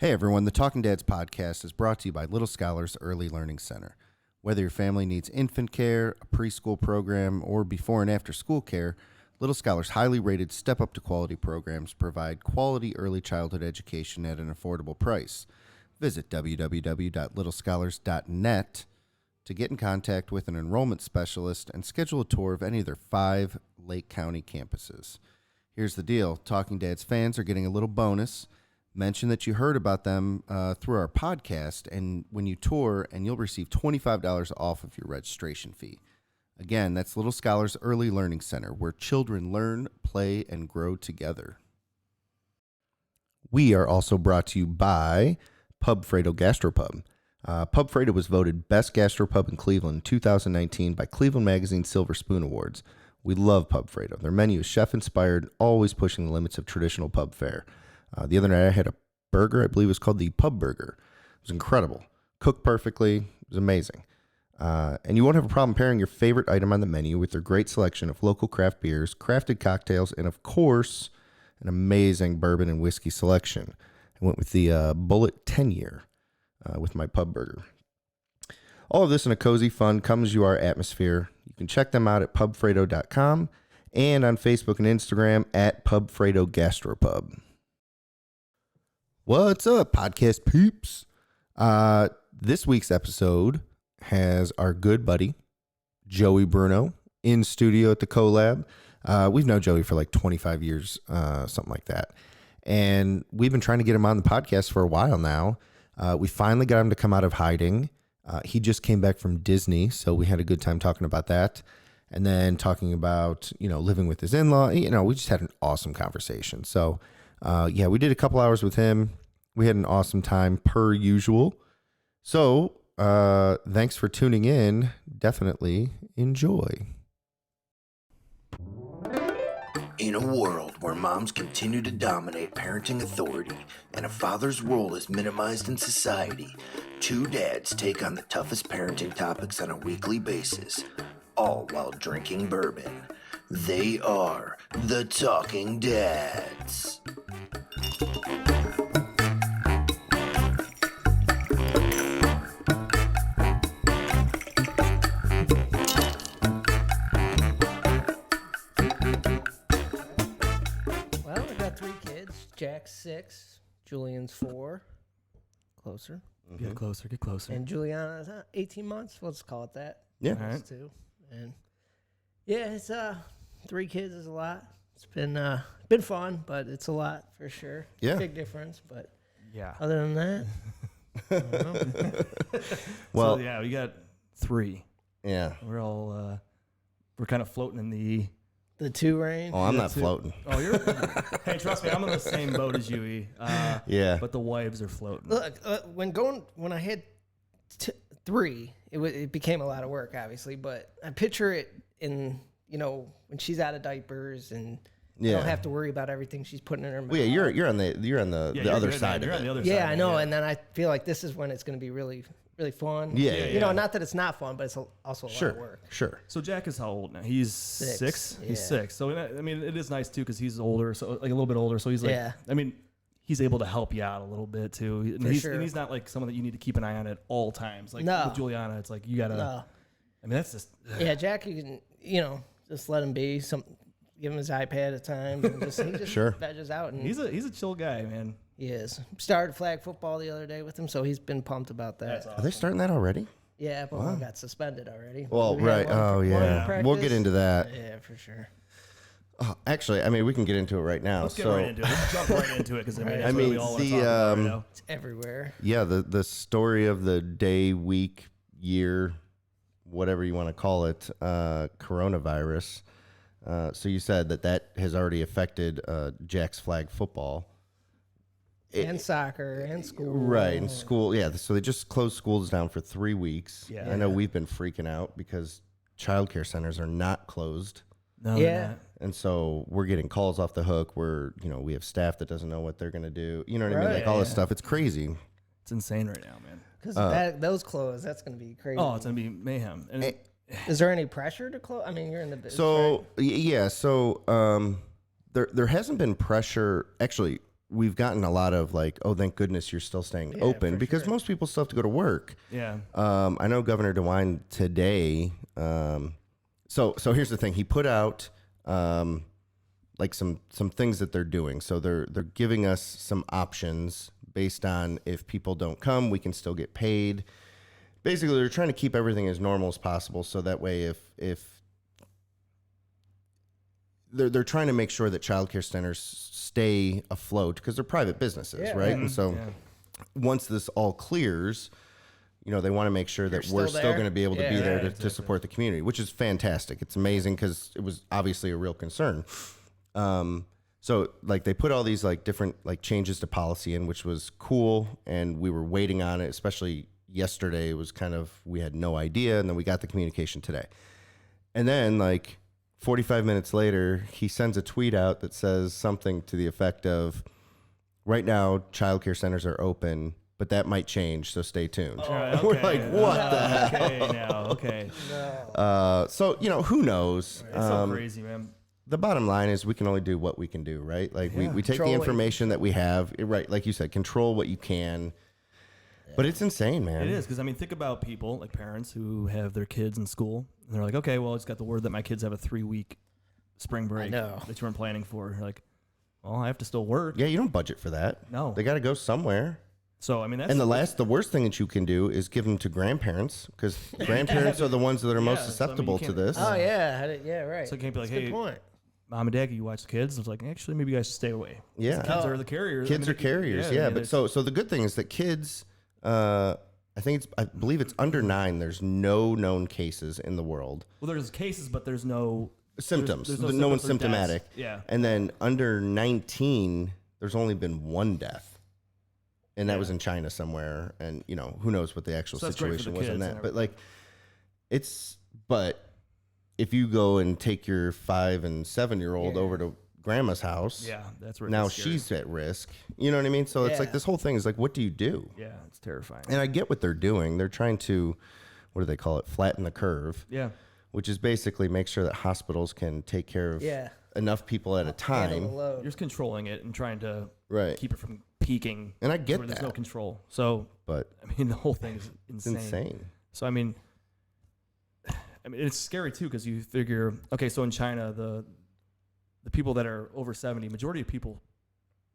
Hey everyone, the Talking Dads podcast is brought to you by Little Scholars Early Learning Center. Whether your family needs infant care, a preschool program, or before and after school care, Little Scholars' highly rated Step Up to Quality programs provide quality early childhood education at an affordable price. Visit www.littlescholars.net to get in contact with an enrollment specialist and schedule a tour of any of their 5 Lake County campuses. Here's the deal. Talking Dads fans are getting a little bonus. Mention that you heard about them through our podcast, and when you tour, and you'll receive $25 off of your registration fee. Again, that's Little Scholars Early Learning Center, where children learn, play, and grow together. We are also brought to you by FRATO GASTROPUB. FRATO was voted Best Gastropub in Cleveland in 2019 by Cleveland Magazine Silver Spoon Awards. We love FRATO. Their menu is chef-inspired, always pushing the limits of traditional pub fare. The other night I had a burger, I believe it was called the Pub Burger. It was incredible. Cooked perfectly. It was amazing. And you won't have a problem pairing your favorite item on the menu with their great selection of local craft beers, crafted cocktails, and of course, an amazing bourbon and whiskey selection. I went with the Bullet 10-year with my Pub Burger. All of this in a cozy, fun, come-as-you-are atmosphere. You can check them out at pubfrato.com and on Facebook and Instagram at PubFrato Gastropub. What's up, podcast peeps? This week's episode has our good buddy, Joey Bruno, in studio at the collab. We've known Joey for like 25 years, something like that. And we've been trying to get him on the podcast for a while now. We finally got him to come out of hiding. He just came back from Disney, so we had a good time talking about that. And then talking about, living with his in-law. We just had an awesome conversation. So, we did a couple hours with him. We had an awesome time per usual. So, thanks for tuning in. Definitely enjoy. In a world where moms continue to dominate parenting authority and a father's role is minimized in society, 2 dads take on the toughest parenting topics on a weekly basis, all while drinking bourbon. They are the Talking Dads. Well, I got 3 kids. Jack's 6, Julian's 4. Closer. Mm-hmm. Get closer. And Juliana's 18 months. Let's call it that. Yeah. All right. 2. And yeah, it's 3 kids is a lot. It's been fun, but it's a lot for sure. Yeah. Big difference, but Yeah. other than that, I don't know. Well, So, we got 3. yeah. We're all we're kind of floating in the. The 2 range. Oh, I'm Yeah, not too. floating. Oh, you're. Hey, trust me, I'm in the same boat as you. Yeah. But the wives are floating. Look, when I had 3, it became a lot of work, obviously. But I picture it in when she's out of diapers and I don't have to worry about everything she's putting in her mouth. Well, yeah, you're on the You're other good, side man. You're of on it. the other side. Yeah, I know. Yeah. And then I feel like this is when it's going to be really, really fun. Yeah. Not that it's not fun, but it's also a lot of work. Sure. So Jack is how old now? He's 6. He's Yeah. 6. So I mean, it is nice too because he's older, so like a little bit older. So he's like, Yeah. I mean, he's able to help you out a little bit too. And sure. he's not like someone that you need to keep an eye on at all times. Like No. with Juliana, it's like you gotta. No. I mean, that's just. Yeah, Jack, you can, just let him be. Give him his iPad at times. And he just Sure. veggies out. And He's a chill guy, man. he is. Started flag football the other day with him, so he's been pumped about that. That's Are awesome. they starting that already? Yeah, but one got suspended already. Well, We had right. one- Oh, one yeah. practice. We'll get into that. Yeah, for sure. Oh, actually, I mean, we can get into it right now. Let's get right into it. Let's jump right into it because I mean, that's what we all want to talk about right now. It's everywhere. Yeah, the story of the day, week, year, whatever you want to call it, coronavirus. So you said that has already affected Jack's flag football. And soccer and school. Right, and school. Yeah, so they just closed schools down for 3 weeks. Yeah. I know we've been freaking out because childcare centers are not closed. No, Yeah. they're not. And so we're getting calls off the hook where, we have staff that doesn't know what they're going to do. You know what I mean? Right. Like all this stuff. It's crazy. It's insane right now, man. Because those close, that's going to be crazy. Oh, it's gonna be mayhem. And Is there any pressure to close? I mean, you're in the business. So, yeah. So there hasn't been pressure. Actually, we've gotten a lot of like, oh, thank goodness you're still staying open, because most people still have to go to work. Yeah. I know Governor DeWine today. So here's the thing. He put out like some things that they're doing. So they're giving us some options based on if people don't come, we can still get paid. Basically, they're trying to keep everything as normal as possible. So that way, if they're trying to make sure that childcare centers stay afloat, because they're private businesses, right? And so once this all clears, you know, they want to make sure that we're still going to be able to be there to support the community, which is fantastic. It's amazing because it was obviously a real concern. So like they put all these like different like changes to policy in, which was cool. And we were waiting on it, especially yesterday. It was kind of, we had no idea. And then we got the communication today. And then like 45 minutes later, he sends a tweet out that says something to the effect of, right now, childcare centers are open, but that might change, so stay tuned. Oh, okay. We're like, what the hell? Okay, now, okay. So, you know, who knows? It's so crazy, man. The bottom line is we can only do what we can do, right? Like we take the information that we have, right? Like you said, control what you can. But it's insane, man. It is, because I mean, think about people like parents who have their kids in school, and they're like, okay, well, I just got the word that my kids have a 3-week spring break that you weren't planning for. You're like, well, I have to still work. Yeah, you don't budget for that. No, they got to go somewhere. So I mean, that's, and the worst thing that you can do is give them to grandparents, because grandparents are the ones that are most susceptible to this. Oh yeah, right. So you can't be like, That's a hey, good point. Mom and Dad, can you watch the kids? It's like, actually, maybe you guys should stay away. Yeah, the kids are the carriers. Kids are carriers. Yeah, but so the good thing is that kids, I believe it's under 9. There's no known cases in the world. Well, there's cases, but there's no symptoms. There's no one's symptomatic. Deaths. Yeah. And then under 19, there's only been 1 death, and that was in China somewhere. And you know, who knows what the actual situation was in that. But like, but if you go and take your 5 and 7-year-old over to grandma's house, that's where now she's at risk. You know what I mean? So it's like this whole thing is like, what do you do? Yeah, it's terrifying. And I get what they're doing. They're trying to, what do they call it? Flatten the curve. Yeah. Which is basically make sure that hospitals can take care of enough people at a time. You're just controlling it and trying to keep it from peaking. And I get where that. There's no control. So, but I mean, the whole thing is insane. It's insane. So, I mean, it's scary too, because you figure, okay, so in China, the people that are over 70, majority of people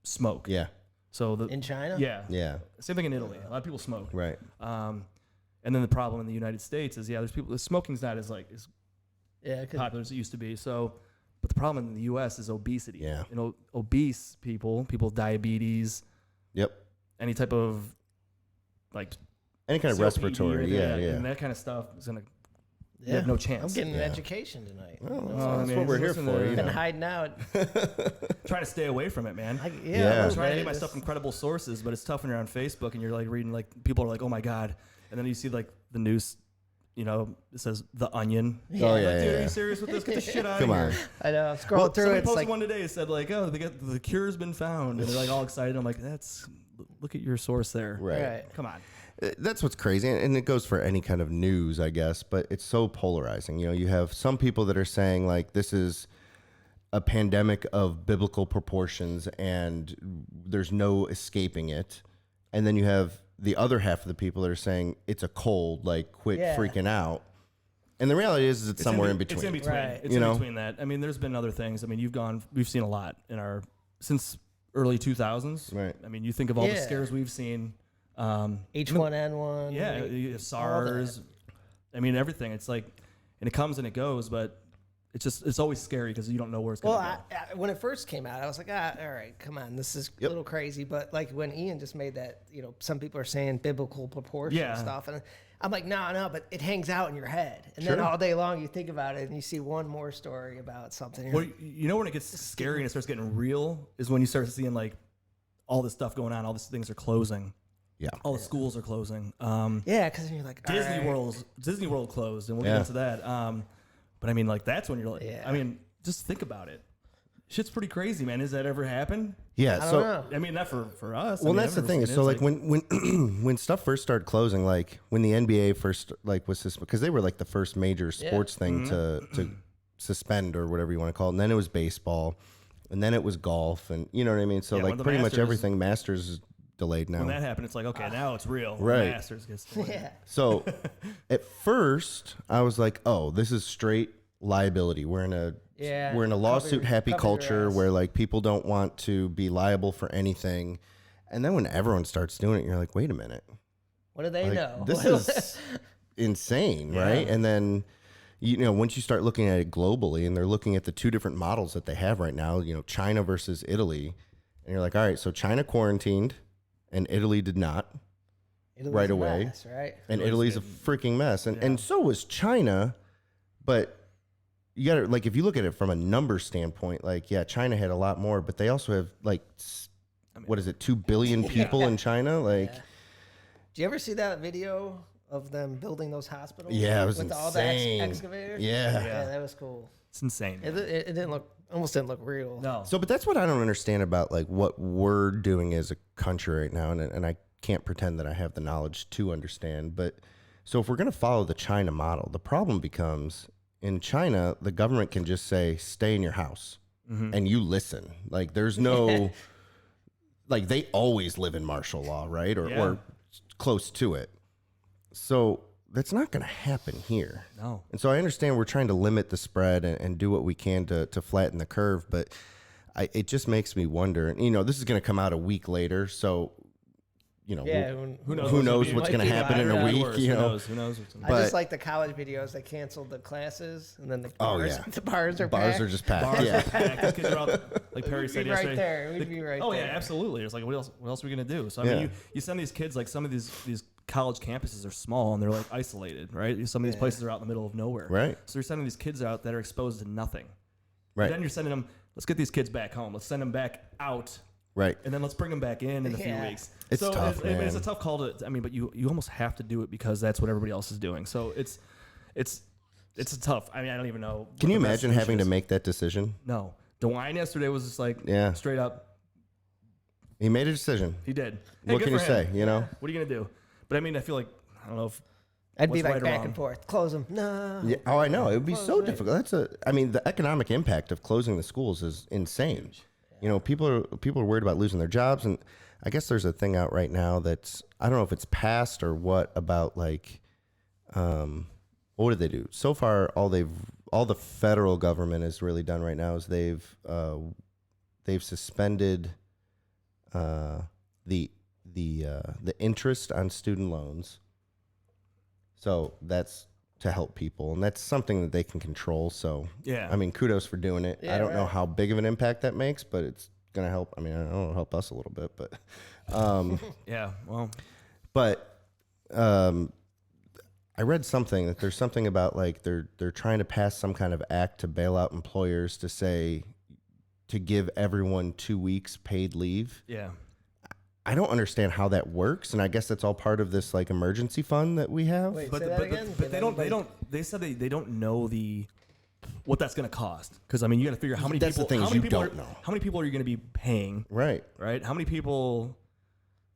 smoke. Yeah. So in China? Yeah. Same thing in Italy. A lot of people smoke. Right. And then the problem in the United States is, there's people, smoking's not as popular as it used to be. So, but the problem in the U.S. is obesity. Yeah. You know, obese people with diabetes. Yep. Any type of any kind of respiratory. And that kind of stuff is going to have no chance. I'm getting an education tonight. That's what we're here for. I've been hiding out. Trying to stay away from it, man. I'm trying to get my stuff from credible sources, but it's tough when you're on Facebook and you're like reading, like, people are like, oh my God. And then you see like the news, you know, it says The Onion. Dude, are you serious with this? Get the shit out of here. I know. I'm scrolling through it. Somebody posted one today. It said like, oh, the cure's been found. And they're like all excited. I'm like, look at your source there. Right. Come on. That's what's crazy, and it goes for any kind of news, I guess, but it's so polarizing. You know, you have some people that are saying, like, this is a pandemic of biblical proportions, and there's no escaping it. And then you have the other half of the people that are saying, it's a cold, like, quit freaking out. And the reality is it's somewhere in between. It's in between. Right. It's in between that. I mean, there's been other things. I mean, we've seen a lot since early 2000s. Right. I mean, you think of all the scares we've seen. H1N1. Yeah, SARS. I mean, everything. It's like, and it comes and it goes, but it's always scary because you don't know where it's going to go. When it first came out, I was like, all right, come on, this is a little crazy. But like when Ian just made that, you know, some people are saying biblical proportion stuff, and I'm like, no, but it hangs out in your head, and then all day long you think about it, and you see one more story about something. Well, you know when it gets scary and it starts getting real is when you start seeing like all this stuff going on, all these things are closing. Yeah, all the schools are closing. Because you're like, Disney World closed, and we'll get into that. But I mean, like, that's when you're like, I mean, just think about it. Shit's pretty crazy, man. Has that ever happened? Yeah. I don't know. I mean, not for us. Well, that's the thing. So, like, when when stuff first started closing, like when the NBA first was because they were like the first major sports thing to suspend or whatever you want to call it, and then it was baseball, and then it was golf, and you know what I mean. So Yeah, like pretty much everything Masters is delayed now. When that happened, it's like, okay, now it's real. Right. Masters gets delayed. Yeah. So at first I was like, oh, this is straight liability. We're in a lawsuit happy culture where like people don't want to be liable for anything. And then when everyone starts doing it, you're like, wait a minute. What do they Like, know? this is insane, right? And then, you know, once you start looking at it globally, and they're looking at the two different models that they have right now, you know, China versus Italy, and you're like, all right, so China quarantined, and Italy did not right away, mess, right? and Italy's a freaking mess, and so was China, but you got to, like, if you look at it from a number standpoint, like, yeah, China had a lot more, but they also have like, what is it, 2 billion people in China, like. Yeah. Did you ever see that video of them building those hospitals? Yeah, it was with insane. all the excavators. Yeah. Yeah, that was cool. It's insane. It didn't look, almost didn't look real. No. So, but that's what I don't understand about like what we're doing as a country right now, and I can't pretend that I have the knowledge to understand. But so if we're going to follow the China model, the problem becomes in China, the government can just say, "Stay in your house," and you listen. Like there's no, like they always live in martial law, right, or close to it. So that's not going to happen here. No. And so I understand we're trying to limit the spread and do what we can to flatten the curve, but it just makes me wonder. And, you know, this is going to come out a week later, so, you know, who knows what's going to happen in a week, you know. Who knows what's I just like the college videos. They canceled the classes, and then the bars, the bars are bars packed. are just packed. Bars Yeah. are packed. Those kids are out, like Perry said yesterday. Right there. We'd be right Oh there. yeah, absolutely. It's like what else are we gonna do? So I mean, you send these kids, like some of these college campuses are small and they're like isolated, right? Some of these places are out in the middle of nowhere, Right. So you're sending these kids out that are exposed to nothing, Right. And then you're sending them. Let's get these kids back home. Let's send them back out, Right. and then let's bring them back in a few weeks. It's tough, man. It's a tough call to. I mean, but you almost have to do it because that's what everybody else is doing. So it's a tough. I mean, I don't even know. Can you imagine having to make that decision? No. DeWine yesterday was just like straight up. He made a decision. He did. What can you say, you know? What are you going to do? But I mean, I feel like, I don't know if. I'd be what's like right or back wrong. and forth. Close them. No. Yeah. Oh, I know. It would be so difficult. I mean, the economic impact of closing the schools is insane. You know, people are worried about losing their jobs, and I guess there's a thing out right now that's, I don't know if it's passed or what, about like, what did they do? So far, all the federal government has really done right now is they've suspended the interest on student loans. So that's to help people, and that's something that they can control. So Yeah. I mean, kudos for doing it. Yeah, I don't know how big of an impact that makes, but it's gonna help. I mean, I don't know, help us a little bit, but Yeah. Well. but I read something that there's something about like they're trying to pass some kind of act to bail out employers to say to give everyone 2 weeks paid leave. Yeah. I don't understand how that works, and I guess that's all part of this like emergency fund that we have. Wait, But say that again? but they said they don't know what that's going to cost, because I mean, you got to figure how many That's the people. thing How is many you people don't are, know. How many people are you going to be paying? Right. Right. How many people?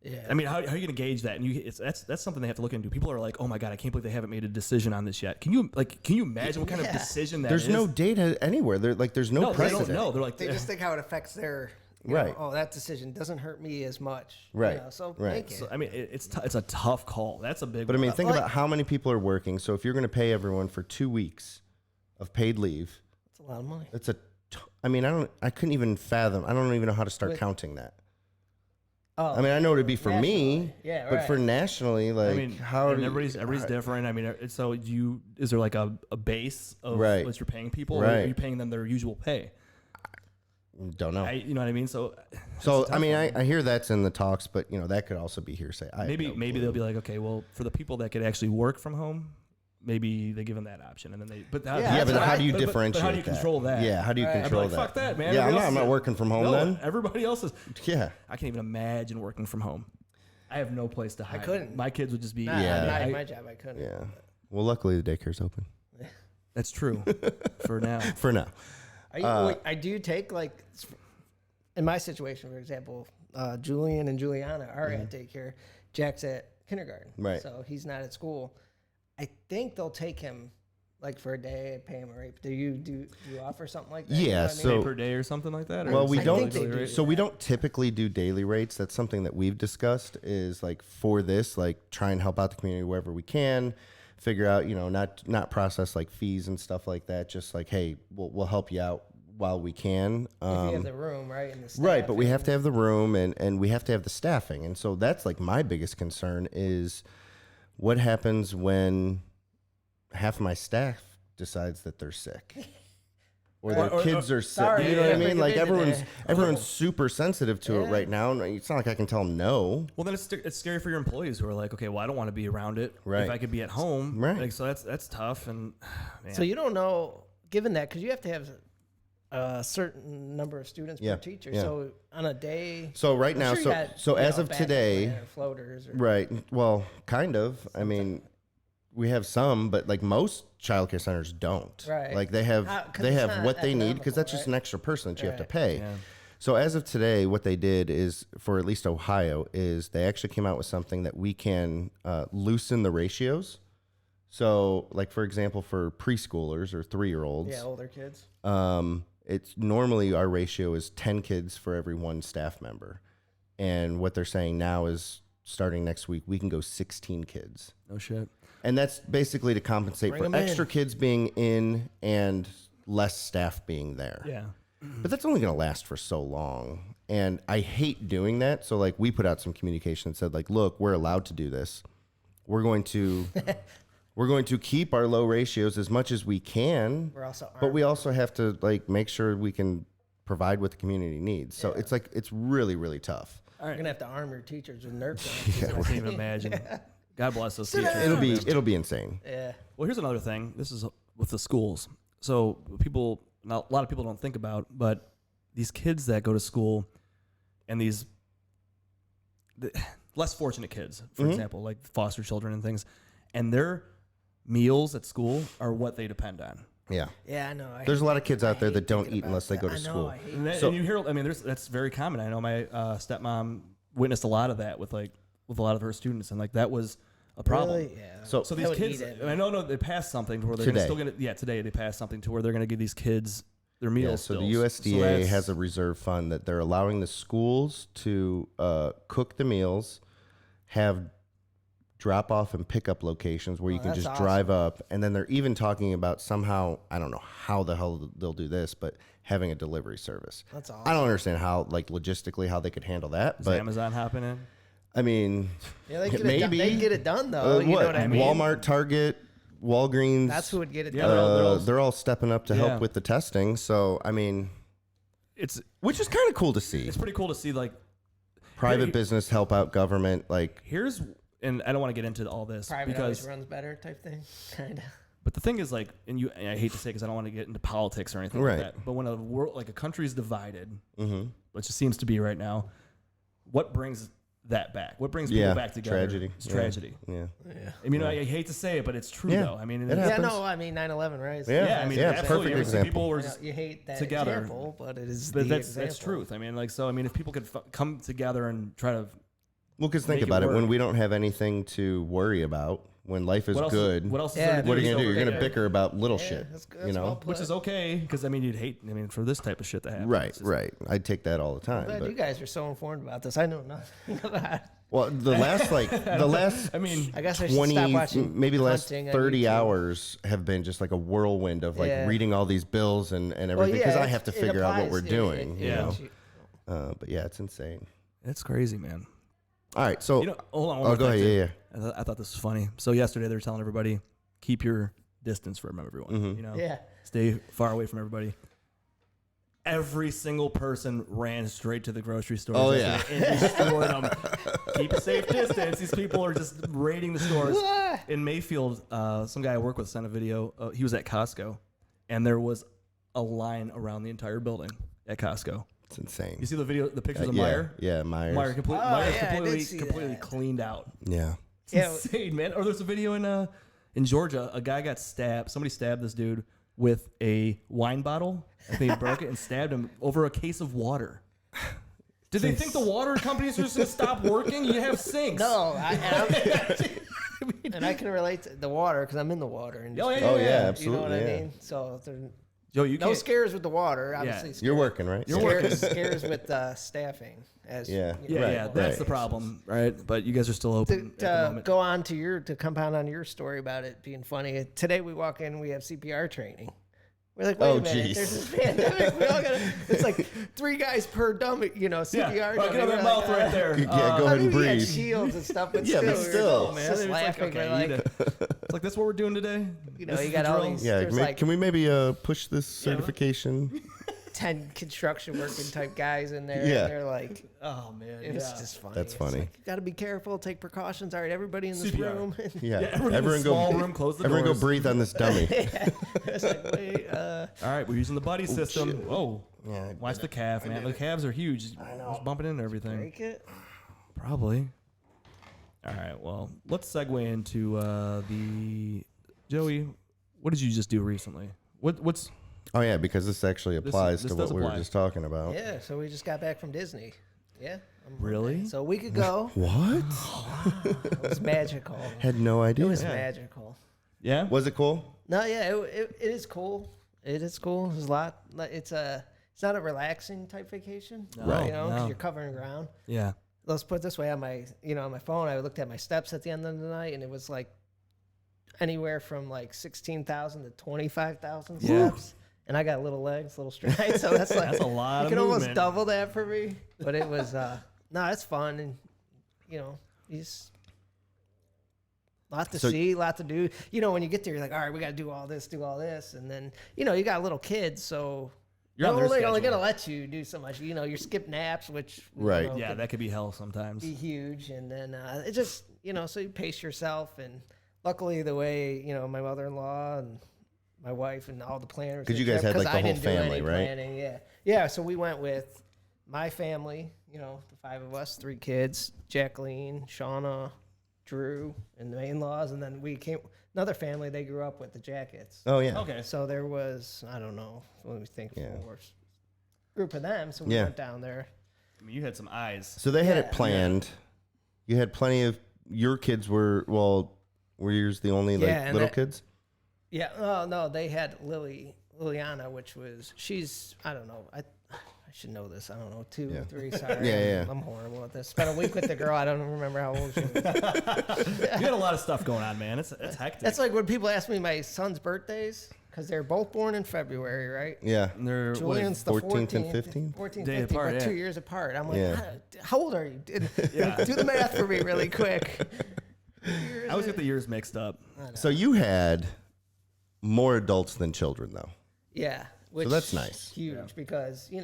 Yeah. I mean, how are you going to gauge that? And that's something they have to look into. People are like, oh my god, I can't believe they haven't made a decision on this yet. Can you imagine what kind of decision that There's is? no data anywhere. There's no No, they precedent. don't know. They're like, They just think how it affects their. You Right. know, oh, that decision doesn't hurt me as much. Right. You know, so Right. make it. So, I mean, it's a tough call. That's a big. But I one. mean, think like- about how many people are working. So if you're going to pay everyone for 2 weeks of paid leave, It's a lot of money. that's I mean, I couldn't even fathom. I don't even know how to start With- counting that. Oh, I mean, I know it'd be for me, nationally. Yeah, but right. for nationally, like, I mean, how and do you, everybody's different. I mean, so is there like a base of Right. what you're paying people, or Right. are you paying them their usual pay? don't know. You know what I mean? So I mean, I hear that's in the talks, but you know, that could also be hearsay. I have no maybe clue. they'll be like, okay, well, for the people that could actually work from home, maybe they give them that option, and then they. But Yeah, Yeah, but what how I- do you but differentiate? how do you control that? Yeah, how do you Right. I'd be control I'd be like, that? fuck that, man. Yeah, Everybody I'm else not is- working from home No, then. everybody else is. Yeah, I can't even imagine working from home. I have no place to hide. couldn't. My kids would just be. Nah, Yeah. not in my job. I couldn't. yeah. Well, luckily the daycare's open That's true. For now. for now. Are you, wait, I do take like, in my situation, for example, Julian and Juliana are at daycare. Jack's at kindergarten, Right. So he's not at school. I think they'll take him Like for a day, I pay them a rate. Do you offer something like that? Yeah, You know what I so- mean? Pay per day or something like that? Or Well, we I don't. think they do So we don't typically do daily rates. That's something that we've discussed. Is like for this, like try and help out the community wherever we can. Figure out, not process like fees and stuff like that. Just like, hey, we'll help you out while we can. If you have the room, right? And the Right, but we staff have to have the room and we have to have the staffing. And so that's like my biggest concern is what happens when half of my staff decides that they're sick. Or their kids are sick. sorry, You know what I mean? Like been everyone's today. super sensitive to it right now. And it's not like I can tell them no. Well, then it's scary for your employees who are like, okay, well, I don't want to be around it. Right. If I could be at home. Right. Like, so that's tough. And man. So you don't know, given that, because you have to have a certain number of students Yeah, per teacher. yeah. So on a day, So right I'm now, sure you got, so as of backup today, plan or floaters. Or, right. Well, kind of. I mean, we have some, but like most childcare centers don't. Right. Like they have 'cause it's not what they need because that's economical, just an extra person that you have to Right. pay. Yeah. So as of today, what they did is for at least Ohio is they actually came out with something that we can loosen the ratios. So like for example, for preschoolers or 3-year-olds, yeah, older kids. it's normally our ratio is 10 kids for every one staff member. And what they're saying now is starting next week, we can go 16 kids. No shit. And that's basically to compensate Bring for 'em in. extra kids being in and less staff being there. Yeah. But that's only going to last for so long. And I hate doing that. So like we put out some communication and said like, look, we're allowed to do this. We're going to keep our low ratios as much as we can. We're also But we also have to like make sure we can provide what the community needs. So it's like it's really, really tough. You're gonna have to arm your teachers with Nerf guns. I can't even imagine. God bless those teachers. It'll be insane. Yeah. Well, here's another thing. This is with the schools. So a lot of people don't think about, but these kids that go to school and these less fortunate kids, for example, like foster children and things, and their meals at school are what they depend on. Yeah. Yeah, I know. There's a lot of kids out there that don't thinking eat about unless they that. go to I know, school. I hate And, that. and you hear, I mean, that's very common. I know my stepmom witnessed a lot of that with a lot of her students, and like that was a problem. Really? Yeah. So So I these would kids, eat it. and I know they passed something to where they're Today. still gonna. Yeah, today they passed something to where they're gonna give these kids their meals. yeah, so still. the So USDA that's- has a reserve fund that they're allowing the schools to cook the meals, have drop off and pickup locations where you can that's just awesome. drive up, and then they're even talking about somehow, I don't know how the hell they'll do this, but having a delivery service. That's I awesome. don't understand how like logistically how they could handle that, Is but Amazon hopping in? I mean, Yeah, they maybe they get it done though. You know what I mean? Walmart, Target, Walgreens. That's who would get it Yeah, done. they're all stepping up to Yeah. help with the testing. So I mean, It's which is kind of cool to see. it's pretty cool to see. Like Private Here- business help out government. Like here's, and I don't want to get into all this Private because, always runs better type thing. Kind of. but the thing is like, and I hate to say because I don't want to get into politics or anything Right. like that. But when a world like a country's divided, mm-hmm. which it seems to be right now, what brings that back? What brings people back together? Tragedy. It's tragedy. Yeah. Yeah. I mean, I hate to say it, but it's true Yeah. though. I mean, It it's- Yeah, happens. no, I mean 9/11, right? Yeah. I mean, Yeah, absolutely. perfect You see example. People were I know, just, you hate that together. example, but it is but the that's example. truth. I mean, like so. I mean, if people could come together and try to, Well, because think Make it about it. work. When we don't have anything to worry about, when life is what else? good, What else? Yeah, is there what are you do? gonna do? You're gonna Yeah. bicker about little Yeah, shit. that's good. You That's know. well put. Which is okay because I mean, you'd hate. I mean, for this type of shit to happen. Right. it's just- Right. I take that all the time. Glad But you guys are so informed about this. I know nothing about it. well, the last I mean, I guess I should 20, stop watching maybe the last hunting on 30 YouTube. hours have been just like a whirlwind of like Yeah. reading all these bills and Well, everything because I it's- have to it figure out what applies- we're doing. it- you Yeah. know? it- But yeah, it's insane. it's crazy, man. All right. So, You know, hold on. one oh, more go thing, ahead. too. Yeah. I thought this was funny. So yesterday they were telling everybody, keep your distance from everyone. Mhm. You know, Yeah. stay far away from everybody. Every single person ran straight to the grocery store. Oh, yesterday and destroyed them. Keep a safe distance. These people are just raiding the stores. In Mayfield, some guy I work with sent a video. He was at Costco, and there was a line around the entire building at Costco. It's insane. You see the video, the pictures of yeah. Meyer? Yeah, Myers. Myers Oh, yeah, I did see completely that. cleaned out. Yeah. It's Yeah. insane, man. Or there's a video in Georgia. A guy got stabbed. Somebody stabbed this dude with a wine bottle. I think he broke it and stabbed him over a case of water. Did they think the water companies are just going to stop working? You have sinks. No, And I can relate to the water because I'm in the water industry. Oh, yeah, You know absolutely. what I Yeah. mean? So there Yo, you no can't. scares with the water. Obviously, You're working, right? scares with staffing. As Yeah. you know, Yeah, Right, yeah, that's right. the problem, right? But you guys are still open at the To moment. go on to compound on your story about it being funny. Today we walk in, we have CPR training. We're like, wait Oh, a minute, geez. there's this pandemic. We all gotta. It's like 3 guys per dummy, CPR. Yeah, dummy. get on We're that like, mouth right there. Yeah, go ahead and We had breathe. shields and stuff, but Yeah, still, but we were still. just Man, it's like, laughing. okay, We're like, it's like, that's what we're doing today. you know, This you is got the all drill? these. Yeah, There's like can we maybe push this certification? 10 construction working type guys in there. Yeah. And they're like, Oh man, it was yeah. just funny. That's It's funny. like, you got to be careful, take precautions. All right, everybody in this CPR. room. Yeah, everyone in the small room, close the everyone doors. go breathe on this dummy. It's like, wait, All right, we're using the buddy system. Whoa, Yeah, I watch the calf, man. The calves are huge. I know. Just bumping into everything. break it. Probably. All right. Well, let's segue into the Joey. What did you just do recently? What's Oh yeah, because this actually applies this to does what we were apply. just talking about. Yeah, so we just got back from Disney. Yeah. really? So a week ago, What? it was magical. Had no It idea. was magical. Yeah. Was it cool? No, yeah, it is cool. It is cool. There's a lot. It's not a relaxing type vacation. Right. You know, because No. you're covering ground. Yeah. Let's put it this way, on my phone, I looked at my steps at the end of the night, and it was like anywhere from like 16,000 to 25,000 Yeah. steps. And I got little legs, little strides, so that's like That's a lot you of can almost movement. double that for me. But it was no, it's fun, and you just lot to So- see, lot to do. You know, when you get there, you're like, all right, we got to do all this, and then you got little kids, so You're on they're their only schedule. gonna let you do so much. You know, you skip naps, which Right. Yeah, could that could be hell sometimes. be huge, and then it just so you pace yourself, and luckily the way my mother-in-law and my wife and all the planners. 'Cause you did guys trip, had, like, 'cause the I whole didn't do any family, right? planning, yeah. So we went with my family, the 5 of us, 3 kids, Jacqueline, Shauna, Drew, and the in-laws, and then we came another family they grew up with, the Jackets. Oh yeah. Okay. So there was, I don't know, let me think, Yeah. 4 group of them. So we Yeah. went down there. I mean, you had some eyes. So they had Yeah. it planned. You had plenty of your kids were yours the only Yeah, and little that- kids? Yeah. Oh no, they had Liliana, which was I don't know. I should know this. I don't know, 2 Yeah. or 3. Sorry. Yeah. I'm horrible at this. Spent a week with the girl. I don't remember how old she was. You had a lot of stuff going on, man. It's hectic. That's like when people ask me my son's birthdays, because they're both born in February, right? Yeah. And they're Julian's the 14th 14th and 15th? 14th, Day 15th, apart, but yeah. 2 years apart. I'm like, Yeah. how old are you? Yeah. Do the math for me really quick. I always get the years mixed up. So you had more adults than children though. Yeah. Which that's nice. Huge because, you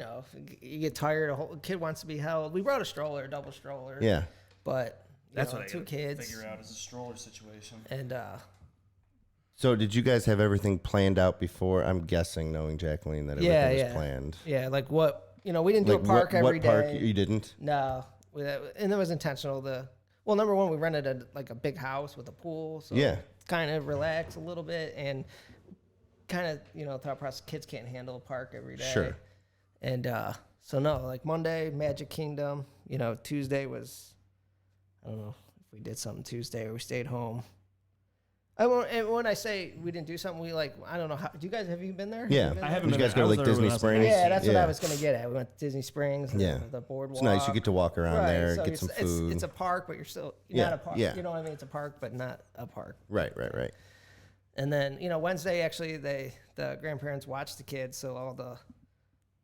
get tired. A whole kid wants to be held. We brought a stroller, a double stroller. Yeah. But That's what I 2 gotta kids. figure out is a stroller situation. And So did you guys have everything planned out before? I'm guessing, knowing Jacqueline, that everything was planned. yeah, like what we didn't do a park every what day. park you didn't? No, and it was intentional. Number one, we rented a big house with a pool, so Yeah. kind of relax a little bit, and kind of thought process. Kids can't handle a park every day. Sure. And so no, like Monday, Magic Kingdom. Tuesday was, I don't know if we did something Tuesday or we stayed home. And when I say we didn't do something, I don't know how. Have you been there? Yeah. You been I there? haven't Did you been guys there. go to I was like there Disney when I was Springs? Yeah, that's what I was gonna get at. We went to Disney Springs. And Yeah. the boardwalk. It's nice. You get to walk around there, so get some it's, food. It's a park, but you're still Yeah, not a park. yeah. You know what I mean? It's a park, but not a park. Right. And then Wednesday, actually, the grandparents watched the kids, so all the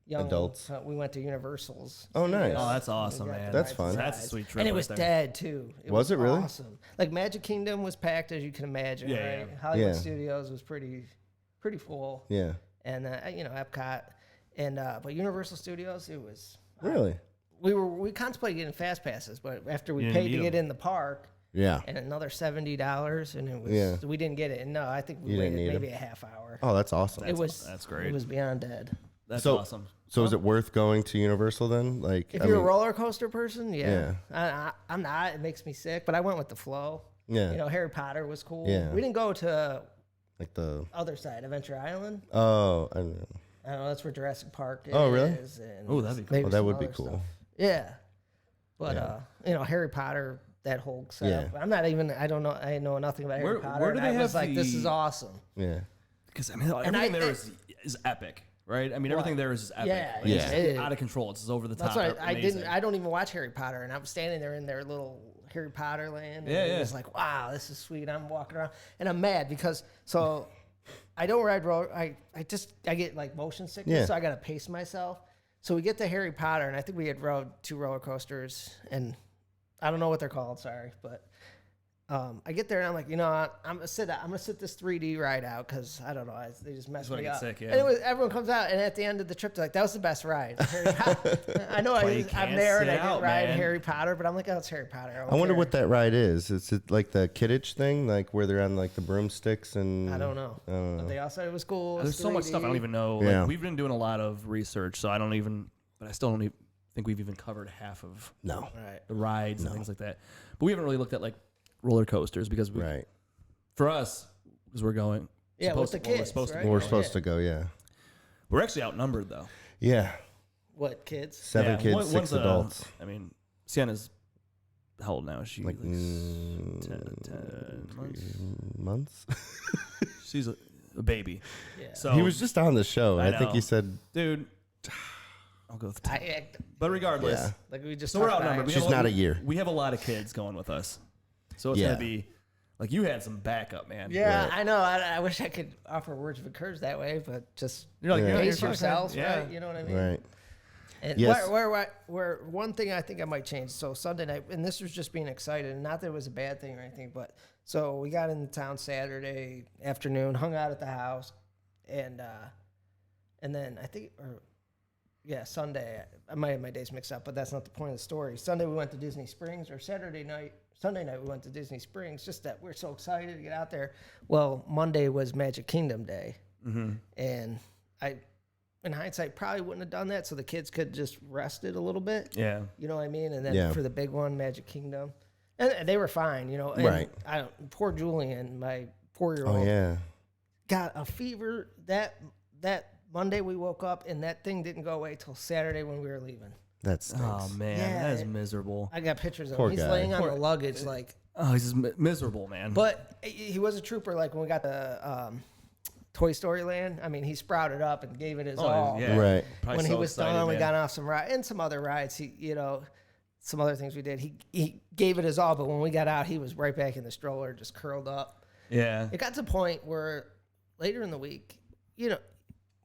young Adults. we went to Universal's. Oh, nice. Oh, that's awesome, We got man. to That's ride fun. some That's a rides. sweet trip And it right was there. dead too. Was it really? Awesome. Like Magic Kingdom was packed, as you can imagine. Yeah, right? yeah. Hollywood Yeah. Studios was pretty full. Yeah. And Epcot, and but Universal Studios, it was. Really? We contemplated getting fast passes, but after we You didn't paid to need get 'em. in the park, Yeah. and another $70, and it was Yeah. we didn't get it. And no, I think we You didn't waited need maybe a half hour. Oh, that's awesome. That's great. It was beyond dead. That's So- awesome. So is it worth going to Universal then? Like, If I you're mean, a roller coaster person, yeah. I'm not. It makes me sick, but I went with the flow. yeah, Harry Potter was cool. Yeah. We didn't go to like the other side, Adventure Island. I don't know. I don't know. That's where Jurassic Park is. Oh, really? And Oh, that'd be cool. maybe Oh, that some would be other cool. stuff. Yeah. But Harry Potter, that whole setup. I'm not even. I don't know. I know nothing about Harry Potter. Where do they I have was like, this is awesome. Yeah. Because I mean, everything there is epic, right? I mean, everything there is just epic. Yeah, Like, it's yeah. out of control. It's just over the top. That's why I amazing. didn't. I don't even watch Harry Potter, and I was standing there in their little Harry Potter land. And Yeah. It was like, wow, this is sweet. I'm walking around, and I'm mad because I don't ride roller. I get like motion sickness, so I gotta pace myself. So we get to Harry Potter, and I think we had rode 2 roller coasters, and I don't know what they're called. Sorry, but I get there and I'm like, I'm gonna sit this 3D ride out because I don't know, they just messed me up. Sick, yeah. And everyone comes out, and at the end of the trip, they're like, that was the best ride. Harry Potter. I know I'm there and I didn't ride Harry Potter, but I'm like, oh, it's Harry Potter. I wonder what that ride is. Is it like the Kidditch thing, like where they're on like the broomsticks and? I don't know. But they all said it was cool. There's so much stuff I don't even know. Yeah. Like, we've been doing a lot of research, so I still don't even think we've even covered half of No. the rides and things like that. But we haven't really looked at like roller coasters because for us, because we're going. With the kids, We're supposed to go. Yeah. We're actually outnumbered though. Yeah. What, kids? 7 kids, one's 6 adults. I mean, Sienna's how old now? Is she Like 10 months? months. She's a baby. Yeah. So He was just on the show. I I think know. he said, dude, I'll go with 10. But regardless, Yeah. Like we just so we're talked about outnumbered. it. She's not a year. We have a lot of kids going with us. So it's going to be, like, you had some backup, man. Yeah, Right. I know. I wish I could offer words of encouragement that way, but just You're like, Yeah. pace you're yourselves, yeah. right? You know what I mean? right. And Yes. where one thing I think I might change. So Sunday night, and this was just being excited, and not that it was a bad thing or anything, but so we got into town Saturday afternoon, hung out at the house, and then I think, Sunday. I might have my days mixed up, but that's not the point of the story. Sunday we went to Disney Springs, or Sunday night we went to Disney Springs. Just that we're so excited to get out there. Well, Monday was Magic Kingdom Day, and I, in hindsight, probably wouldn't have done that, so the kids could just rest it a little bit. Yeah. You know what I mean? And then for the big one, Magic Kingdom, and they were fine. And Right. Poor Julian, my 4-year-old. Oh yeah. Got a fever that Monday we woke up, and that thing didn't go away till Saturday when we were leaving. That stinks. Oh, man. Yeah. That is miserable. I got pictures of Poor him. He's guy. laying on the luggage like. Oh, he's just miserable, man. But he was a trooper. Like when we got the Toy Story Land, I mean, he sprouted up and gave it his all. yeah. Right. Probably When so he was excited, done, we man. got off some rides and some other rides. Some other things we did. He gave it his all, but when we got out, he was right back in the stroller, just curled up. Yeah. It got to the point where later in the week,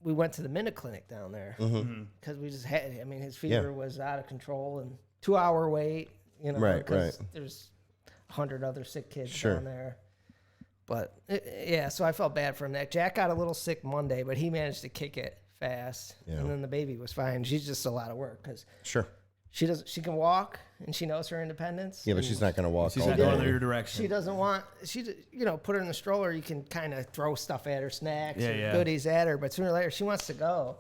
we went to the Minute Clinic down there because we just had. I mean, his fever was out of control, and 2-hour wait. Right, because there's 100 other sick kids Sure. down there. But so I felt bad for him. That Jack got a little sick Monday, but he managed to kick it fast, and then the baby was fine. She's just a lot of work because Sure. she can walk and she knows her independence. Yeah, but she's not going to walk She's all not day. going your direction. She doesn't want put her in the stroller. You can kind of throw stuff at her, snacks, Yeah. goodies at her, but sooner or later she wants to go.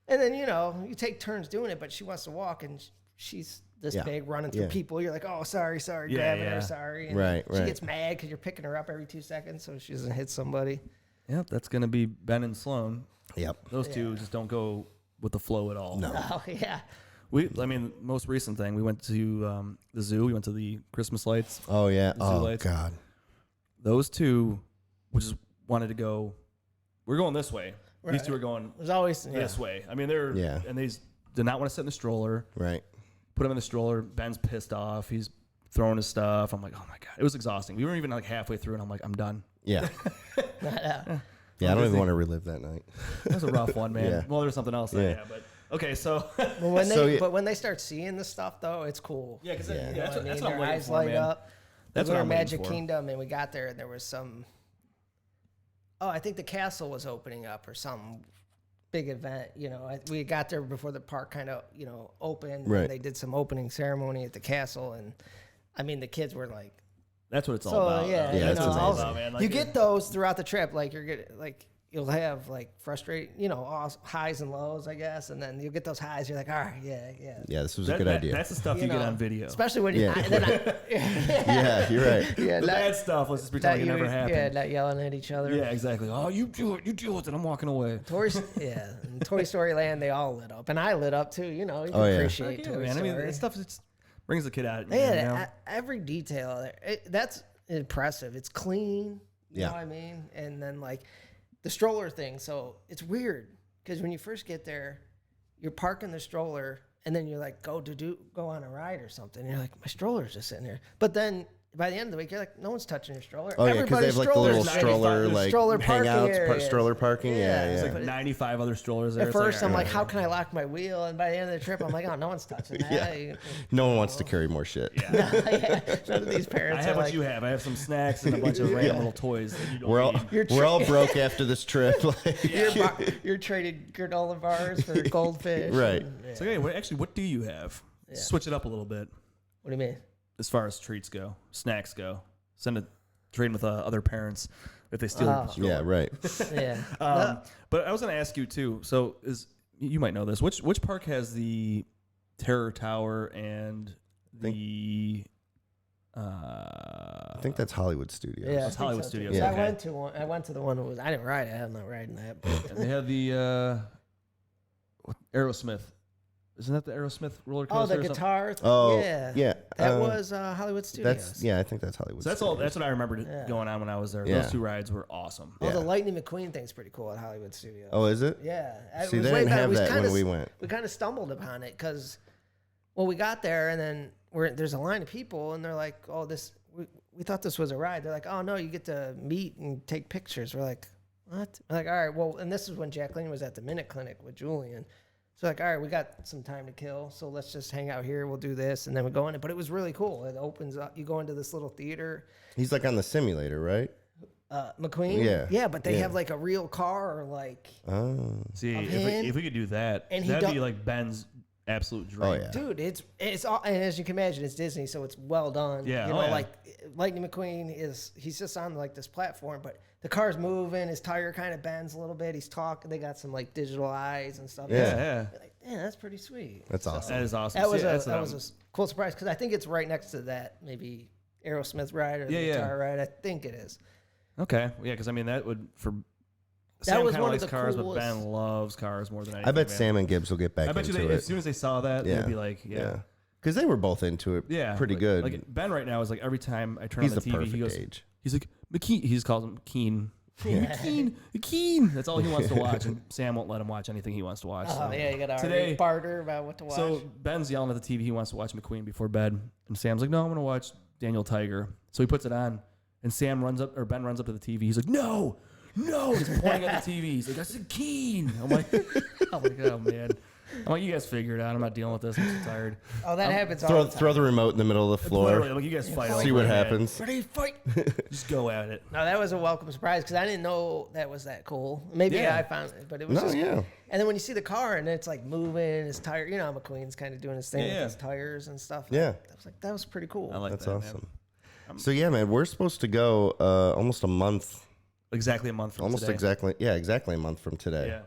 And then you take turns doing it, but she wants to walk, and she's this big running through people. You're like, oh, sorry, grabbing her, sorry. And Right. She gets mad because you're picking her up every 2 seconds so she doesn't hit somebody. Yep, that's going to be Ben and Sloan. Yep. Those two just don't go with the flow at all. No. Oh yeah. Most recent thing, we went to the zoo. We went to the Christmas lights. Oh yeah. The zoo Oh lights. God. Those two, we just wanted to go. We're going this way. Right. These two are going There's always this way. I mean, and they did not want to sit in the stroller. Right. Put him in the stroller. Ben's pissed off. He's throwing his stuff. I'm like, oh my God. It was exhausting. We weren't even like halfway through, and I'm like, I'm done. Yeah. Yeah. I don't even want to relive that night. That was a rough one, man. Yeah. Well, there's something else. Yeah. But okay, so. But when they start seeing the stuff though, it's cool. Yeah, because You know that's what what their I'm waiting eyes for, light man. up. That's We what were I'm in waiting Magic for. Kingdom, and we got there, and there was some. Oh, I think the castle was opening up or some big event. We got there before the park kind of opened. Right. And they did some opening ceremony at the castle, and I mean the kids were like. That's what it's all So about. yeah, Yeah, that's what it's all about, man. Like, you get those throughout the trip. Like you'll have like highs and lows, I guess, and then you'll get those highs. You're like, all right, yeah. Yeah, this was a good idea. That's the stuff you get on video. Especially when Yeah, you're right. yeah, The bad stuff, let's just pretend it never happened. Yeah, not yelling at each other. Yeah, exactly. Oh, you do it. You deal with it. I'm walking away. In Toy Story Land, they all lit up, and I lit up too. You yeah. appreciate Yeah, Toy man. I Story. mean, that stuff. It's Brings the kid out. Yeah, every detail there. That's impressive. It's clean. You Yeah. know what I mean? And then like the stroller thing. So it's weird because when you first get there, you're parking the stroller and then you're like, go on a ride or something. And you're like, my stroller's just sitting there. But then by the end of the week, you're like, no one's touching your stroller. Oh, yeah, because they have like the little stroller, like stroller hangouts, stroller parking. Yeah, There's yeah. like 95 other strollers there. At first, I'm like, all how can I lock my wheel? And by the end of the trip, I'm like, oh, no one's touching that. Yeah. No one wants to carry more shit. Yeah, none of these parents I have are what like, you have. I have some snacks and a bunch of random little toys that you don't need. We're all broke after this trip. Like, you're trading granola bars for goldfish. Right. And, So, hey, what do you have? Yeah. Switch it up a little bit What do you mean? as far as treats go, snacks go. Send a trade with other parents if they steal. Oh. yeah, right. Yeah. But I was going to ask you too. So you might know this. Which park has the Terror Tower and the? I think that's Hollywood Studios. Yeah, It's Hollywood Studios. Yeah. I went to one. I went to the one that was. I didn't ride it. I'm not riding that. But, They have the Aerosmith. Isn't that the Aerosmith roller oh, coaster? the or something? guitar. Oh, yeah. yeah. That was Hollywood Studios. I think that's Hollywood. So that's Studios. all. That's what I remember Yeah. going on when I was there. Yeah. Those two rides were awesome. Oh, the Yeah. Lightning McQueen thing's pretty cool at Hollywood Studios. Oh, is it? Yeah. It See, was they way didn't back. have We that kinda when we went. We kind of stumbled upon it because, we got there and then there's a line of people and they're like, oh, we thought this was a ride. They're like, oh, no, you get to meet and take pictures. We're like, what? We're like, all right, well, and this is when Jacqueline was at the Minute Clinic with Julian. So like, all right, we got some time to kill, so let's just hang out here. We'll do this, and then we go in. But it was really cool. It opens up. You go into this little theater. He's like on the simulator, right? McQueen. Yeah. Yeah, but they Yeah. have like a real car, or like, Oh. See, Of if him. we could do that, And he that'd be do- like Ben's absolute dream. Oh, yeah. dude, it's all. And as you can imagine, it's Disney, so it's well done. Yeah, You oh, know, yeah. like Lightning McQueen he's just on like this platform, but the car's moving. His tire kind of bends a little bit. He's talking. They got some like digital eyes and stuff. Yeah. Yeah. You're like, yeah, that's pretty sweet. That's awesome. That is awesome. That was See, that's that what was a cool surprise because I think it's right next to that maybe Aerosmith ride or the Yeah, guitar ride. I think it is. Okay. Yeah, because I mean that would for That Sam was kind of one of likes the cars, coolest- but Ben loves cars more than anything. I bet man. Sam and Gibbs will get back I bet you into they, it. as soon as they saw that, Yeah. they'd be like, yeah. Because they were both into it. Yeah, Pretty like- good. Like Ben right now is like every time I turn He's on the the TV, perfect he goes, age. he's like McKean. He just calls him Keen. Keen. That's all he wants to watch, and Sam won't let him watch anything he wants to watch. Oh so. yeah, you got to Today- barter about what to watch. So Ben's yelling at the TV. He wants to watch McQueen before bed, and Sam's like, "No, I'm going to watch Daniel Tiger." So he puts it on, and Ben runs up to the TV. He's like, "No, He's pointing at the TV. He's like, "I said Keen." I'm like, "Oh man." I'm like, "You guys figure it out. I'm not dealing with this. I'm too tired." oh, that happens all the time. Throw the remote in the middle of the floor. Literally, I'm like, you guys fight. See over what it, man. happens. Ready, fight. Just go at it. No, that was a welcome surprise because I didn't know that was that cool. Maybe Yeah. I found it, but it was No, just. yeah. And then when you see the car and it's like moving, his tire, you know, McQueen's kind of doing his thing Yeah. with his tires and stuff. Yeah. I was like, that was pretty cool. I like That's that, awesome. man. So yeah, man, we're supposed to go almost a month. Exactly a month from Almost today. exactly a month from today. Yeah.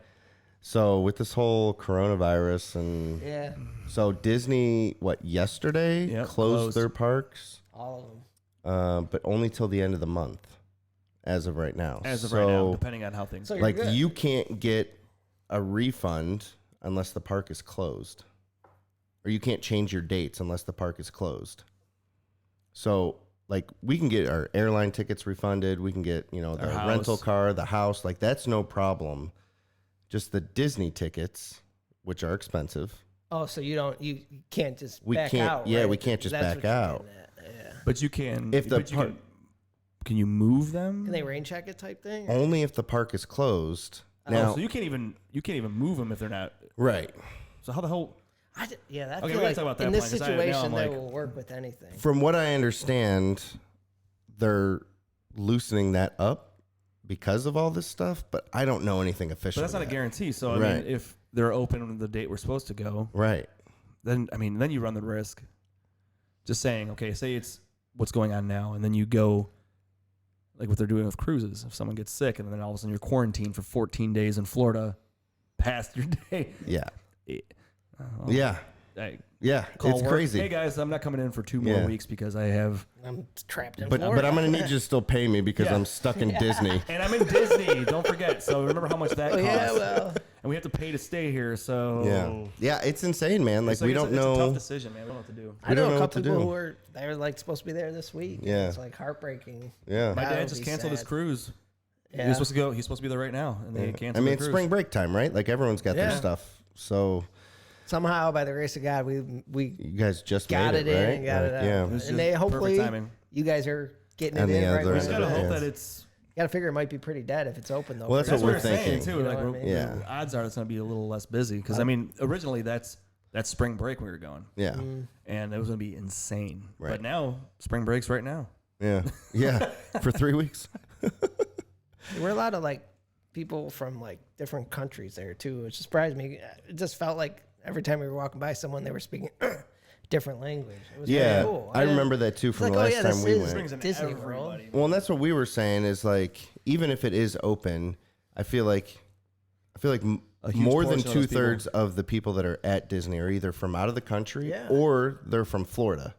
So with this whole coronavirus and Yeah, so Disney, yesterday Yep, closed closed. their parks, all of them. but only till the end of the month, as of right now. As of so, right now, depending on how things. So go. you're like good. you can't get a refund unless the park is closed, or you can't change your dates unless the park is closed. So like we can get our airline tickets refunded, we can get the Our rental house. car, the house, like that's no problem. Just the Disney tickets, which are expensive. Oh, so you can't just We back can't- out. yeah, right? we can't just That's back what you're out. getting at, Yeah. But you can. If the but you park- can you move them? Can they rain check it type thing? Only if the park is closed. Oh, Now, so you can't even move them if they're not. right. So how the hell? I we feel gotta like talk about that in this plan, 'cause now situation I'm they like- will work with anything. From what I understand, they're loosening that up because of all this stuff, but I don't know anything official. But that's not a yet. guarantee. So I Right. mean, if they're open on the date we're supposed to go, Right. then you run the risk. Just saying, okay, say it's what's going on now, and then you go, like what they're doing with cruises. If someone gets sick, and then all of a sudden you're quarantined for 14 days in Florida, past your day. Yeah. Well, Yeah. Yeah, call it's work, crazy. Hey guys, I'm not coming in for 2 more weeks because I'm trapped in But Florida. I'm gonna need you to still pay me because Yeah. I'm stuck in Disney. and I'm in Disney. Don't forget. So remember how much that costs. Yeah, well, And we have to pay to stay here. So Yeah, it's insane, man. Like So we it's don't a know. tough decision, man. We don't know what to do. I know don't a know what couple to people do. who were they're like supposed to be there this week. Yeah. It's like heartbreaking. Yeah, My That dad would just be canceled his sad. cruise. Yeah. He was supposed to go. He's supposed to be there right now, and they canceled. I mean, the it's cruise. spring break time, right? Like everyone's got their Yeah. stuff. So Somehow, by the grace of God, we you guys just got made it in right? and got it out. Yeah. It was And they just hopefully perfect timing. you guys are getting On it the in right other when end it of Gotta it, hope opens. that it's. You gotta figure it might be pretty dead if it's open though. Well, that's for what you. we're That's what we're saying thinking. too. You know Like, what I mean? Yeah. odds are it's going to be a little less busy because I mean, originally that's spring break we were going, Yeah. and it was going to be insane. Right. But now spring break's right now. Yeah. Yeah. For 3 weeks. There were a lot of like people from like different countries there too, which surprised me. It just felt like every time we were walking by someone, they were speaking different language. It was Yeah. really cool. I remember that too from like, the oh, last yeah, time this we is went. Brings in Disney World. everybody. Well, and that's what we were saying is like, even if it is open, I feel like huge more than portion of those 2/3 of the people that are at Disney are either from out of the country Yeah. or they're from Florida.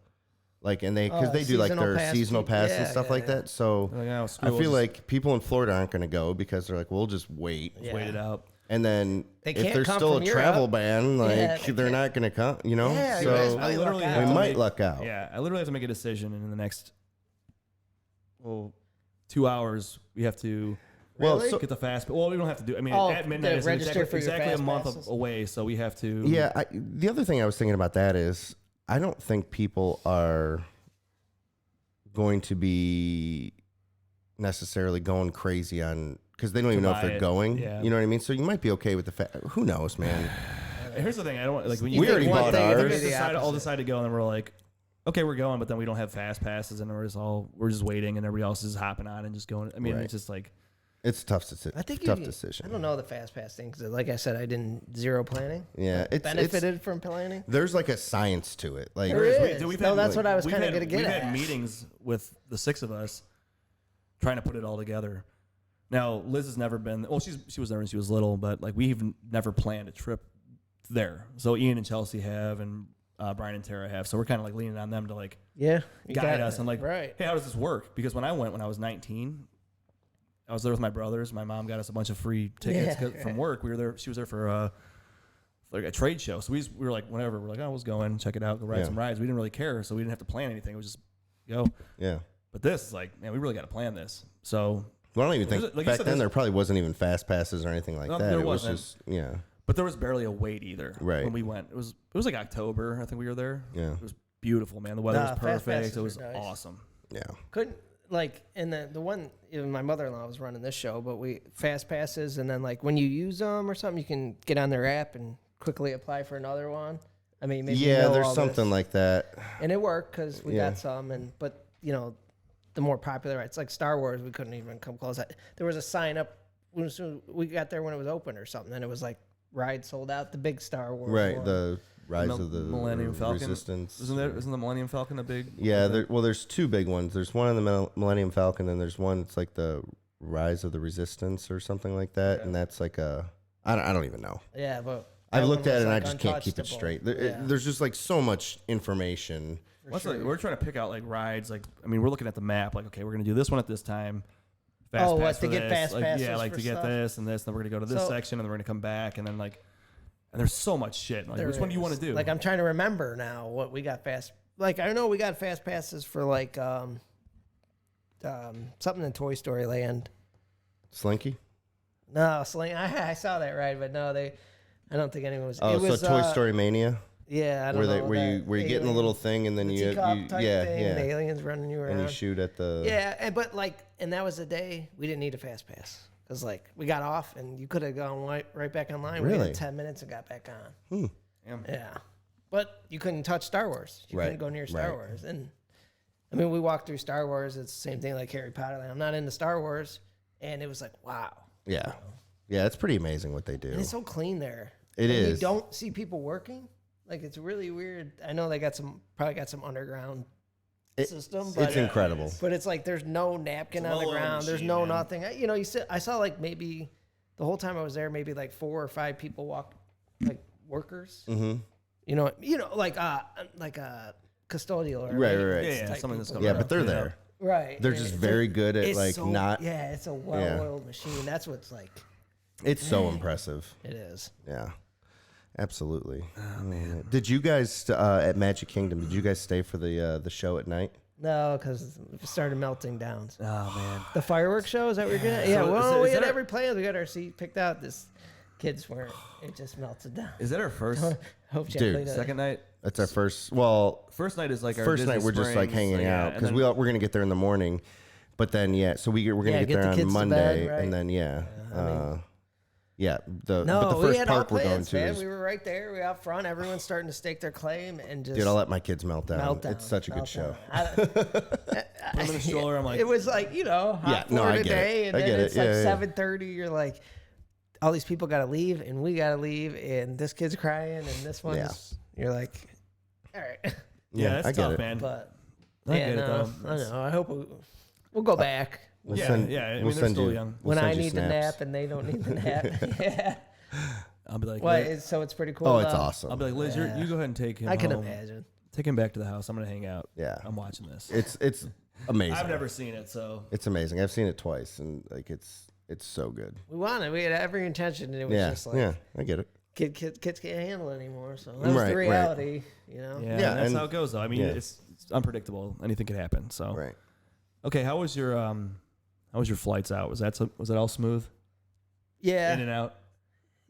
Like, and because they do like seasonal their pass seasonal people. pass and Yeah, stuff yeah, like yeah. that. So Like, oh, screw I it, feel we'll like people in Florida aren't going to go because they're like, we'll just wait. Yeah. wait it out. And then They if can't there's come still a from travel Europe. ban, like Yeah, they they're can't. not going to come, you know? Yeah, you guys so might literally luck have out. we to might make- luck out. Yeah, I literally have to make a decision in the next 2 hours. We have to Well, Really? so, get the fast. Well, we don't have to do. I mean, Oh, at midnight to is register for your exactly a fast month passes? away, so we have to. yeah, the other thing I was thinking about that is I don't think people are going to be necessarily going crazy on because they don't even know if buy they're it. going. Yeah. You know what I mean? So you might be okay with the fact. Who knows, man? Here's the thing. I don't like when you. We already one bought thing, ours. it'll be We the all opposite. decide to go, and then we're like, okay, we're going, but then we don't have fast passes, and we're just waiting, and everybody else is hopping on and just going. I mean, Right. it's just like It's a tough decision. I think tough you, decision. I don't know the fast pass thing because, like I said, I didn't zero planning. Yeah, it's Benefited from planning. there's like a science to it. Like There is. we've No, had- that's what I was we've kind of had- going to get We've at. had meetings with the 6 of us, trying to put it all together. Now, Liz has never been. Well, she was there when she was little, but like we've never planned a trip there. So Ian and Chelsea have, and Brian and Tara have. So we're kind of like leaning on them to like Yeah, you guide got us it. and like, right. hey, how does this work? Because when I went when I was 19, I was there with my brothers. My mom got us a bunch of free tickets Yeah, from work. We were there. She was there for like a trade show. So we were like, whenever we're like, oh, let's go in, check it out, go ride Yeah. some rides. We didn't really care, so we didn't have to plan anything. It was just go. yeah. But this is like, man, we really got to plan this. So, Well, I don't even There's think a- like you back said, then there's- there probably wasn't even fast passes or anything like No, that. there It was wasn't. just yeah, but there was barely a wait either. Right. When we went, it was like October. I think we were there. yeah, It was beautiful, man. The weather Nah, was fast perfect. passes It are was nice. awesome. yeah. Couldn't like and the one even my mother-in-law was running this show, but we fast passes and then like when you use them or something, you can get on their app and quickly apply for another one. I mean, maybe you Yeah, know there's all something this. like that. And it worked because we Yeah. got some, but you know, the more popular, it's like Star Wars. We couldn't even come close. There was a sign up when we got there when it was open or something, and it was like ride sold out. The big Star Wars, Right, one. the rise Mil- of the Millennium Falcon. Resistance. Isn't the Millennium Falcon a big? Yeah, there's two big ones. There's one on the Millennium Falcon, and there's one. It's like the Rise of the Resistance or something like that, and that's like I don't even know. Yeah, but I've that looked one at was, it and I like, just can't keep it untouchable. straight. Yeah. There's just like so much information. What's like, we're trying to pick out like rides. Like, I mean, we're looking at the map. Like, okay, we're gonna do this one at this time. Oh, what, pass to for get this. fast like, passes Yeah, like for to get stuff? this and this. And then we're gonna go to this So- section, and then we're gonna come back, and then like, and there's so much shit. Like, which one do you want to do? Like I'm trying to remember now what we got fast. Like I know we got fast passes for like something in Toy Story Land. Slinky. No, Sling. I saw that ride, but no, I don't think anyone was. Oh, it was, so Toy Story Mania, Yeah, I don't know. where you get in the little thing and then the you teacup type yeah thing, yeah the aliens running you around. and you shoot at the Yeah, but and that was the day we didn't need a fast pass because like we got off and you could have gone right back online. We Really? waited 10 minutes and got back on. Damn. Yeah, but you couldn't touch Star Wars. You Right, couldn't go near Star right. Wars. And I mean, we walked through Star Wars. It's the same thing like Harry Potter. Like, I'm not into Star Wars, and it was like wow. yeah. It's pretty amazing what they do. And it's so clean there. It and is. You don't see people working. Like it's really weird. I know they probably got some underground system, but It's incredible. But it's like there's no napkin on the well-oiled ground. There's machine, no man. nothing. I saw like maybe the whole time I was there, maybe like 4 or 5 people walk, like workers. Mm-hmm. You know, like a custodial or Right. Yeah, type something that's people. coming Yeah, up, but they're you know. there. Right. They're and just it's very good at it's like so, not. Yeah, it's a well-oiled machine. That's what's like. It's so impressive. It is. Yeah. Absolutely. Oh, man. Did you guys at Magic Kingdom? Did you guys stay for the show at night? No, because it started melting down. Oh man. The fireworks show, is that what you're gonna? Yeah, So well, is we had that every plan. We got our seat picked out. This kids weren't. It just melted down. Is that our first Hope Dude, second night? That's our first. Well, First night is like our first Disney night we're just like Springs, hanging out and because then- we're gonna get there in the morning, but then so we're gonna Yeah, get get there the on kids to Monday, bed, right? and then the No, but the we first had park all we're going plans, to man. is We were right there. We were out front. Everyone's starting to stake their claim and just dude. I'll let my kids melt down. melt It's such a good melt show. down. Put them in the stroller. I'm like, It was like, hot Yeah, no, I Florida get it. day, and I then get it. it's like Yeah, yeah. 7:30. You're like, all these people got to leave, and we got to leave, and this kid's crying, and this one's. You're like, all right, yeah, that's I get tough, it. man. but I yeah, get it no, though. I know. I hope we'll go back We'll Yeah, send, yeah, I mean, we'll they're send still you young. we'll when send I you need the snaps. nap and they don't need the nap. Yeah. I'll be like, Well, Liz- so it's pretty cool. Oh, it's though. awesome. I'll be like, Liz, Yeah. you go ahead and take him. I can home. imagine. Take him back to the house. I'm gonna hang out. Yeah. I'm watching this. It's amazing. I've never seen it, so It's amazing. I've seen it twice, and like it's so good. We wanted. We had every intention, and it was Yeah, just like yeah, I get it. kids can't handle it anymore. So that was Right, the right. reality, you know. yeah, Yeah, that's and- how it goes. Though I mean, yeah. it's unpredictable. Anything could happen. So Right. okay, how was your flights out? Was that all smooth? Yeah, In and out.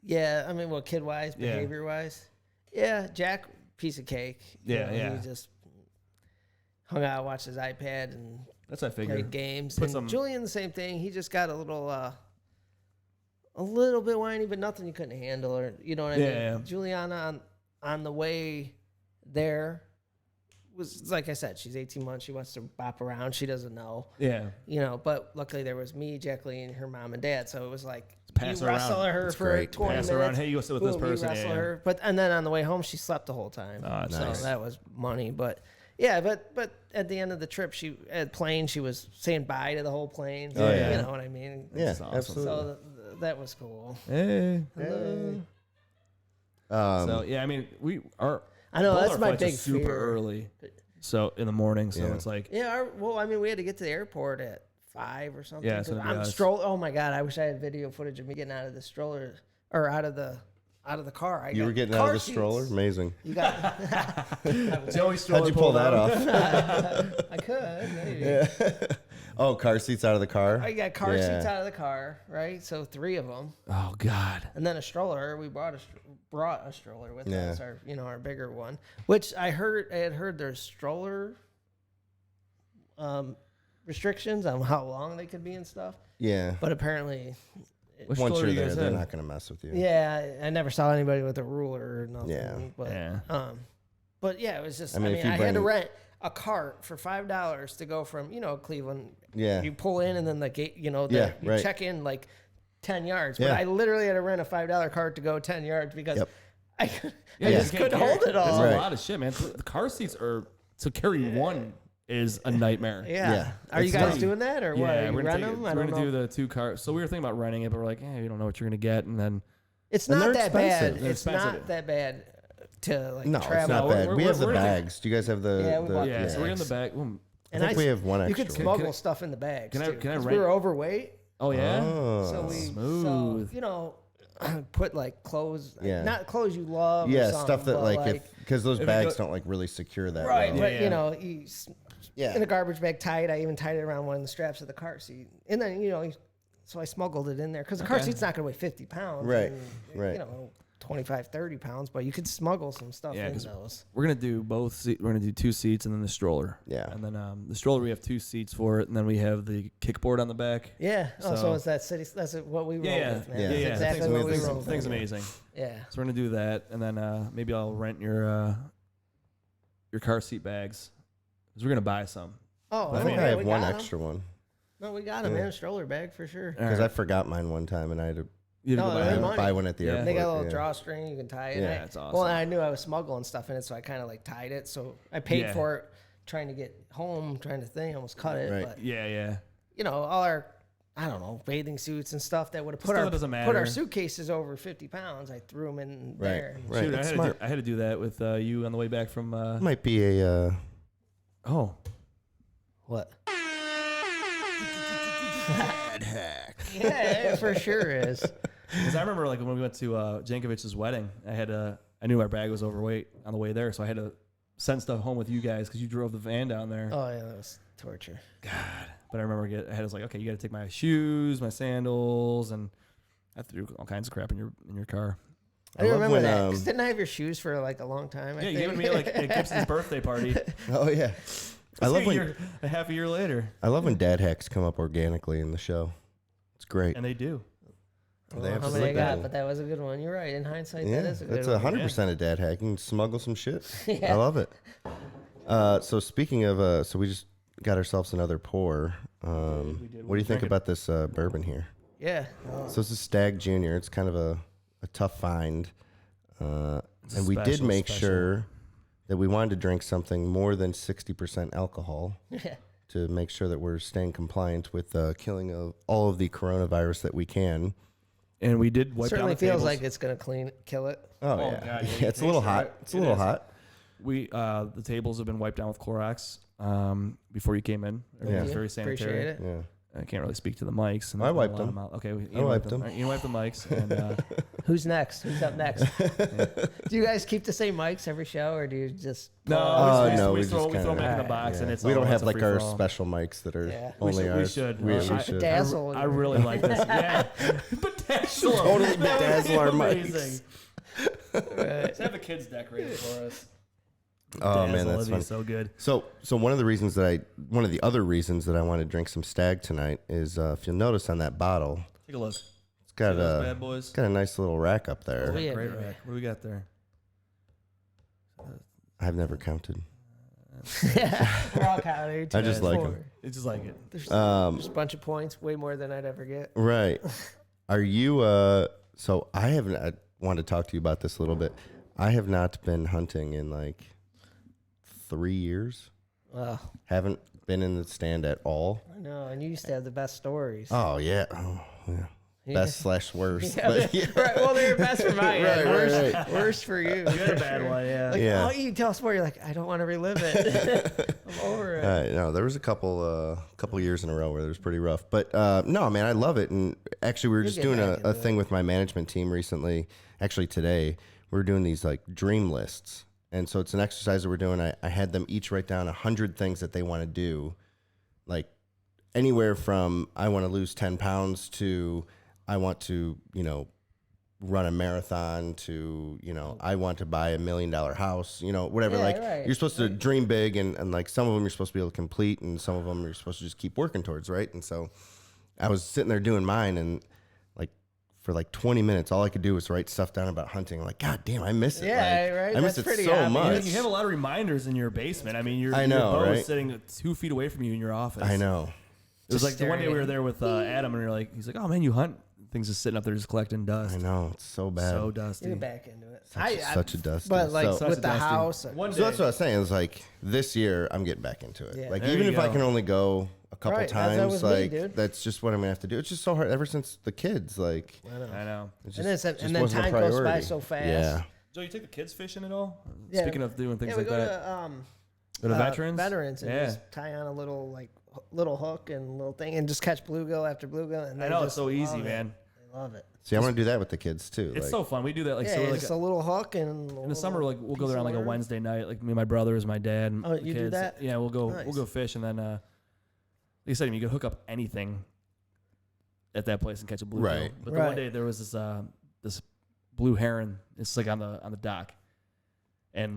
yeah. I mean, well, kid wise, Yeah. behavior wise, yeah. Jack, piece of cake. You Yeah, know, yeah. He just hung out, watched his iPad, and That's what I played figured. games. Put And some- Julian, the same thing. He just got a little bit whiny, but nothing you couldn't handle, or you know what I mean. Yeah. Juliana on the way there was, like I said, she's 18 months. She wants to bop around. She doesn't know. Yeah. You know, but luckily there was me, Jacqueline, her mom and dad, so it was like Pass you her wrestle around. her That's for great. 20 Pass minutes. her around. Hey, you go sit with this boom, you person. wrestle Yeah, yeah. her, and then on the way home she slept the whole time. Oh, that's so nice. that was money. But yeah, but at the end of the trip, she at plane she was saying bye to the whole plane. Oh, yeah. You know what I mean? Yeah, That's awesome. absolutely. So that was cool. Hey. Hello. So yeah, I mean, I know both that's our my flights are big super fear. early. So in the morning, so Yeah. it's like Yeah, well, I mean, we had to get to the airport at 5 or something. Yeah, 'cause so did I'm us. Oh my god, I wish I had video footage of me getting out of the stroller or out of the car. You were getting out of the stroller? Amazing. You got. Joey How'd you pull that off? I could maybe. Oh, car seats out of the car? I got car Yeah. seats out of the car, right? So 3 of them, Oh God. and then a stroller. We brought a stroller with Yeah. us, our bigger one. Which I had heard there's stroller restrictions on how long they could be and stuff. Yeah. But apparently, What Once stroller you're you there, guys they're have? not going to mess with you. yeah, I never saw anybody with a ruler or nothing. Yeah. But yeah, it was just. I I mean, mean, if you I had to bring- rent a cart for $5 to go from Cleveland. Yeah. You pull in and then the gate, you Yeah, right. check in like 10 yards. But Yeah. I literally had to rent a $5 cart to go 10 yards because Yep. I you just can't couldn't carry- hold it all. That's Right. a lot of shit, man. The car seats are to carry one is a nightmare. Yeah. Yeah. Are you It's guys not- doing that or what? Yeah, Are you we're gonna, rent take, them? we're gonna do the 2 cars. So we were thinking about renting it, but we're like, you don't know what you're gonna get, and then It's And not they're that bad. expensive. They're It's expensive. not that bad to like No, travel. it's not We're- bad. we're- We have the we're gonna- bags. Do you guys have the? Yeah, we bought yeah. the So we're in the bags. back. Well, I think we have one You extra. could one. smuggle stuff in the bags. Can I- too, can I 'cause rent- we were overweight. oh yeah. Oh. So we Smooth. put like clothes, Yeah. not clothes you love. or Yeah, something, stuff that but, like because those if you bags go- don't like really secure that. right, well. but Yeah. you Yeah. in a garbage bag tied. I even tied it around one of the straps of the car seat, and then so I smuggled it in there because the car Okay. seat's not going to weigh 50 pounds, Right, and, right. 25, 30 pounds, but you could smuggle some stuff Yeah, in 'cause those. We're gonna do both. We're gonna do 2 seats and then the stroller. Yeah. And then the stroller we have 2 seats for it, and then we have the kickboard on the back. Yeah. So So- it's that city. That's what we roll Yeah, with, man. yeah. That's Yeah, exactly things what we amazing. roll with. Thing's amazing. Yeah. So we're gonna do that, and then maybe I'll rent your car seat bags because we're gonna buy some. Oh, I think yeah, I we have one got 'em. extra one No, we got them, Yeah. man. Stroller bag for sure. All because right. I forgot mine one time and I had to You No, go buy they're them? money. buy one at the Yeah. airport. They got a little yeah. drawstring you can tie it. Yeah, And that's Well, awesome. I knew I was smuggling stuff in it, so I kind of like tied it. So I paid Yeah. for it, trying to get home, trying to think, almost cut it. Right. But Yeah, yeah. all our I don't know, bathing suits and stuff that would have put Still doesn't put our matter. suitcases over 50 pounds. I threw them in Right. there. Right. Shoot, It's smart. I had to do that with you on the way back from. Might be a. Oh, What? Dad hack. Yeah, it for sure is. because I remember like when we went to Jankovic's wedding, I knew my bag was overweight on the way there, so I had to send stuff home with you guys because you drove the van down there. Oh, yeah, that was torture. God. But I remember I was like, okay, you got to take my shoes, my sandals, and I threw all kinds of crap in your car. I love remember when, that. 'Cause didn't I have your shoes for like a long time? I Yeah, you think? gave me like at Gibson's birthday party. Oh yeah. I love when a half a year later, I love when dad hacks come up organically in the show. It's great. and they do. I don't They know how many I absolutely got, do. but that was a good one. You're right. In hindsight, Yeah, that is a good that's one. 100% a dad hack. You can smuggle some shit. Yeah. I love it. So speaking of, so we just got ourselves another pour. We did. What do you think about this bourbon here? Yeah. So this is Stag Junior. It's kind of a tough find, and we did special, make special. sure that we wanted to drink something more than 60% alcohol Yeah. to make sure that we're staying compliant with killing of all of the coronavirus that we can. And we did wipe Certainly down the feels tables. like it's gonna kill it. Oh, Oh, yeah, God, yeah, yeah, you it's a little taste hot. it. It's a It little is. hot. We the tables have been wiped down with Clorox before you came in. Everything's Yeah. very Appreciate sanitary. it. Yeah. I can't really speak to the mics. And I there's wiped a lot them. of Okay, I wiped them. All right, you wipe the mics. And Who's next? Who's up next? Do you guys keep the same mics every show, or do you just? no, we we throw just them kinda- back in a box, Yeah. and it's we don't all- have it's a like our free-for-all. special mics that are Yeah. only We ours. should. We I- should. Dazzle. I really like this. Yeah, bedazzle. Totally That would be bedazzle our amazing. Right. Let's have the kids decorate it for us. Oh man, Dazzle, that's that'd be fun. so good. So one of the other reasons that I want to drink some Stag tonight is if you'll notice on that bottle, Take a look. it's got See those a bad boys. it's got a nice little rack up there. Oh, yeah, Great baby. rack. What do we got there? I've never counted. We're all counted. I just like 'em. It's just like it. There's Um, a bunch of points, way more than I'd ever get. Right. Are you? So I want to talk to you about this a little bit. I have not been hunting in like 3 years. Well, Haven't been in the stand at all. I know, and you used to have the best stories. Oh yeah. Oh yeah. Best /worst. Yeah, But, yeah. right. Well, they're best for my Right, end. right, Worst, worst for you. You had a bad one, yeah. Like, Yeah. oh, you tell us more. You're like, I don't want to relive it. I'm over it. No, there was a couple years in a row where it was pretty rough. But no, man, I love it. And actually, we were You'll just get doing back a into thing with my management team recently. Actually, today we were doing these like dream lists, and so it's an exercise that we're doing. I had them each write down 100 things that they want to do, like anywhere from I want to lose 10 pounds to I want to run a marathon to I want to buy $1 million house, whatever. Yeah, Like right, you're supposed to dream big, and like some of them you're supposed to be able to complete, and some of them you're supposed to just keep working towards, right? And so I was sitting there doing mine, and like for like 20 minutes all I could do was write stuff down about hunting. I'm like, God damn, I miss it. Yeah, Like, right? I miss That's it pretty so obvious. much. You have a lot of reminders in your basement. I mean, I know, your bow is right? sitting 2 feet away from you in your office. I know. It was Just like the one day we staring. were there with Adam, and he's like, "Oh man, you hunt." Things just sitting up there, just collecting dust. I know. It's so bad. So dusty. Get back into it. Such a dusty. But like So- with the dusty. house, One So that's what I was saying. It's like this year I'm getting back into it. Yeah. Like There even you if I go. can only go a couple Right, that's times, with me, like dude. that's just what I'm gonna have to do. It's just so hard ever since the kids. Like I know. it and then, just and then wasn't a time goes by priority. so fast. Yeah. Joe, you take the kids fishing at all? Yeah. Speaking of doing things Yeah, we like go that, to go to veterans. Veterans, and Yeah. just tie on a little hook and little thing, and just catch bluegill after bluegill. And I they know it's just so easy, love it. man. They love it. See, I want to do that with the kids too. It's like, so fun. We do that like Yeah, so. Like just a little hook and in the summer, like we'll go there on like a worm. Wednesday night. Like me and my brothers, my dad, and Oh, the you do kids. that? Yeah, we'll go Nice. fish, and then like I said, you can hook up anything at that place and catch a bluegill. Right. But the one Right. day there was this blue heron. It's like on the dock, and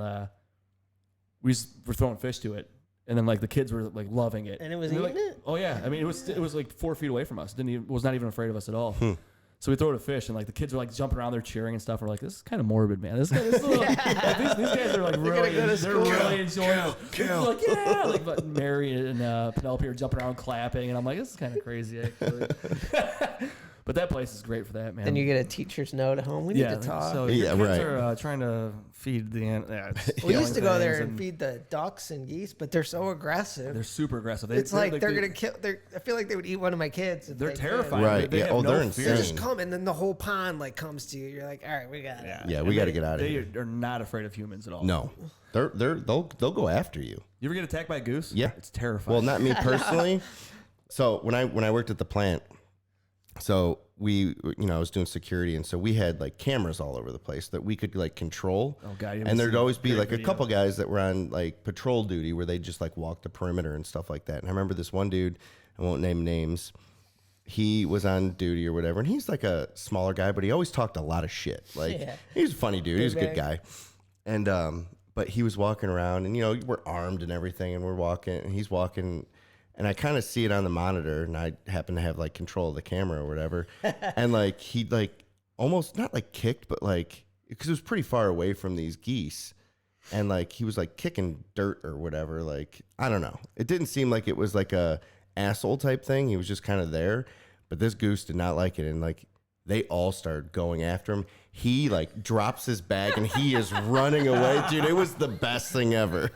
we were throwing fish to it, and then like the kids were like loving it. And it was they're eating like, it? Oh yeah, I mean it was like 4 feet away from us. Was not even afraid of us at all. So we throw it a fish, and like the kids are like jumping around there cheering and stuff. We're like, this is kind of morbid, man. This is a little, like, these guys are like really, go to they're school. really enjoying it. They're like, yeah, like but Mary and Penelope are jumping around clapping, and I'm like, this is kind of crazy actually. But that place is great for that, man. Then you get a teacher's note at home. We need to talk. So Yeah, your kids right. are trying to feed the we used to go there and feed the ducks and geese, but they're so aggressive. They're super aggressive. It's like they're gonna kill. I feel like they would eat one of my kids. If They're they terrifying. Right. They Yeah. have Oh, no they're fear. They insane. just come and then the whole pond like comes to you. You're like, all right, we got it. Yeah, we got to get out of here. They are not afraid of humans at all. No, they'll go after you. You ever get attacked by a goose? Yeah. It's terrifying. Well, not me personally. So when I worked at the plant, so I was doing security, and so we had like cameras all over the place that we could like control. Oh God! And there'd always be great like video. a couple guys that were on like patrol duty where they just like walk the perimeter and stuff like that. And I remember this one dude, I won't name names. He was on duty or whatever, and he's like a smaller guy, but he always talked a lot of shit. Like he's a funny dude. He was a good guy. And but he was walking around, and we're armed and everything, and we're walking, and he's walking, and I kind of see it on the monitor, and I happen to have like control of the camera or whatever, and like he like almost not like kicked, but like because it was pretty far away from these geese, and like he was like kicking dirt or whatever. Like I don't know. It didn't seem like it was like a asshole type thing. He was just kind of there, but this goose did not like it, and like they all started going after him. He like drops his bag and he is running away, dude. It was the best thing ever.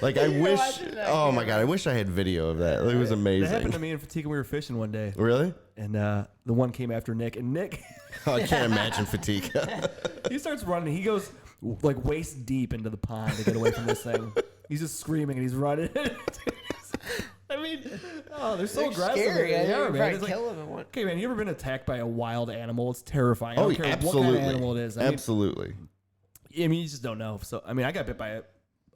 Like I wish, oh my God, I wish I had video of that. It was amazing. That happened to me in Fatigue when we were fishing one day. Really? And the one came after Nick, and Nick, Oh, I can't imagine fatigue. he starts running. He goes like waist deep into the pond to get away from this thing. He's just screaming and he's running. I mean, they're so They're aggressive. scary. I Yeah, think man. you'd It's like, kill them in one. okay, man, you ever been attacked by a wild animal? It's terrifying. I Oh, don't care absolutely. what kind of animal it is. Absolutely. I mean, you just don't know. So, I mean, I got bit by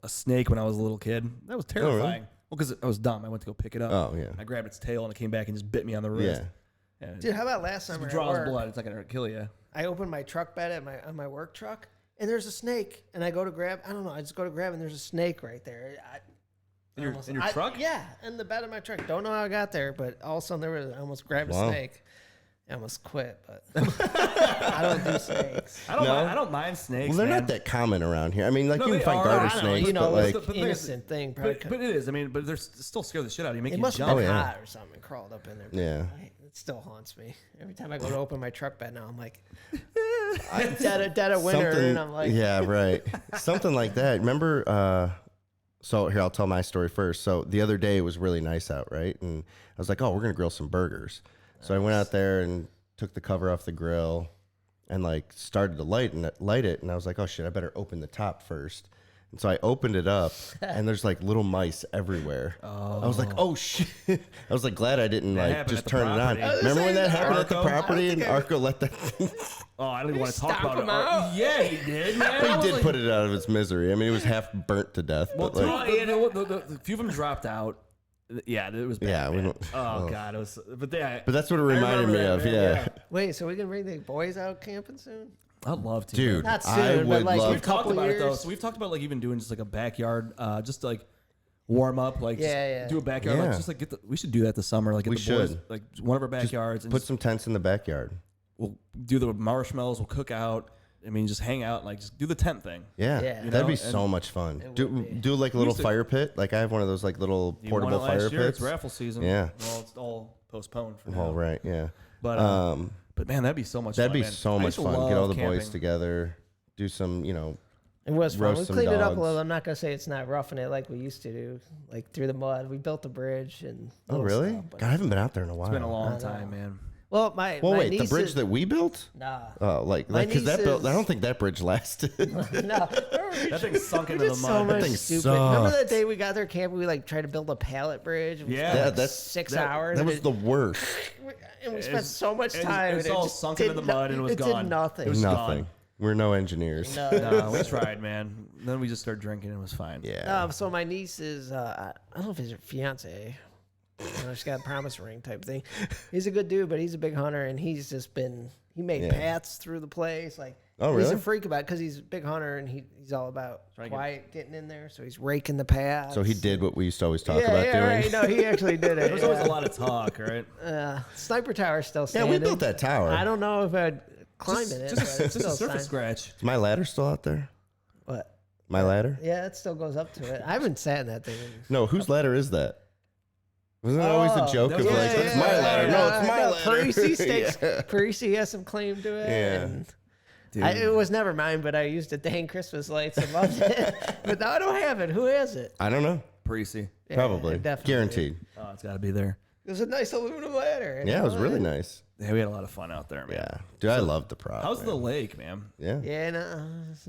a snake when I was a little kid. That was terrifying. Well, because I was dumb. I went to go pick it up. Oh, yeah. I grabbed its tail and it came back and just bit me on the wrist. Yeah. And Dude, how about last if summer it at draws work? blood, it's not gonna kill you. I opened my truck bed on my work truck, and there's a snake. And I go to grab. I don't know. I just go to grab, and there's a snake right there. In your truck? Yeah, in the bed of my truck. Don't know how I got there, but all of a sudden I almost grabbed a Wow. snake. I almost quit, but I don't do snakes. I don't mind snakes. Well, they're man. not that common around here. I mean, like No, you can they find are. garter I don't know, snakes, You know, but it's like, the innocent thing. Probably But it is. I mean, but they're still scare the shit out of you. Make it you must have jump. been yeah. hot or something. Crawled up in there. Yeah. It still haunts me every time I go to open my truck bed. Now I'm like, dead of winter, and I'm like, yeah, right. Something like that. Remember, so here, I'll tell my story first. So the other day it was really nice out, right? And I was like, oh, we're going to grill some burgers. So I went out there and took the cover off the grill and like started to light it. And I was like, oh shit, I better open the top first. And so I opened it up and there's like little mice everywhere. I was like, oh shit. I was like, glad I didn't like happened just at the turn it on. property. Remember when that happened at the Arco? property and Arco let that Oh, I don't even want to talk stomp about it. him out? Yeah, he did. Man. I He was did like- put it out of its misery. I mean, it was half burnt to death. Well, But like, the few of them dropped out. Yeah, it was bad. Yeah, we man. don't- Oh God, it was. But that's what it reminded me of. Yeah. wait, so we can bring the boys out camping soon? I'd love to, Dude, Not I soon, but would like love. We've talked couple about it though. years. So we've talked about like even doing just like a backyard, just to, like warm up, like just Yeah. do a backyard, like Yeah. just like we should do that this summer, like get We the boys, should. like one of our backyards, and Put just, some tents in the backyard. we'll do the marshmallows, we'll cook out. I mean, just hang out, like just do the tent thing. Yeah, Yeah. You that'd know, be and so much fun. It Do would be. do like a little used to- fire pit. Like I have one of those like little You portable won it last fire year, pits. It's raffle season. Yeah. Well, it's all postponed for now. All right, yeah. But man, that'd be so much. That'd fun, be man. so I much used to fun. Get all love the boys camping. together. Do some, It was fun. Roast We some cleaned it up a dogs. little. I'm not gonna say it's not roughing it like we used to do, like through the mud. We built a bridge and. Oh little really? stuff, but- God, I haven't been out there in a while. It's been a long I know. time, man. Well, my Well, my wait, the niece bridge is- that we built? Nah. Oh, like My because that niece built. I is- don't think that bridge lasted. No. That thing sunk We into did the so mud. much thing stupid. Remember sucked. that day we got there camping? We like tried to build a pallet bridge. We Yeah. spent, Yeah, like, that's 6 hours. That and was it- the worst. and we spent It's- so much time. It's and it all just sunk did into the no- mud and it was It gone. did nothing. It was Nothing. gone. We're no engineers. No. No, we tried, man. Then we just started drinking and it was fine. Yeah. So my niece is, I don't know if he's her fiance. She's got a promise ring type thing. He's a good dude, but he's a big hunter, and he's just been, he made Yeah. paths through the place. Like, Oh, he's a really? freak about it because he's a big hunter, and he's all about Trying to get- quiet getting in there. So he's raking the paths. So he did what we used to always talk yeah, about yeah, doing. right. No, he actually did it. There's always a lot of talk, right? Sniper tower's still Yeah, standing. we built that tower. I don't know if I'd climb in it. Just, but just, it's a still surface standing. scratch. Is my ladder still out there? What? My ladder? Yeah, it still goes up to it. I haven't sat in that thing. No, whose ladder is that? Wasn't it always a joke of like, that's my ladder? No, it's my ladder. Parisi has some claim to it. Yeah. And it was never mine, but I used it to hang Christmas lights and loved it. But now I don't have it. Who has it? I don't know. Parisi. Yeah, Probably. definitely. Guaranteed. Oh, it's got to be there. It was a nice aluminum ladder. Yeah, it was really nice. Yeah, we had a lot of fun out there, man. Yeah. Dude, I love the prop. How's man. the lake, man? Yeah. Yeah, no.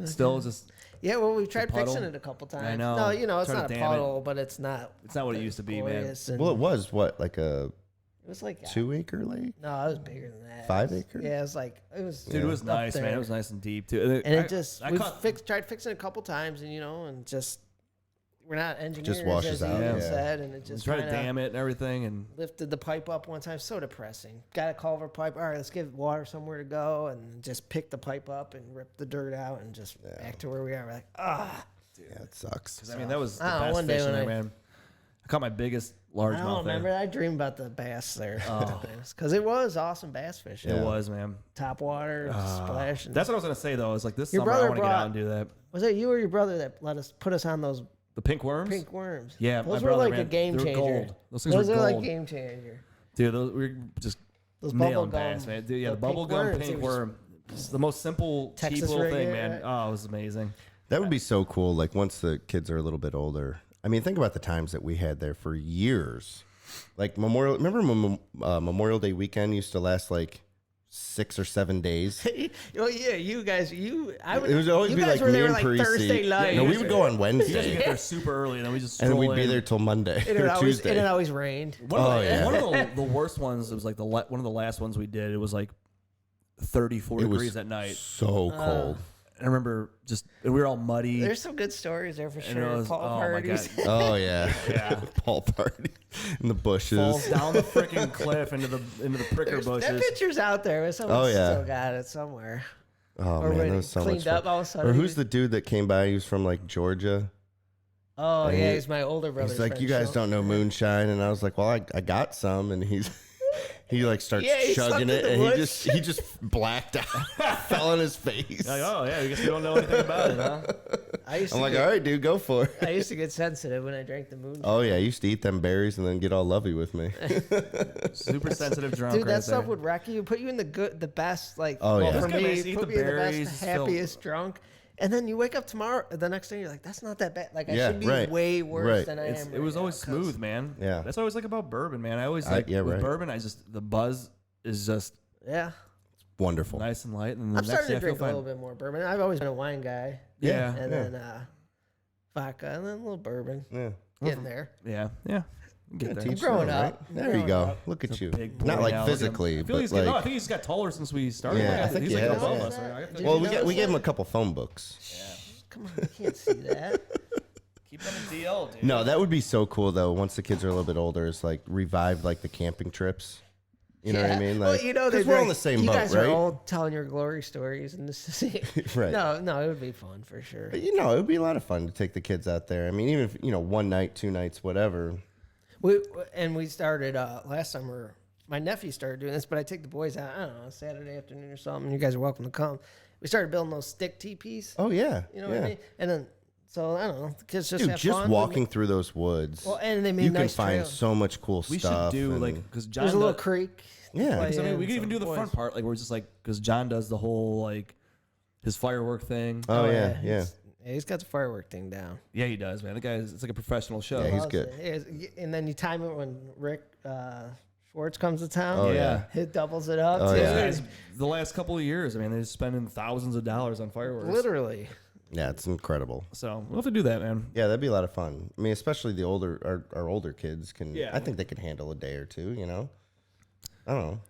Still just. Yeah, well, we've tried puddle? fixing it a couple times. I know. No, you know, it's Trying not to a dam it. puddle, but it's not. It's not what it used to be, man. glorious and- Well, it was what, like a It was like 2-acre lake? No, it was bigger than that. 5 acre? Yeah, it was like it was. Dude, it was up nice, man. there. It was nice and deep too. And it just I we caught- tried fixing it a couple times, and and just we're not engineers, washes as out, Ian yeah. said, and it just tried to kinda dam it and everything, and lifted the pipe up one time. So depressing. Got a culvert pipe. All right, let's give water somewhere to go, and just pick the pipe up and rip the dirt out, and just back to where we are. We're like, Yeah, it sucks. because I mean that was the I don't know, best one day fish in when there, man. I caught my biggest largemouth I don't remember. there. I dream about the bass there. Because it was awesome bass fishing. It was, man. Top water, splash. And That's what I was gonna say though. Is like this Your summer I brother want to get brought- out and do that. was it you or your brother that put us on those The pink worms. pink worms? Yeah, those my were brother, like man. a game They were changer. gold. Those things Those were are like gold. game changer. Dude, those we were just Those nailing bubblegum- bass, man. Dude, yeah, the the pink bubblegum worms, they pink were just- worm. It's the most simple, cheap Texas little thing, regular, man. right? Oh, it was amazing. That would be so cool. Like once the kids are a little bit older. I mean, think about the times that we had there for years. Like remember when Memorial Day weekend used to last like 6 or 7 days? Oh yeah, you guys, I would. It would always you be guys like were me there and like Parisi. Thursday night. No, we would go on You guys would Wednesday, get there super early, and then we just and then stroll we'd be in. there till Monday and or it Tuesday. always rained. One of, Oh, the, yeah. one of the worst ones, it was like one of the last ones we did. It was like 34 It was degrees at night. so cold. I remember we were all muddy. There's some good stories there for and it sure. was- Paul oh my parties. God. Oh yeah, Yeah. Paul party in the bushes. Falls down the freaking cliff into the pricker That bushes. picture's out there. Someone Oh, yeah. still got it somewhere. Oh Or man, when that it was so much cleaned fun. up all of a sudden. Or who's the dude that came by? He was from like Georgia. Oh And yeah, he- he's my older brother. He's like, you guys don't know moonshine, and I was like, well, I got some, and he like starts Yeah, he chugging slept it, in the and woods. he just blacked out, fell on his face. Like, oh yeah, I guess we don't know anything about it, huh? I used to I'm like, get, all right, dude, go for it. I used to get sensitive when I drank the moonshine. Oh yeah, I used to eat them berries and then get all lovey with me. Super sensitive drunk. Dude, right that stuff there. would wreck you. Put you in the best, like, Oh, yeah. for That's good, man. me, So eat put the me in the berries, best, feel- happiest drunk. And then you wake up the next day, you're like, that's not that bad. Like, I Yeah, should be right, way worse right. than I am. It was right always now, 'cause- smooth, man. Yeah. That's what I always like about bourbon, man. I always I- like yeah, with right. bourbon. The buzz is just Yeah. Wonderful. nice and light, and the I'm next starting day to I feel drink a fine. little bit more bourbon. I've always been a wine guy. Yeah, And yeah. then vodka, and then a little bourbon. Yeah. Getting there. yeah. Get there. Teach growing them, up. There you Growing go. up. Look at you. Big boy Not like now, look at him. physically, I feel but he's like. no, I think he's got taller since we started. Yeah, Like, I think he's he like has, above yeah. us. Right? Did Well, you we notice gave him that? a couple phone books. Come on, you can't see that. Keep them in DL, dude. No, that would be so cool though. Once the kids are a little bit older, is like revive like the camping trips. You know what I mean? Like, well, you know, 'cause they're we're on like, the same you boat, guys right? are all telling your glory stories, and this is Right. No, it would be fun for sure. But, you know, it would be a lot of fun to take the kids out there. I mean, even if one night, 2 nights, whatever. We started last summer. My nephew started doing this, but I take the boys out. I don't know, Saturday afternoon or something. You guys are welcome to come. We started building those stick teepees. Oh yeah, You know yeah. what I mean? And then, so I don't know, the kids just Dude, have just fun. walking through those woods. Well, and they made you nice can find trails. so much cool We stuff. should do and- like because John. There's a little does- creek. Yeah. play 'cause, I mean, in, we could even some do the boys. front part, like we're just like because John does the whole like his firework thing. Oh yeah, yeah. He's got the firework thing down. Yeah, he does, man. The guy, it's like a professional show. Yeah, he's Loves good. it. And then you time it when Rick Schwartz comes to town. Oh, yeah. It doubles it up. Oh, too. yeah. These guys, the last couple of years, I mean, they're spending thousands of dollars on fireworks. Literally. Yeah, it's incredible. So we'll have to do that, man. Yeah, that'd be a lot of fun. I mean, especially the older our older kids can. Yeah. I think they can handle a day or two. I don't know.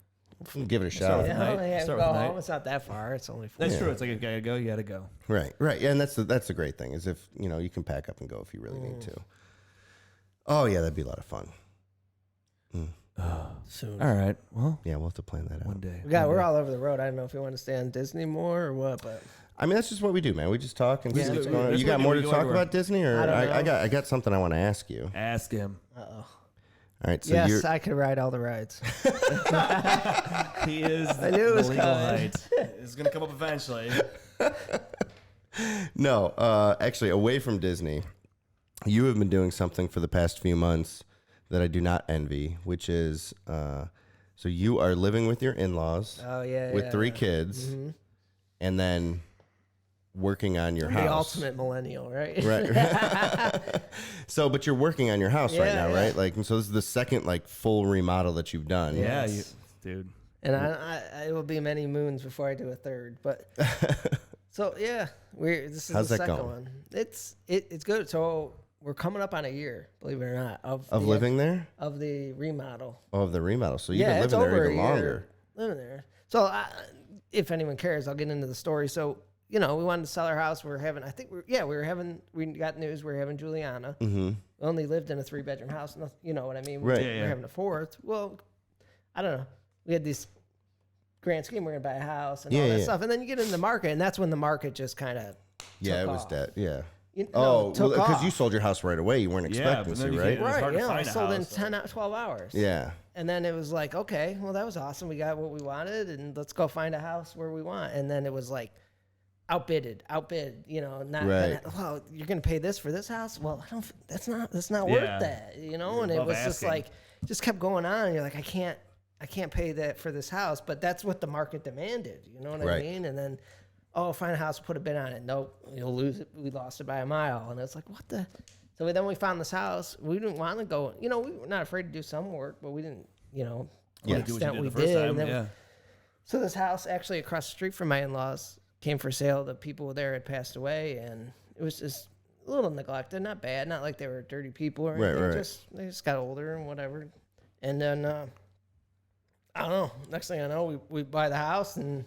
Give it a start shot. with Yeah, night. only have to Start go with home. night. It's not that far. It's only 4. That's true. It's like if you gotta go, you gotta go. Right, right. Yeah, and that's the great thing is if you can pack up and go if you really need to. Oh yeah, that'd be a lot of fun. soon. All right. Well, Yeah, we'll have to plan that out. one day. We're all over the road. I don't know if we want to stay on Disney more or what, but I mean, that's just what we do, man. We just talk and see Yeah, what's we- going on. that's You what got we more do. to We go talk everywhere. about Disney, or I don't know. I got something I want to ask you. Ask him. All right, so yes, you're I could ride all the rides. He is I knew it was the legal coming. height. It's gonna come up eventually. no, actually, away from Disney, you have been doing something for the past few months that I do not envy, which is so you are living with your in-laws with 3 kids, and then working on your house. The ultimate millennial, right? Right. So, but you're working on your house right now, right? Like, and so this is the second like full remodel that you've done. Yeah, dude. And I will be many moons before I do a third, but so yeah, this is How's the that second going? one. It's good. So we're coming up on a year, believe it or not, of living there, of the remodel. Oh, of the remodel. So you've been living there even longer. Living there. So if anyone cares, I'll get into the story. So we wanted to sell our house. We got news we were having Juliana. Mm-hmm. We only lived in a 3-bedroom house. You know what I mean? Right. We're having a 4th. Well, I don't know. We had this grand scheme. We're going to buy a house and all that stuff. And then you get in the market, and that's when the market just kind of it was off. dead. Yeah. Because you sold your house right away. You weren't expecting to, right? Right, yeah. I sold in 12 hours. Yeah. And then it was like, okay, well, that was awesome. We got what we wanted, and let's go find a house where we want. And then it was like, outbid, well, you're going to pay this for this house? Well, that's not worth that, And it was just like, just kept going on. And you're like, I can't pay that for this house, but that's what the market demanded. You know what I mean? And then, find a house, put a bid on it. Nope, you'll lose it. We lost it by a mile. And it's like, what the? So then we found this house. We didn't want to go, we were not afraid to do some work, but we didn't, to the extent we did. So this house actually across the street from my in-laws came for sale. The people there had passed away, and it was just a little neglected. Not bad. Not like they were dirty people or anything. Right. They just got older and whatever. And then, I don't know. Next thing I know, we buy the house, and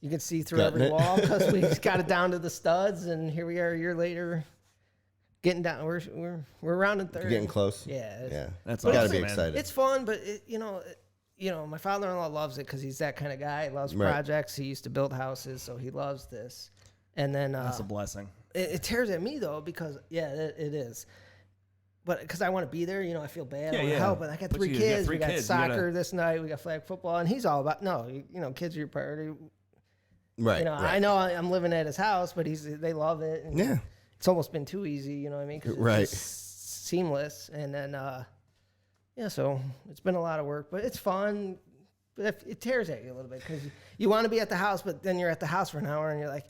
you could see through every wall because we got it down to the studs, and here we are a year later, getting down. We're rounding 30. Getting close. Yeah. That's awesome. Gotta be like, excited. It's fun, but my father-in-law loves it because he's that kind of guy. He loves projects. He used to build houses, so he loves this. And then that's a blessing. It tears at me though because it is. But because I want to be there, I feel bad. I want to help, but I got 3 kids. We got soccer this night. We got flag football, and he's all about kids are your priority. Right. I know I'm living at his house, but they love it. And it's almost been too easy. You know what I mean? 'Cause it's just seamless, and then so it's been a lot of work, but it's fun. But it tears at you a little bit because you want to be at the house, but then you're at the house for an hour, and you're like,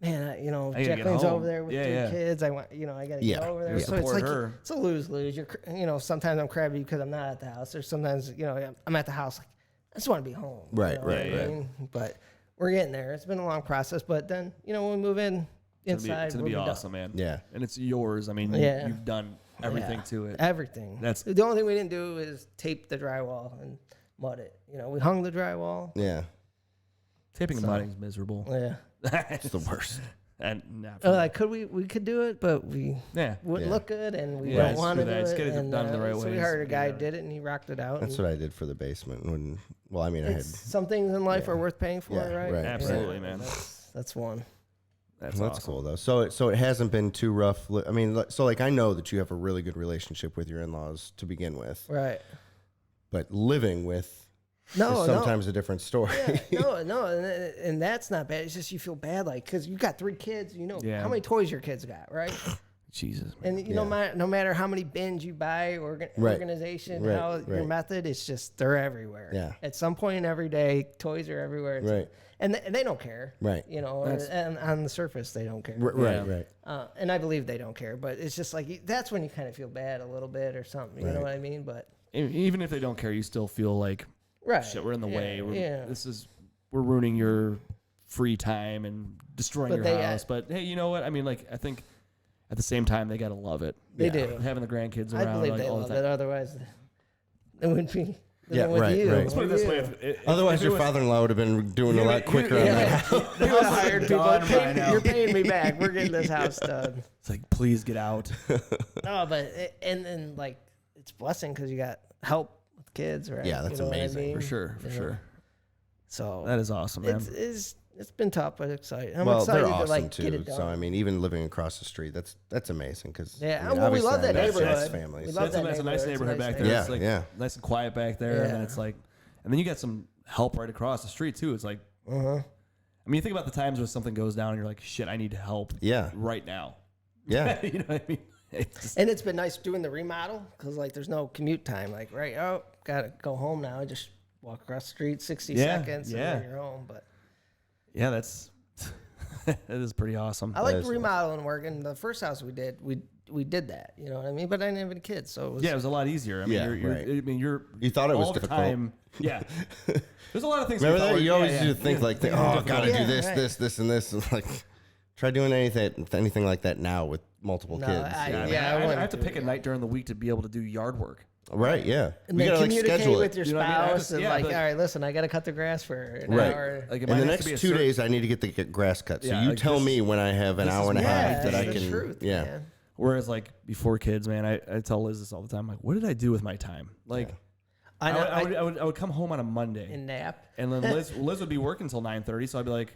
man, Jacqueline's over there with 3 kids. I want, I got to get over there. So it's like it's a lose-lose. Sometimes I'm crabby because I'm not at the house, or sometimes I'm at the house like I just want to be home. Right. I mean? But we're getting there. It's been a long process, but then when we move in inside, it's gonna be awesome, man. Yeah, and it's yours. I mean, you've done everything to it. Everything. That's the only thing we didn't do is tape the drywall and mud it. We hung the drywall. Yeah. Taping and mudding is miserable. Yeah. It's the worst. And we could do it, but we wouldn't look good, and we don't want to do it. Just get it done the right way. So we hired a guy, did it, and he rocked it out. That's what I did for the basement. I had some things in life are worth paying for, right? Absolutely, man. That's one. That's awesome. Cool though. So it hasn't been too rough. I mean, I know that you have a really good relationship with your in-laws to begin with, right? But living with is sometimes a different story. No, and that's not bad. It's just you feel bad, because you got 3 kids. How many toys your kids got, right? Jesus, man. And no matter how many bins you buy, organization, your method, it's just they're everywhere. Yeah. At some point every day, toys are everywhere. Right. And they don't care. Right. And on the surface they don't care. Right. And I believe they don't care, but it's just like that's when you kind of feel bad a little bit or something. You know what I mean? But even if they don't care, you still feel like shit, we're in the way. We're ruining your free time and destroying your house. But hey, you know what? I mean, I think at the same time they gotta love it. They do. Having the grandkids around. I believe they all love the time. it. Otherwise, it wouldn't be. Yeah, right. Let's put it this way. Otherwise, your father-in-law would have been doing a lot quicker on that. You would have hired people. You're paying me back. We're getting this house done. It's like, please get out. No, but and it's a blessing because you got help with kids, right? Yeah, that's amazing. For sure. So that is awesome, man. It's been tough, but exciting. I'm they're excited awesome to get it done. So I mean, even living across the street, that's amazing because we love that neighborhood. That's families. It's a nice neighborhood back there. Yeah, it's nice and quiet back there, and then it's and then you got some help right across the street too. It's like, I mean, you think about the times where something goes down and you're like, shit, I need help. Yeah. Right now. Yeah. You know what I mean? And it's been nice doing the remodel because like there's no commute time. Like gotta go home now. I just walk across the street 60 seconds and then you're home. But yeah, that's that is pretty awesome. I like remodeling work. And the first house we did, we did that. You know what I mean? But I didn't have any kids, so it was, it was a lot easier. I mean, you thought it was all the difficult. time. Yeah, there's a lot of things. Remember that? You always used to think like, oh, gotta do this, right. this, and this. And like, try doing anything like that now with multiple kids. I have to pick a night during the week to be able to do yard work. Right, yeah. And then communicate schedule with your You know what I mean? spouse and all right, listen, I got to cut the grass for an hour. Like in the next 2 days, I need to get the grass cut. So you tell me when I have an hour and a half that I can. Truth, yeah. Man. Whereas like before kids, man, I tell Liz this all the time. Like, what did I do with my time? Like, I would come home on a Monday and nap, and then Liz would be working until 9:30. So I'd be like,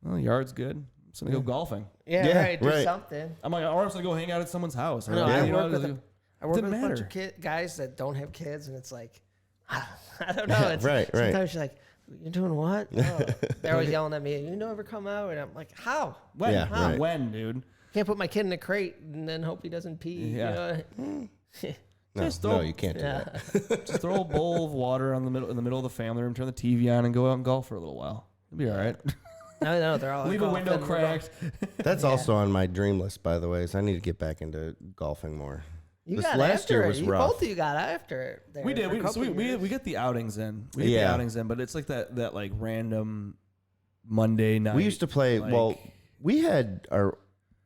well, yard's good. I'm just gonna go golfing. Yeah, do something. I'm like, or I'm just gonna go hang out at someone's house. I work with a matter. bunch of guys that don't have kids, and it's like, I don't know. It's, right. Sometimes you're like, you're doing what? Oh. They're always yelling at me. You never come out, and I'm like, how? When? Yeah, how? right. When, dude? Can't put my kid in a crate and then hope he doesn't pee. Yeah. You know? No, you can't do that. Just throw a bowl of water in the middle of the family room, turn the TV on, and go out and golf for a little while. It'll be all right. I know they're all Leave a window cracked. That's also on my dream list, by the way. Is I need to get back into golfing more. This last year was rough. Both of you got after it. We did. We get the outings in. We get the outings in, but it's like that like random Monday night. We used to play. Well, we had our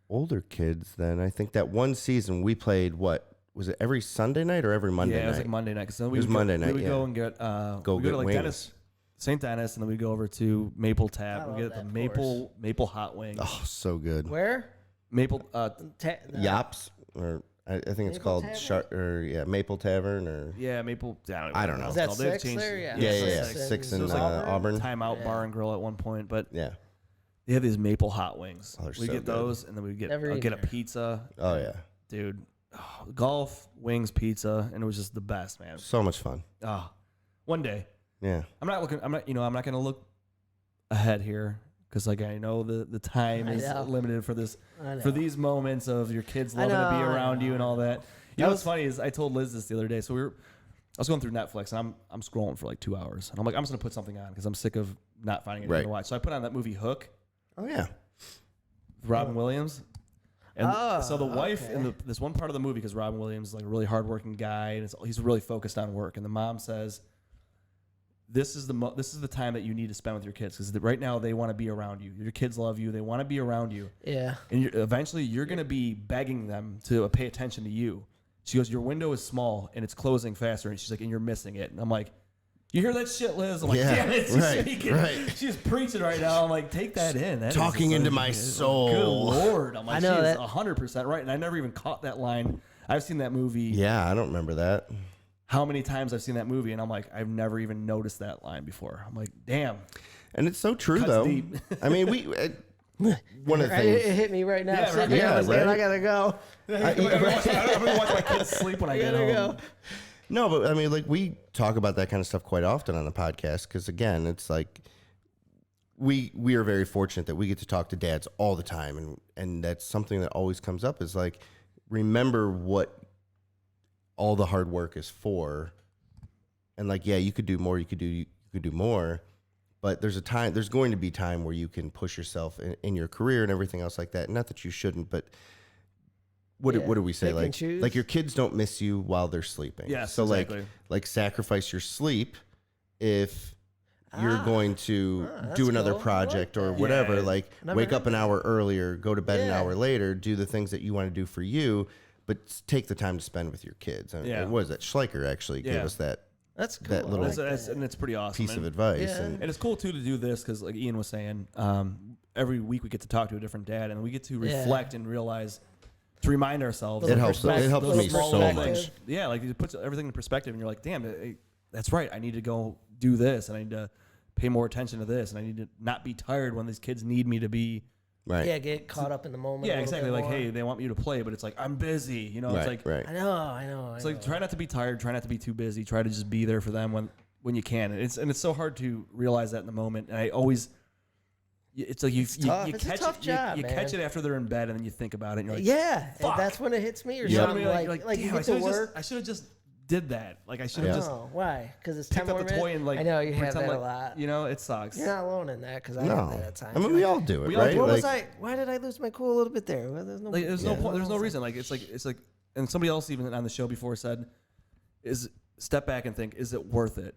older kids then. I think that one season we played. What was it? Every Sunday night or every Monday night? Yeah, it was like Monday night. Cause then we it was Monday night. We would go and get go to like wings. St. Dennis, and then we go over to Maple Tap. We get the maple hot wings. Oh, so good. Where? Maple Yops, or I think it's called Maple Tavern, or Maple. I don't know. Is that Six there? Yeah. Six in Auburn. Timeout Bar and Grill at one point, but yeah, they have these maple hot wings. Oh, we so get those, and then we get a pizza. Oh yeah, dude. Golf, wings, pizza, and it was just the best, man. So much fun. One day. Yeah. I'm not going to look ahead here because like I know the time is limited for this for these moments of your kids loving to be around you and all that. You know what's funny is I told Liz this the other day. So I was going through Netflix and I'm scrolling for like 2 hours and I'm like, I'm just going to put something on because I'm sick of not finding anything to watch. So I put on that movie Hook. Oh yeah. With Robin Williams. And so the wife in this one part of the movie, because Robin Williams is like a really hardworking guy and he's really focused on work, and the mom says, this is the time that you need to spend with your kids because right now they want to be around you. Your kids love you. They want to be around you. Yeah. And eventually you're going to be begging them to pay attention to you. She goes, your window is small and it's closing faster. And she's like, and you're missing it. And I'm like, you hear that shit, Liz? I'm like, damn it. She's preaching right now. I'm like, take that in. That talking into my soul. Good Lord. I'm like, she is 100% right. And I never even caught that line. I've seen that movie. Yeah, I don't remember that. How many times I've seen that movie, and I'm like, I've never even noticed that line before. I'm like, damn. And it's so true, though. Deep. I mean, one of the things. It hit me right now. Yeah, right. I gotta go. I'm gonna watch my kids sleep when I get home. Go. No, but I mean, like we talk about that kind of stuff quite often on the podcast because, again, it's like we are very fortunate that we get to talk to dads all the time, and that's something that always comes up is like, remember what all the hard work is for, and like, yeah, you could do more, you could do more, but there's going to be time where you can push yourself in your career and everything else like that. Not that you shouldn't, but what do we say? Like your kids don't miss you while they're sleeping. Yes, so exactly. like sacrifice your sleep if you're going to do another project or whatever. Like wake up an hour earlier, go to bed an hour later, do the things that you want to do for you. But take the time to spend with your kids. I mean, what is that? Schleicher actually gave us that. That's cool. That little and it's pretty awesome. piece of advice. Yeah. And it's cool too to do this because, like Ian was saying, every week we get to talk to a different dad, and we get to reflect and realize to remind ourselves. It helps me so much. Yeah, like it puts everything in perspective, and you're like, damn, that's right. I need to go do this, and I need to pay more attention to this, and I need to not be tired when these kids need me to be. Right. Yeah, get caught up in the moment. Yeah, exactly. Like, hey, they want me to play, but it's like, I'm busy. You know, it's like, I know. It's like, try not to be tired, try not to be too busy, try to just be there for them when you can. And it's so hard to realize that in the moment. And I always, it's like you tough. It's a catch tough it, job, you man. catch it after they're in bed, and then you think about it, and you're like, yeah, fuck. that's when it hits me or You know what I something. mean? Like you damn, get to work. I should have just did that. Like I should have just Why? Because it's picked 10 up more the toy minutes? and like I know you have pretend that like, a lot. You know, it sucks. You're not alone in that because I No. have that at times. I mean, we all do it, We all right? do it. What was Like, I? Why did I lose my cool a little bit there? Well, there's no. Like there's no point. There's no reason. Like it's like, and somebody else even on the show before said, "Is step back and think, is it worth it?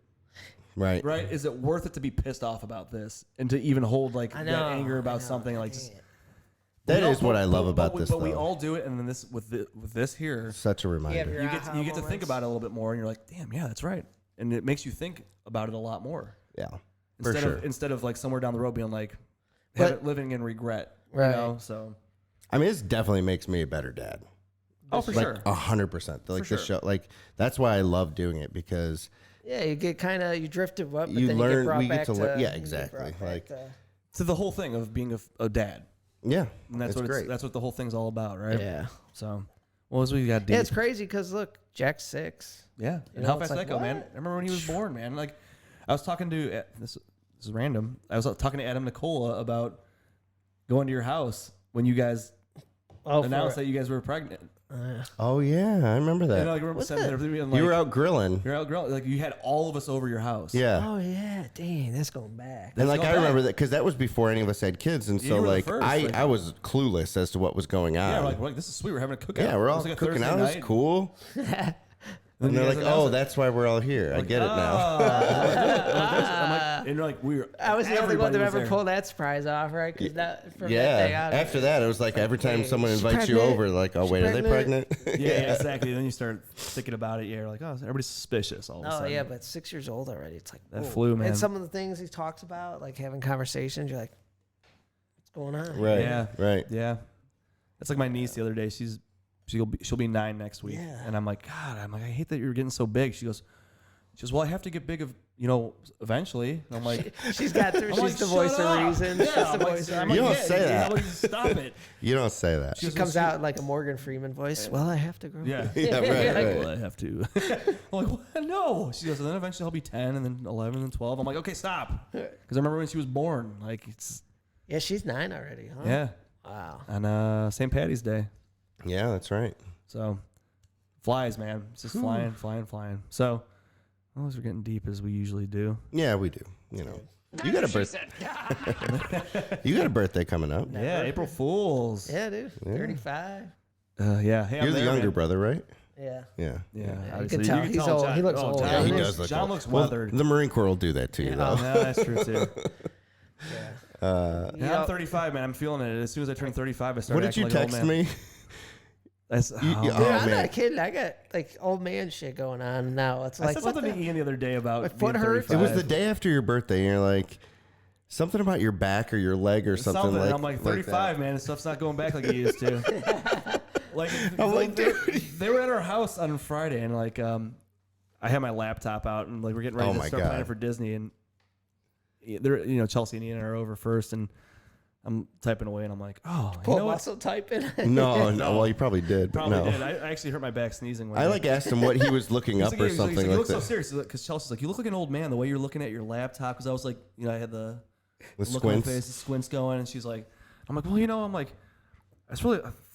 right. Right? Is it worth it to be pissed off about this and to even hold like I that know, anger about I know, something? I like hate it. That we all- is what I love about but this, But we though. all do it, and then this with this here, Such a Yeah, reminder. your you get aha to think moments. about it a little bit more, and you're like, damn, yeah, that's right, and it makes you think about it a lot more. Yeah, for sure. Instead of like somewhere down the road being like But- living in regret, Right. You know? So I mean, it definitely makes me a better dad. oh, for Like sure. 100%. Like For the sure. show, like that's why I love doing it because Yeah, you get kind of you drifted up, but you then learn. you get brought We get back to learn. Yeah, you get exactly. brought back Like to- So the whole thing of being a dad, yeah, and that's it's what great. that's what the whole thing's all about, right? yeah, So, what was we got? Deep? yeah. It's crazy because look, Jack's 6. Yeah, and know, how it's fast like, that go, man? what? I remember when he was born, man. Like, I was talking to this is random. I was talking to Adam Nicola about going to your house when you guys announced that you guys were pregnant. Oh yeah, I remember that. You know, like, I remember sitting there being like, You were out grilling. You're out grilling. Like you had all of us over your house. Yeah. Oh yeah, dang, that's going back. And like going I remember back. that because that was before any of us had kids, and Yeah, so you were the like first, I like- I was clueless as to what was going on. Yeah, we're like this is sweet. We're having a cookout. Yeah, we're It all was like a cooking Thursday out. It's night. cool. And they're you guys like, announced "Oh, it. that's why we're all here. I get it now." I'm like, and you're like, I was the only one everybody that was ever there. pulled that surprise off, right? Because that from Yeah. that day on, After that, it was like every time someone She's invites you pregnant. over, like, "Oh She's wait, are they pregnant?" Yeah, exactly. Then you start thinking about it. Yeah, you're like, oh, everybody's suspicious all of a Oh sudden. yeah, but 6 years old already. It's like That whoa. flu, man. And some of the things he talks about, like having conversations, you're like, what's going on? Right. Yeah. Right. Yeah, it's like my niece the other day. She'll be 9 next week, Yeah. and I'm like, God, I hate that you're getting so big. She goes, well, I have to get big eventually. And I'm like, She's got through. I'm She's like, the shut voice up. of reason. Yeah, She's the I'm like, voice of I'm reason. You like, don't say that. I'm like, stop it. You don't say that. She comes out like a Morgan Freeman voice. Well, I have to grow. Yeah. Yeah, right, right. Well, I have to. I'm like, what? No. She goes, and then eventually I'll be 10, and then 11, and 12. I'm like, okay, stop. Because I remember when she was born. Like, it's Yeah, she's 9 already, huh? yeah. Wow. On St. Patty's Day. Yeah, that's right. So, flies, man. It's just flying. So, as we're getting deep as we usually do. Yeah, we do. You know, you got a birthday. You got a birthday coming up. Yeah, April Fools. Yeah, dude. 35. Yeah. Hey, I'm You're the there, younger man. brother, right? Yeah. Yeah. Yeah, you obviously. can tell he's old. John, He looks old. John Yeah, he looks- does look John old. looks Well, weathered. the Marine Corps will do that to you, though. Yeah, that's true too. Yeah. Yeah, I'm 35, man. I'm feeling it. As soon as I turn 35, I started What did you acting like an text old man. me? That's, You- Dude, Oh, I'm man. not kidding. I got like old man shit going on now. It's I like said what something the- to Ian the other day about My foot being hurts. 35. It was the day after your birthday, and you're like, something about your back or your leg or something like. and I'm like 35, man. This stuff's not going back like it used to. Like, I'm like, they were at our house on Friday, and like, I had my laptop out, and like we're getting ready Oh to my start God. planning for Disney, and they're, Chelsea and Ian are over first, and I'm typing away, and I'm like, oh, you pull know what? muscle typing. No, no. Well, you probably did. Probably no. did. I actually hurt my back sneezing. One I day. like asked him what he was looking He's up like, or he's like, something you like look so that. serious because Chelsea's like, you look like an old man the way you're looking at your laptop. Because I was like, I had the The look on my squints. face, the squints going, and she's like, I'm like, well, I'm like, I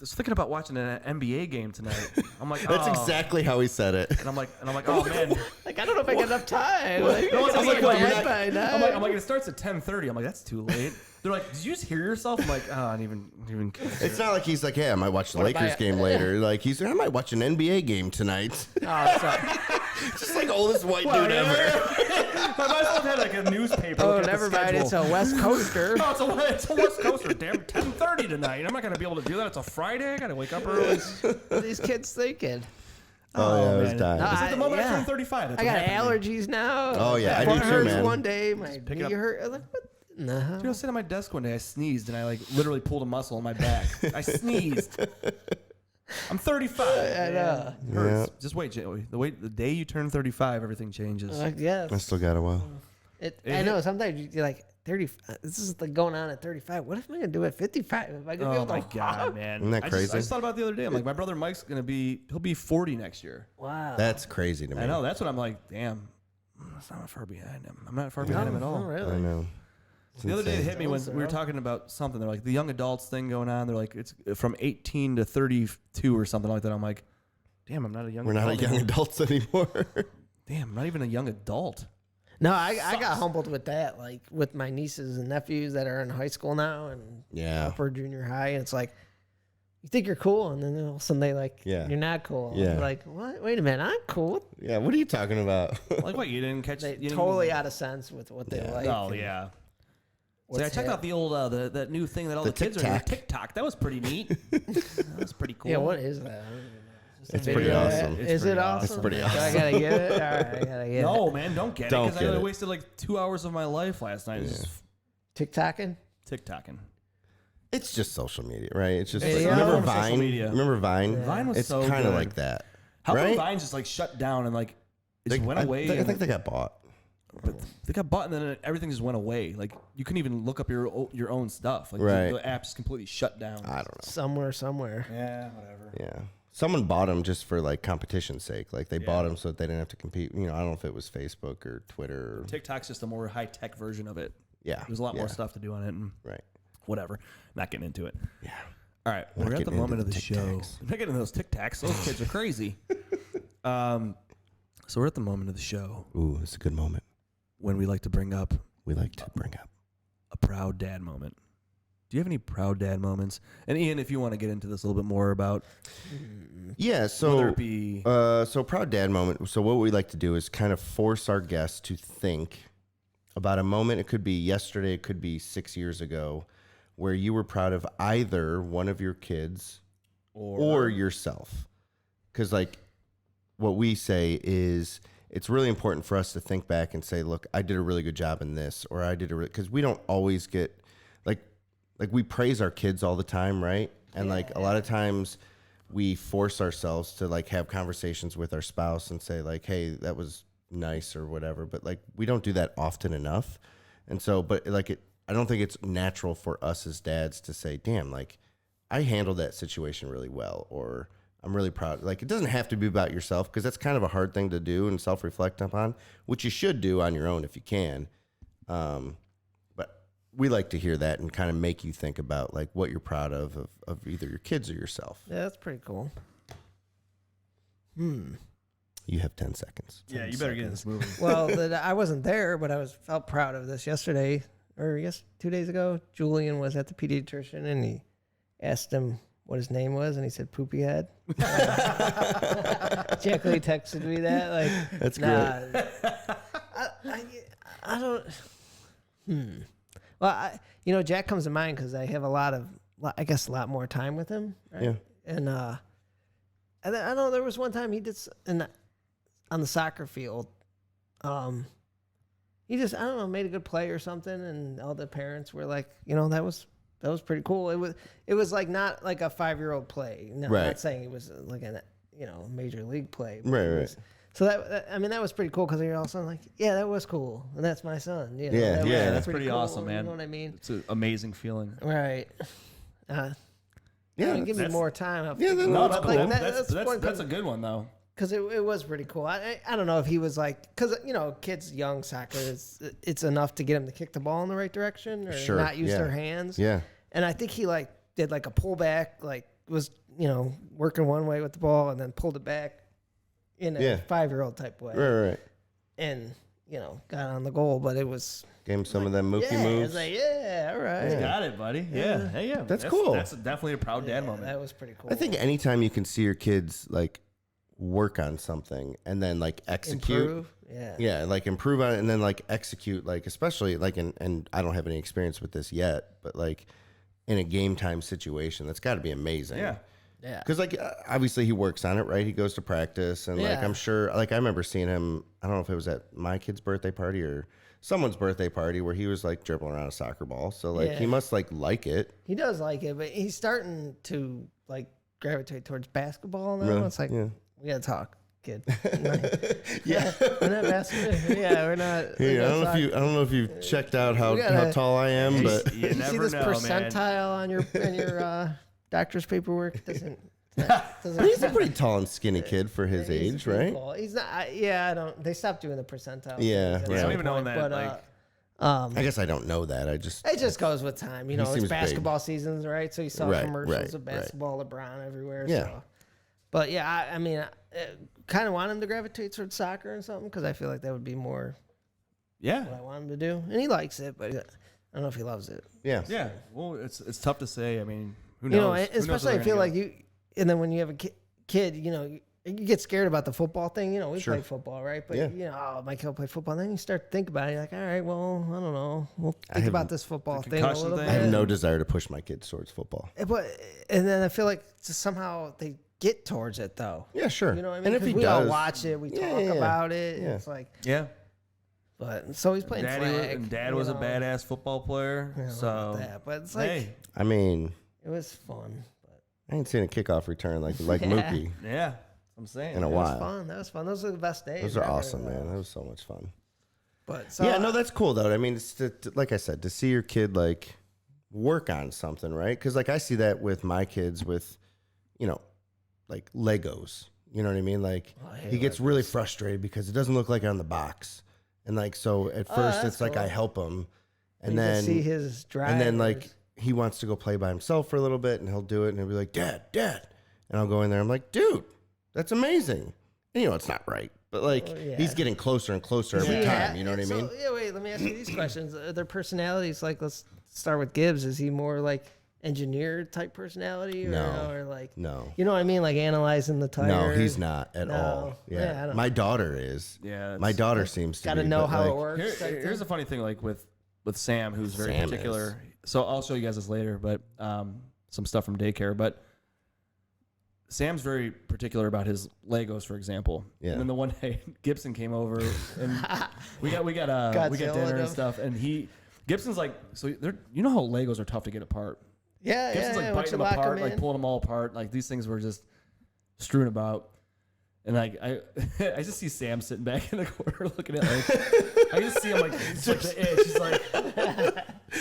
was thinking about watching an NBA game tonight. I'm like, That's oh. exactly how he said it. And I'm like, oh man. Like I don't know if I got enough time. Like, No, it's I'm like, like, you're bad not- by now. I'm like, it starts at 10:30. I'm like, that's too late. They're like, did you just hear yourself? I'm like, oh, I didn't even. It's not like he's like, hey, I might watch the Lakers I- game later. Like he's, I might watch an NBA game tonight. Oh, sorry. Just like oldest white dude ever. I might as well have had like a newspaper. Oh, look at the never mind. schedule. It's a West Coaster. No, it's a West Coaster. Damn, 10:30 tonight. I'm not gonna be able to do that. It's a Friday. I gotta wake up early. What are these kids thinking? Oh, yeah, I was man. dying. No, This is the moment I yeah. turned 35. That's I what got happened to me. allergies now. Oh, yeah, I Foot do too, hurts man. one day. My pick it knee up. hurt. I'm like, what? No. Dude, I was sitting at my desk one day. I sneezed and I like literally pulled a muscle in my back. I sneezed. I'm 35. I know. It hurts. Just wait, Joey. The day you turn 35, everything changes. Yes. I still got a while. I know. Sometimes you're like 30. This is like going on at 35. What am I gonna do at 55? Am I gonna be Oh able my to god, walk? man! Isn't that I crazy? just thought about it the other day. I'm like, my brother Mike's he'll be 40 next year. Wow. That's crazy to me. I know. That's what I'm like. Damn, that's not far behind him. I'm not far behind him at all. Oh, really? I know. The other day it hit me when we were talking about something. They're like the young adults thing going on. They're like it's from 18 to 32 or something like that. I'm like, damn, I'm not a young. We're not young adults anymore. Damn, I'm not even a young adult. No, I got humbled with that, like with my nieces and nephews that are in high school now and upper junior high. And it's like, you think you're cool, and then all of a sudden they like, you're not cool. Yeah. Like, what? Wait a minute, I'm cool. Yeah, what are you talking about? Like what? You didn't catch? They you totally out of sense with what they like. Oh yeah. See, I checked out the old that new thing that all the kids are doing, TikTok. That was pretty neat. That was pretty cool. Yeah, what is that? It's pretty awesome. Is it awesome? It's pretty awesome. I gotta get it. All right, I gotta get it. No, man, don't get it Don't because get I it. wasted like 2 hours of my life last night just TikToking. TikToking. It's just social media, right? It's just It's like, like remember social Vine? media. Remember Vine? Vine was it's so kind of good. like that. How come right? Vine just like shut down and like it just They- went away? I and think they got bought. but they got bought and then everything just went away. Like you couldn't even look up your own stuff. Like Right. the app just completely shut down. I don't know. Somewhere. Yeah, whatever. Yeah. Someone bought them just for like competition's sake. Like they bought them so that they didn't have to compete. You know, I don't know if it was Facebook or Twitter. Or, TikTok's just a more high tech version of it. yeah. There's a lot more stuff to do on it and Right. whatever. Not getting into it. Yeah. All right, Not we're at the getting moment into of the the show. tic-tacs. I'm not getting into those tic-tacs. Those kids are crazy. So we're at the moment of the show Ooh, it's a good moment. when we like to bring up We like to bring up. a proud dad moment. Do you have any proud dad moments? And Ian, if you want to get into this a little bit more about Yeah. whether So, it be so proud dad moment. So what we like to do is kind of force our guests to think about a moment. It could be yesterday. It could be 6 years ago, where you were proud of either one of your kids or yourself. Because like what we say is it's really important for us to think back and say, look, I did a really good job in this, or I did because we don't always get like we praise our kids all the time, right? And like a lot of times we force ourselves to like have conversations with our spouse and say like, hey, that was nice or whatever. But like we don't do that often enough. And so, but like I don't think it's natural for us as dads to say, damn, like I handled that situation really well, or I'm really proud. Like it doesn't have to be about yourself, because that's kind of a hard thing to do and self-reflect upon, which you should do on your own if you can. But we like to hear that and kind of make you think about like what you're proud of either your kids or yourself. Yeah, that's pretty cool. You have 10 seconds. yeah, you better get in this movie. Well, I wasn't there, but felt proud of this yesterday, or 2 days ago. Julian was at the pediatrician, and he asked him what his name was, and he said Poopy Head. Jack Lee texted me that. Like, That's great. I don't. Well, Jack comes to mind because I have a lot more time with him. Right? Yeah. And I know there was one time he did on the soccer field. He just, I don't know, made a good play or something, and all the parents were like, that was pretty cool. It was like not like a 5-year-old play. No, Right. I'm not saying it was like a major league play. But Right, it right. was- so that was pretty cool, because you're also like, yeah, that was cool, and that's my son. Yeah, that was yeah. That's pretty pretty cool, awesome, man. You know what I mean? It's an amazing feeling. Right. Yeah, Give me more time. I'll Yeah, figure no, it that's out. cool. Like, That's a good one though. because it was pretty cool. I don't know if he was like, because kids young soccer it's enough to get them to kick the ball in the right direction or Sure, not use yeah. their hands. Yeah. And I think he like did like a pullback, like was working one way with the ball and then pulled it back in a Yeah. 5-year-old type way, Right. and got on the goal. But it was Gave him some of them mookie yeah, moves. it's like yeah, all right, Yeah. Got it, buddy. Yeah. Hey, yeah. That's cool. That's definitely a proud dad moment. That was pretty cool. I think anytime you can see your kids like work on something and then like execute. Improve. Yeah. Yeah, like improve on it and then like execute, like especially like and I don't have any experience with this yet, but like in a game time situation, that's got to be amazing. Yeah. Yeah. Because like obviously he works on it, right? He goes to practice and like Yeah. I'm sure, like I remember seeing him. I don't know if it was at my kid's birthday party or someone's birthday party where he was like dribbling around a soccer ball. So like Yeah. he must like it. He does like it, but he's starting to like gravitate towards basketball now. Really? It's like Yeah. we gotta talk, kid. Yeah. We're not basketball. Yeah, we're not. Hey, we're I not don't know if talking. you. I don't know if you've checked out how We gotta- tall I am, but You You see never this know, man. percentile on your doctor's paperwork? Doesn't he's a pretty tall and skinny kid for his he's age, pretty right? tall. He's not. I don't. They stopped doing the percentile. Yeah, things at yeah. some I don't even know point, that, but, I guess I don't know that. It just goes with time. You know, it's seems basketball seasons, right? So you saw Right, commercials of right. basketball, LeBron everywhere. Yeah. So. But yeah, I mean, I kind of want him to gravitate towards soccer or something because I feel like that would be more Yeah. what I want him to do. And he likes it, but I don't know if he loves it. Yeah. Yeah. Well, it's tough to say. I mean, who knows? You know, Who knows where especially I they're feel gonna like you, and then when you have a kid, you know, you get scared about the football thing. You know, we Sure. play football, right? But, Yeah. you know, oh, my kid will play football. Then you start to think about it. You're like, all right, well, I don't know. We'll think about this football thing a concussion little thing. bit. I have no desire to push my kids towards football. And then I feel like just somehow they get towards it, though. Yeah, sure. You know what I mean? And if 'Cause he we does, all watch it. We talk about it. Yeah. It's like, Yeah. but so he's playing flag. And Dad you was a know. badass football player. I don't know So about that, but it's like, hey, I mean, it was fun. But I ain't seen a kickoff return like Yeah. Mookie yeah, I'm saying. in a it was while. fun. That was fun. Those are the best days. Those are ever, awesome, though. man. That was so much fun. But so, Yeah, no, that's cool though. I mean, it's like I said, to see your kid like work on something, right? Because like I see that with my kids with, you know, like Legos. You know what I mean? Like I hate he gets Legos. really frustrated because it doesn't look like it on the box, and like so at first that's it's like cool. I help him, and you can then see his drive. and then like he wants to go play by himself for a little bit, and he'll do it, and he'll be like, Dad, and I'll go in there. I'm like, dude, that's amazing. And, you know, it's not right, but like yeah. he's getting closer and closer every time. You know what I mean? Yeah, wait, let me ask you these questions. Are their personalities, like, let's start with Gibbs. Is he more like engineer type personality? No. Or like, No. you know what I mean? Like analyzing the tires? No, he's not at No. all. Yeah, I Yeah, don't- my daughter is. Yeah, my it's- daughter seems to Got to be, know but, how like, it works. Here's a funny thing, like with Sam, who's very Sam particular. So I'll show you guys this later, but some stuff from daycare. But Sam's very particular about his Legos, for example. Yeah. And then the one day Gibson came over and we got Godzilla dinner and them. stuff, and Gibson's like, so you know how Legos are tough to get apart. Yeah, Gibson's like once biting you them lock apart, 'em like in. pulling them all apart. Like these things were just strewn about. And like I just see Sam sitting back in the corner looking at like I just see him like it's like the itch. He's like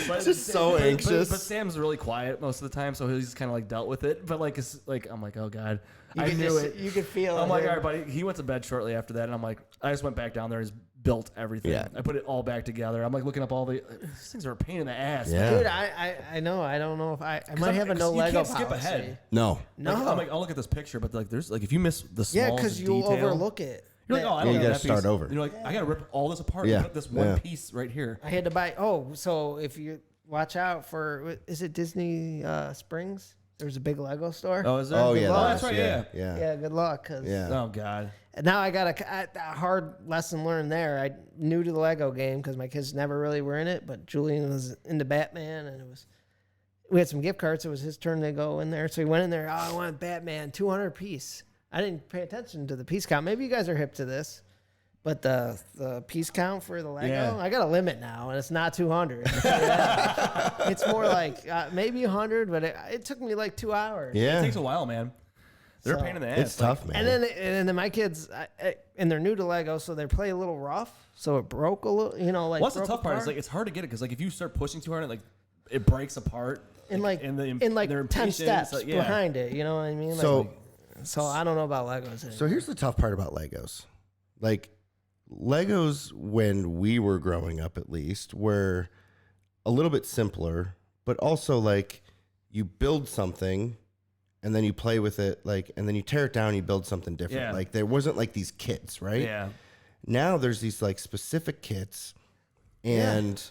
but, Just so anxious. But Sam's really quiet most of the time, so he's kind of like dealt with it. But like it's like I'm like, oh god, I knew it. You could feel I'm it. like, all right, buddy. He went to bed shortly after that, and I'm like, I just went back down there and just built everything. Yeah. I put it all back together. I'm like looking up all the these things are a pain in the ass. Yeah. Dude, I know. I don't know if I might have a no you Lego can't skip policy. ahead. No. No. Like, I'm like, I'll look at this picture, but like, there's like, if you miss the smallest Yeah, because you'll detail, overlook it. you're like, oh, I don't Yeah, you know gotta that start piece. over. You're like, I gotta rip all this apart Yeah, and put this one yeah. piece right here. I had to buy. Oh, so if you watch out for, is it Disney Springs? There's a big Lego store. Oh, is there? Oh Good yeah, luck. that's right. Yeah. Yeah. Yeah, good luck. Cause Yeah. Oh god. now I got a hard lesson learned there. I new to the Lego game because my kids never really were in it, but Julian was into Batman, and we had some gift cards. It was his turn to go in there, so he went in there. Oh, I want Batman, 200 piece. I didn't pay attention to the piece count. Maybe you guys are hip to this, but the piece count for the Lego, Yeah. I got a limit now, and it's not 200. It's more like maybe 100, but it took me like 2 hours. Yeah. It takes a while, man. They're a So- pain in the ass. It's tough, man. And then my kids, and they're new to Lego, so they play a little rough. So it broke a little, you know, like. What's the broke tough part? Is apart. like it's hard to get it because like if you start pushing too hard, like it breaks apart. in like and the, in like their 10 impatience, steps like, yeah. behind it. You know what I mean? Like, So I don't know about Legos. Anymore. So here's the tough part about Legos. Like Legos when we were growing up at least were a little bit simpler, but also like you build something and then you play with it like and then you tear it down and you build something different. Yeah. Like there wasn't like these kits, right? Yeah. Now there's these like specific kits and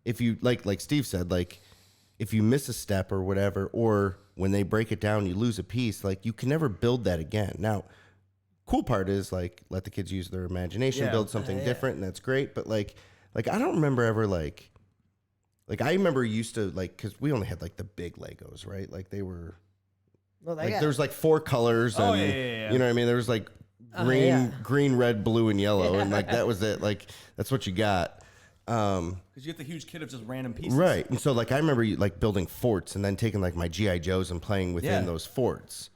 if you like Steve said, like if you miss a step or whatever, or when they break it down, you lose a piece, like you can never build that again. Now, cool part is like let the kids use their imagination, Yeah. build something different, and that's great. But like I don't remember ever like I remember used to like because we only had like the big Legos, right? Like they were Well, they like got- there was like 4 colors, and Oh, yeah. you know what I mean. There was like green, red, blue, and yellow, and like that was it. Like that's what you got. Because you get the huge kit of just random pieces. Right. And so like I remember like building forts and then taking like my GI Joes and playing within Yeah. those forts.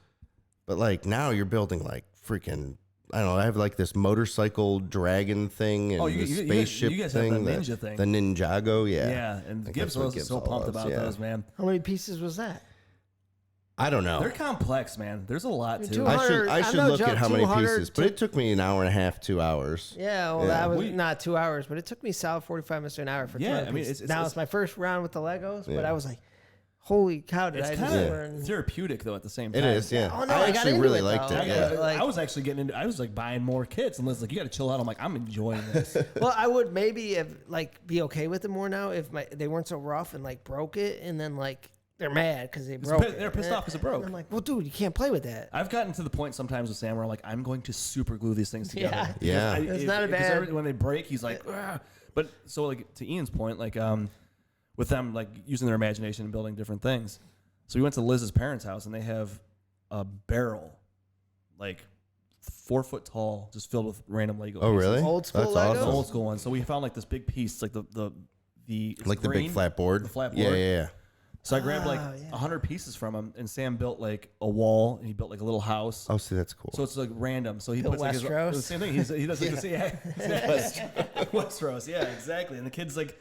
But like now you're building like freaking I don't know, I have like this motorcycle dragon thing and Oh, the you spaceship guys have thing, the ninja thing. the Ninjago, yeah. Yeah, and think Gibbs that's what was Gibbs so all pumped loves, about yeah. those, man. How many pieces was that? I don't know. They're complex, man. There's a lot to it. I should no look joke, at how many 200 pieces, but it took me an hour and a half, 2 hours. Yeah, well, that was not 2 hours, but it took me solid 45 minutes to an hour for 200 I mean, pieces. it's It's my first round with the Legos, but I was like, holy cow, did It's I kind just of learn? therapeutic though. At the same time, It is, yeah. Oh, no, I I got actually into really it, liked though. it. Yeah. Yeah. Like- I was actually getting into. I was like buying more kits, and Liz like, you got to chill out. I'm like, I'm enjoying this. Well, I would maybe be okay with it more now if they weren't so rough and like broke it, and then like they're mad because they broke it. They're pissed off because it broke. And I'm like, well, dude, you can't play with that. I've gotten to the point sometimes with Sam where I'm like, I'm going to super glue these things together. Yeah. It's not a bad- when they break, he's like, "Argh." But so like to Ian's point, like with them like using their imagination and building different things. So we went to Liz's parents' house and they have a barrel, like 4 foot tall, just filled with random Lego. Oh, pieces. really? Old school That's Legos? awesome. Old school one. So we found like this big piece, like the it's Like the green, big flat board. The flat Yeah, board. yeah. So I grabbed like Oh, yeah. 100 pieces from him, and Sam built like a wall, and he built like a little house. Oh, see, that's cool. So it's like random. So he Built puts like his, Westeros? the same thing. He does like the same. Westeros. Yeah, exactly. And the kid's like,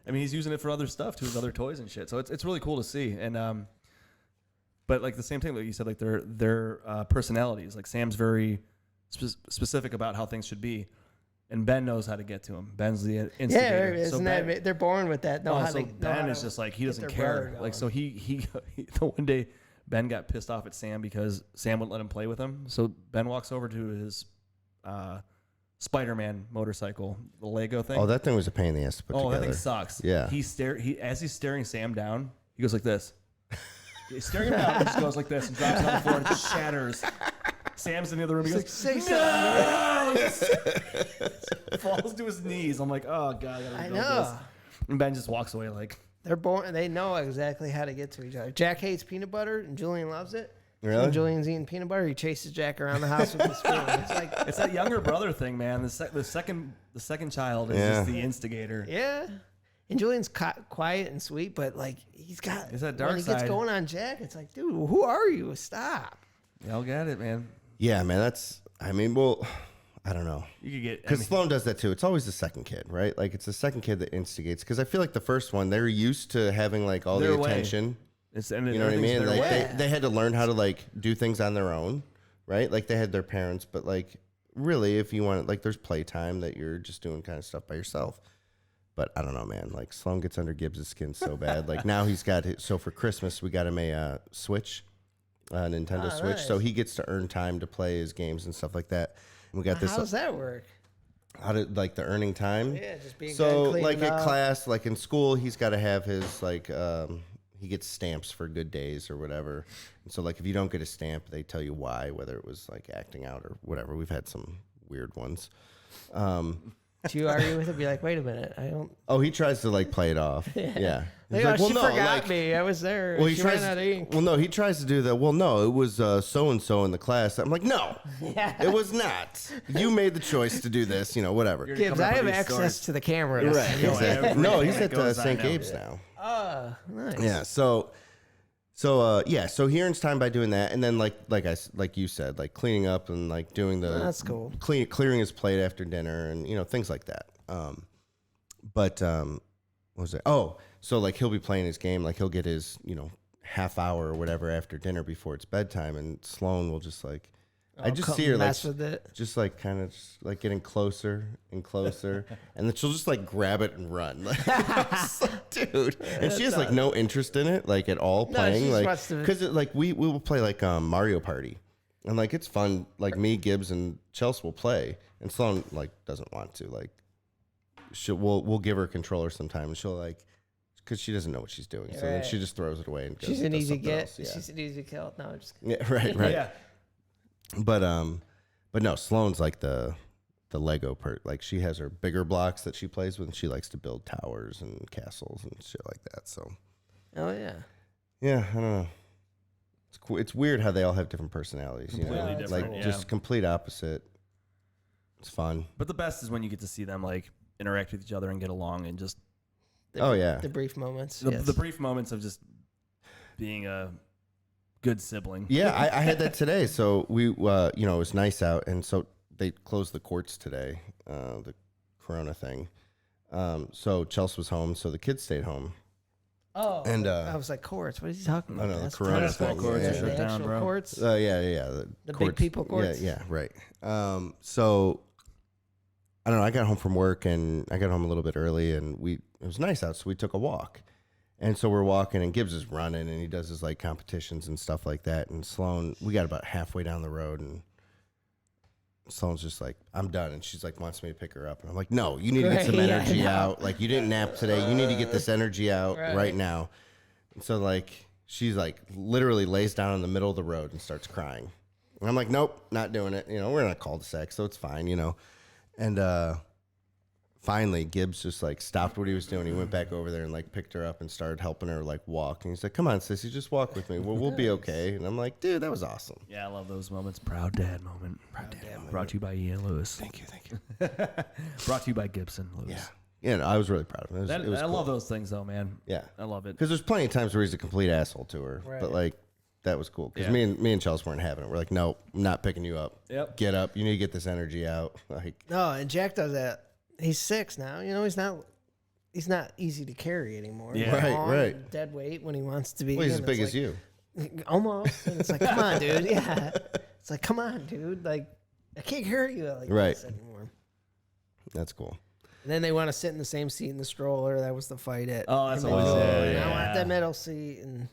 I mean, he's using it for other stuff too, his other toys and shit. So it's really cool to see. And but like the same thing, like you said, like their personalities. Like Sam's very specific about how things should be, and Ben knows how to get to him. Ben's the instigator. Yeah, isn't that they're born with that? Know how So they know Ben how is to just like he doesn't their care. brother Like so he the one day Ben got pissed off at Sam because Sam wouldn't let him play with him. So Ben walks over to his Spider-Man motorcycle, the Lego thing. Oh, that thing was a pain in the ass to put together. That thing sucks. Yeah. As he's staring Sam down, he goes like this. He's staring him down, and just goes like this and drops it on the floor and just shatters. Sam's in the other room. He goes, say no! Falls to his knees. I'm like, oh god, I gotta rebuild this. And Ben just walks away like. They're born. They know exactly how to get to each other. Jack hates peanut butter, and Julian loves it. Really? When Julian's eating peanut butter, he chases Jack around the house with his spoon. It's like, It's that younger brother thing, man. The second child is just the instigator. yeah. And Julian's quiet and sweet, but like he's got. It's that dark when he gets side. going on Jack, it's like, dude, who are you? Stop. Y'all got it, man. Yeah, man, I don't know. You could get Because Sloan does that too. It's always the second kid, right? Like, it's the second kid that instigates. Because I feel like the first one, they're used to having, like, all Their the way. attention. and You know what I mean? Like, way. they had to learn how to, like, do things on their own, right? Like, they had their parents. But, like, really, if you want, like, there's playtime that you're just doing kind of stuff by yourself. But I don't know, man. Like, Sloan gets under Gibbs' skin so bad. Like, now he's got it. So for Christmas, we got him a Switch, Nintendo Switch. nice. So he gets to earn time to play his games and stuff like that. We got this. How does that work? How did, like, the earning time? Yeah, just being So, good, cleaning like, at up. class, like, in school, he's got to have his, like, he gets stamps for good days or whatever. And so, like, if you don't get a stamp, they tell you why, whether it was, like, acting out or whatever. We've had some weird ones. Do you argue with him? Be like, wait a minute, I don't. Oh, he tries to, like, play it off. Yeah. He's Like, oh, she forgot like, me. I was there. well, he she tries. ran out of ink. Well, no, he tries to do that. Well, no, it was so and so in the class. I'm like, no, it was not. You made the choice to do this. You know, whatever. Gibbs, I have access to the camera. Right. know Exactly. everything No, he's that at goes on St. now. Gabe's now. Oh, nice. Yeah. So he earns time by doing that, and then like you said, like cleaning up and like doing the That's cool. clearing his plate after dinner, and things like that. What was it? Oh, so like he'll be playing his game, like he'll get his half hour or whatever after dinner before it's bedtime, and Sloan will just like. I just see her like mess with it. just like kind of like getting closer and closer, and then she'll just like grab it and run, like, dude. And she has like no interest in it, like at all she playing, just like wants to- because like we will play like Mario Party, and like it's fun. Like me, Gibbs, and Chelsea will play, and Sloan like doesn't want to. Like we'll give her a controller sometime, and she'll like because she doesn't know what she's doing, so then Right. she just throws it away and goes. She's an does easy something get. else, yeah. She's an easy kill. No, I'm just kidding. Yeah, right. Yeah. But no, Sloane's like the Lego part. Like she has her bigger blocks that she plays with, and she likes to build towers and castles and shit like that. So Oh yeah. yeah, I don't know. It's cool. It's weird how they all have different personalities. Completely that's like different. Yeah. just complete opposite. It's fun. But the best is when you get to see them like interact with each other and get along and just The brief moments. the, yes. the brief moments of just being a good sibling. Yeah, I had that today. So we, it was nice out, and so they closed the courts today, the Corona thing. So Chelsea was home, so the kids stayed home, Oh, And, I was like, courts. What is he talking about? I know, the That's Corona tennis thing, courts. yeah. The Shut down, actual bro. courts. The The big courts. people courts? Yeah, right. So I don't know. I got home from work and I got home a little bit early, and it was nice out, so we took a walk. And so we're walking, and Gibbs is running, and he does his like competitions and stuff like that. And Sloan, we got about halfway down the road, and Sloan's just like, I'm done. And she's like, wants me to pick her up. And I'm like, no, you need to get some Right, yeah, energy I know. out. Like, you didn't nap today. You need to get this energy out right now. And so, like, she's like, literally lays down in the middle of the road and starts crying. And I'm like, nope, not doing it. You know, we're in a cul-de-sac, so it's fine, you know. And finally, Gibbs just like stopped what he was doing. He went back over there and like picked her up and started helping her like walk. And he's like, come on, sissy, just walk with me. We'll be okay. And I'm like, dude, that was awesome. Yeah, I love those moments. Proud dad moment. Proud dad moment. Brought to you by Ian Lewis. Thank you. Brought to you by Gibson Lewis. Yeah. Yeah, no, I was really proud of him. It was I cool. love those things, though, man. Yeah. I love it. Because there's plenty of times where he's a complete asshole to her. Right. But like, that was cool. Because Yeah. me and Chelsea weren't having it. We're like, nope, I'm not picking you up. Yep. Get up. You need to get this energy out. Like, No, and Jack does that. He's 6 now. You know, he's not easy to carry anymore. Yeah. He's Right, long right. and dead weight when he wants to be. well, he's as and big it's as you. like, almost. And it's like, come on, dude. Yeah. It's like, come on, dude. Like, I can't carry you like Right. this anymore. That's cool. And then they want to sit in the same seat in the stroller. That was the fight at. Oh, that's him always and it. Joey. I Yeah. want the middle seat. And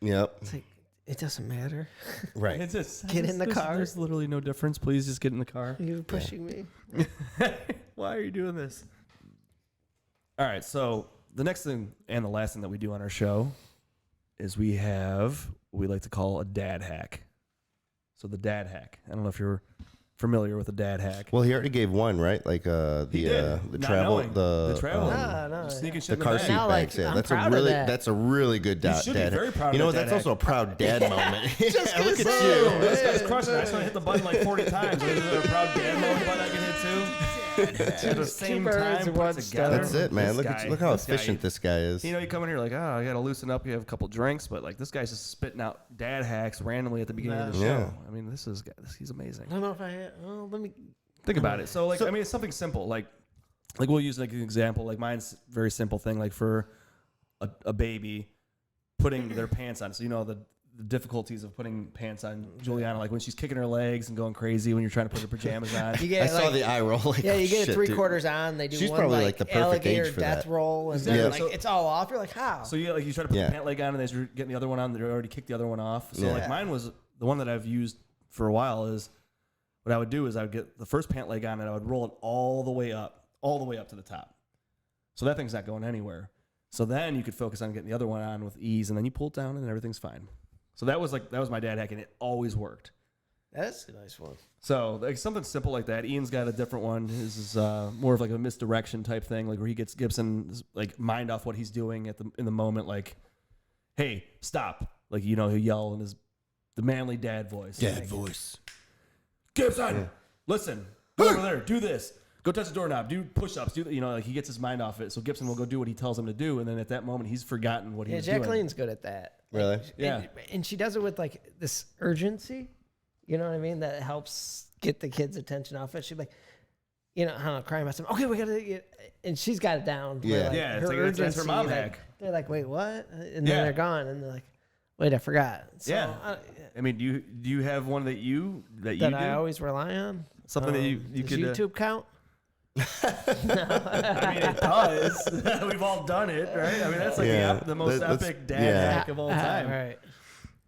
Yep. it's like, it doesn't matter. Right. It's just, Get in the car. There's literally no difference. Please just get in the car. You're pushing me. Why are you doing this? All right, so the next thing and the last thing that we do on our show is we have what we like to call a dad hack. So the dad hack. I don't know if you're familiar with a dad hack. Well, he already gave one, right? Like the Not travel, knowing. The travel. No, Sneaking shit the in car the seat bag. Now, like, bags. Yeah, I'm that's a proud of really that. that's a really good dad. should be very proud of You know that what? That's dad also a proud dad moment. Yeah, look at say, you. This guy's crushing it. I just want to hit the button like 40 times. Is there a proud dad moment button I can hit too? At the same birds, time, one put together. That's it, man. This Look guy- look how this guy- efficient this guy is. You know, you come in here like, oh, I got to loosen up. You have a couple drinks, but like this guy's just spitting out dad hacks randomly at the beginning of the show. Yeah. I mean, he's amazing. I don't know if I had. Oh, let me. Think about it. So, like, I mean, it's something simple. Like we'll use like an example. Like mine's a very simple thing. Like for a baby putting their pants on. So you know the difficulties of putting pants on Juliana. Like when she's kicking her legs and going crazy when you're trying to put her pajamas on. You get I saw like, the eye roll. Like, yeah, you get shit, it dude. 3/4 on. They do She's one probably, like like, the perfect alligator age for death that. roll, and Exactly. then like So- it's all off. You're like, how? So you try to put Yeah. the pant leg on, and as you're getting the other one on, they already kicked the other one off. So Yeah. like mine was the one that I've used for a while. Is what I would do is I would get the first pant leg on, and I would roll it all the way up to the top. So that thing's not going anywhere. So then you could focus on getting the other one on with ease, and then you pull it down, and everything's fine. So that was my dad hack, and it always worked. That's a nice one. So like something simple like that. Ian's got a different one. His is more of like a misdirection type thing, like where he gets Gibson's like mind off what he's doing in the moment. Like, hey, stop! Like he'll yell in the manly dad voice. Dad voice. Gibson, listen, go over there, do this. Go touch the doorknob, do push-ups, like he gets his mind off it. So Gibson will go do what he tells him to do, and then at that moment he's forgotten what he Yeah, was doing. Jacqueline's good at that. Really? Yeah. And she does it with like this urgency. You know what I mean? That helps get the kids' attention off it. She'd be like, I don't know, crying about something. Okay, we gotta get, and she's got it down. where, Yeah. like, Yeah, it's her like, that's her urgency, mom like, hack. They're like, wait, what? And then Yeah. they're gone, and they're like, wait, I forgot. So, Yeah. I mean, do you have one that you that do? I always rely on. Something that you Does could YouTube count? I mean, it does. We've all done it, right? I mean, that's like Yeah. the most That's- epic dad yeah. hack of all time. All right.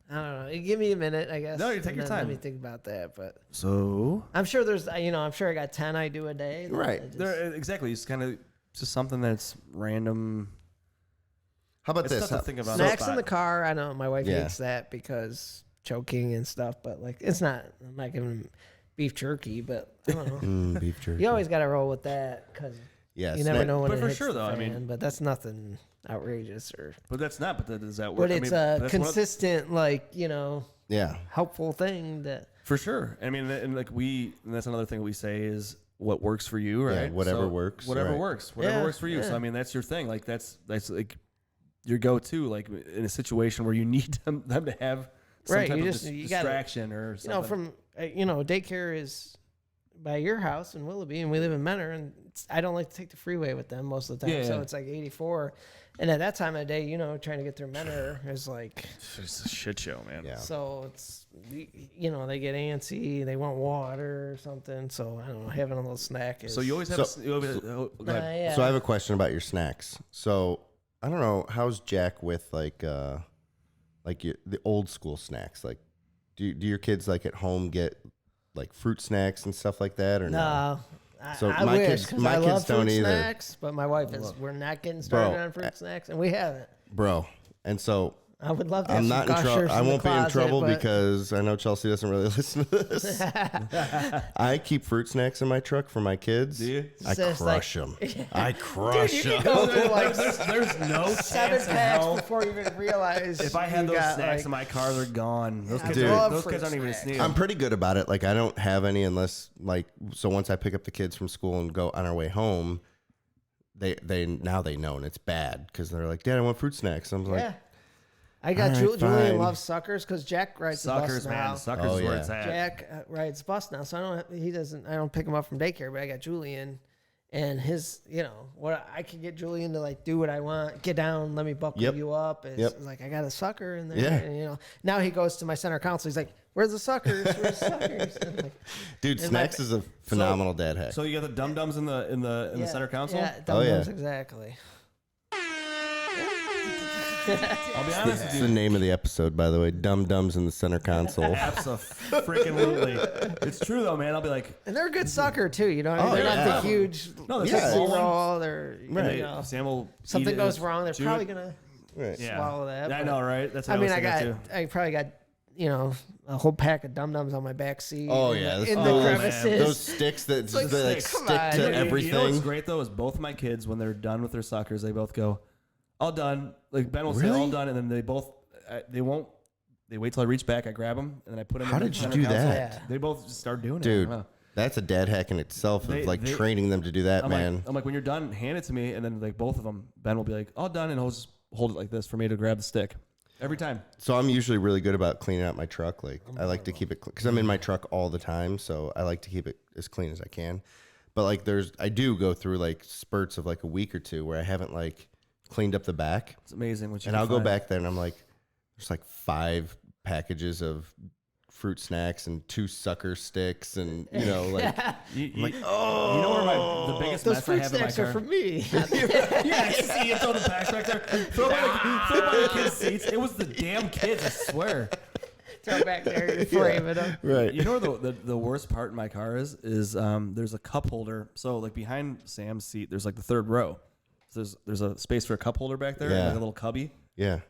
I don't know. Give me a minute, I guess. No, you take and your then time. Let me think about that. But So, I'm sure there's, I'm sure I got 10 I do a day. Right. I just- exactly. It's kind of just something that's random. How about It's this? tough to think about. Snacks in the car. I know my wife Yeah. hates that because choking and stuff, but like it's not. I'm not giving him beef jerky, but I don't know. Beef jerky. You always got to roll with that because Yeah, you never know when But it for hits sure, the though, I fan, mean- but that's nothing outrageous or. But that's not. But does that work? But it's a that's one of- consistent, Yeah. helpful thing that. for sure. I mean, and that's another thing we say is what works for you, right? Yeah, whatever So works, Whatever right. works. Whatever Yeah, works for you. So yeah. I mean, that's your thing. Like that's like your go-to. Like in a situation where you need them to have some Right, type you of just- you gotta- distraction or something. Daycare is by your house in Willoughby, and we live in Menor, and I don't like to take the freeway with them most of the time. So it's like 84. And at that time of the day, trying to get through Menor is like... It's a shit show, man. Yeah. So it's, they get antsy, they want water or something. So, I don't know, having a little snack is... So you always have go ahead. yeah. So I have a question about your snacks. So I don't know, how's Jack with the old school snacks? Like, do your kids like at home get like fruit snacks and stuff like that, or no? So I my wish, kids, 'cause my I kids love don't fruit either. snacks, but my wife is. We're not getting started on fruit snacks, and we haven't. Bro. And so I would love to have I'm some not in trouble. Gushers I in the won't be in closet, trouble but- because I know Chelsea doesn't really listen to this. I keep fruit snacks in my truck for my kids. Do you? I Says, crush them. I crush Dude, you them. can go through like There's no 7 chance in packs hell. before you even realize. If I had you those got, snacks like, in my car, they're gone. Those kids, Dude. those fruit kids aren't even snacks. sneaking. I'm pretty good about it. Like, I don't have any unless, like, so once I pick up the kids from school and go on our way home, they know, and it's bad because they're like, Dad, I want fruit snacks. I'm like, yeah. I got all right, Julian fine. loves suckers because Jack rides the Suckers, bus man. now. Suckers Oh, is where yeah. it's at. Jack rides bus now, so I don't pick him up from daycare, but I got Julian, and his, what I can get Julian to like do what I want, get down, let me buckle Yep. you up. It's Yep. like I got a sucker in there, Yeah. and now he goes to my center council. He's like, "Where's the suckers? Where's the suckers?" And I'm like, dude, And snacks my- is a phenomenal dad hack. So you got the dum dums in the yeah, center console. Yeah, Oh, yeah. dum-dums, exactly. I'll be honest That's with the you. name of the episode, by the way. Dum Dums in the center console. Absolutely. It's true though, man. I'll be like, And they're a good sucker too. They're not yeah. the huge no, they're Yeah. small roll. ones. They're Right. Sam will something eat it goes and wrong. They're chew probably it. gonna Right. Yeah. swallow that. I but- know, right? That's. How I mean, was I thinking, too. probably got a whole pack of Dum Dums on my back seat. Oh, in yeah. the, in those- the oh, man. crevices. Those sticks that like, just, like come stick on. to You know everything. You know what's great though is both of my kids when they're done with their suckers, they both go, "All done." Like Ben will say, Really? "All done," and then they both they won't. They wait till I reach back, I grab them, and then I put them. How in the did you center do console. that? Yeah. They both just start doing it. I Dude, don't know. that's a dad hack in itself of They- like they- training them to do that, I'm man. like, when you're done, hand it to me, and then like both of them, Ben will be like, "All done," and he'll just hold it like this for me to grab the stick every time. So I'm usually really good about cleaning out my truck. Like I like to keep it because I'm in my truck all the time, so I like to keep it as clean as I can. But like I do go through like spurts of like a week or two where I haven't like cleaned up the back, It's amazing what you. and can I'll go find. back there and I'm like, there's like 5 packages of fruit snacks and 2 sucker sticks, and like You, like, you know where the biggest Those mess I fruit have in my snacks are car? for me. Yeah, see, you throw the packs back there. Throw by the kids' seats. It was the damn kids, I swear. Throw back there, you're framing them. right. You know where the worst part in my car is there's a cup holder. So like behind Sam's seat, there's like the third row. So there's a space for a cup holder back there, Yeah. like a little cubby. Yeah.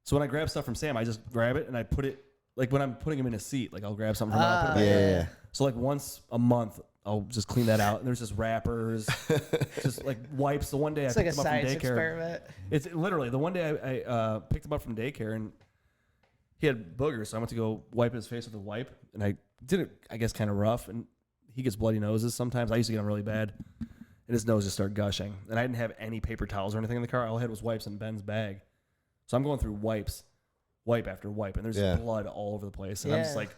So when I grab stuff from Sam, I just grab it and I put it like when I'm putting him in a seat, like I'll grab something from him, I'll put it back there. Yeah. So like once a month, I'll just clean that out. And there's just wrappers, just like wipes. The one day It's I like a picked him up from science daycare. experiment. It's literally the one day I picked him up from daycare and he had boogers, so I went to go wipe his face with a wipe, and I did it, I guess, kind of rough. And he gets bloody noses sometimes. I used to get them really bad, and his nose just started gushing. And I didn't have any paper towels or anything in the car. All I had was wipes in Ben's bag. So I'm going through wipe after wipe, and there's Yeah. blood all over the place. And I'm just Yeah. like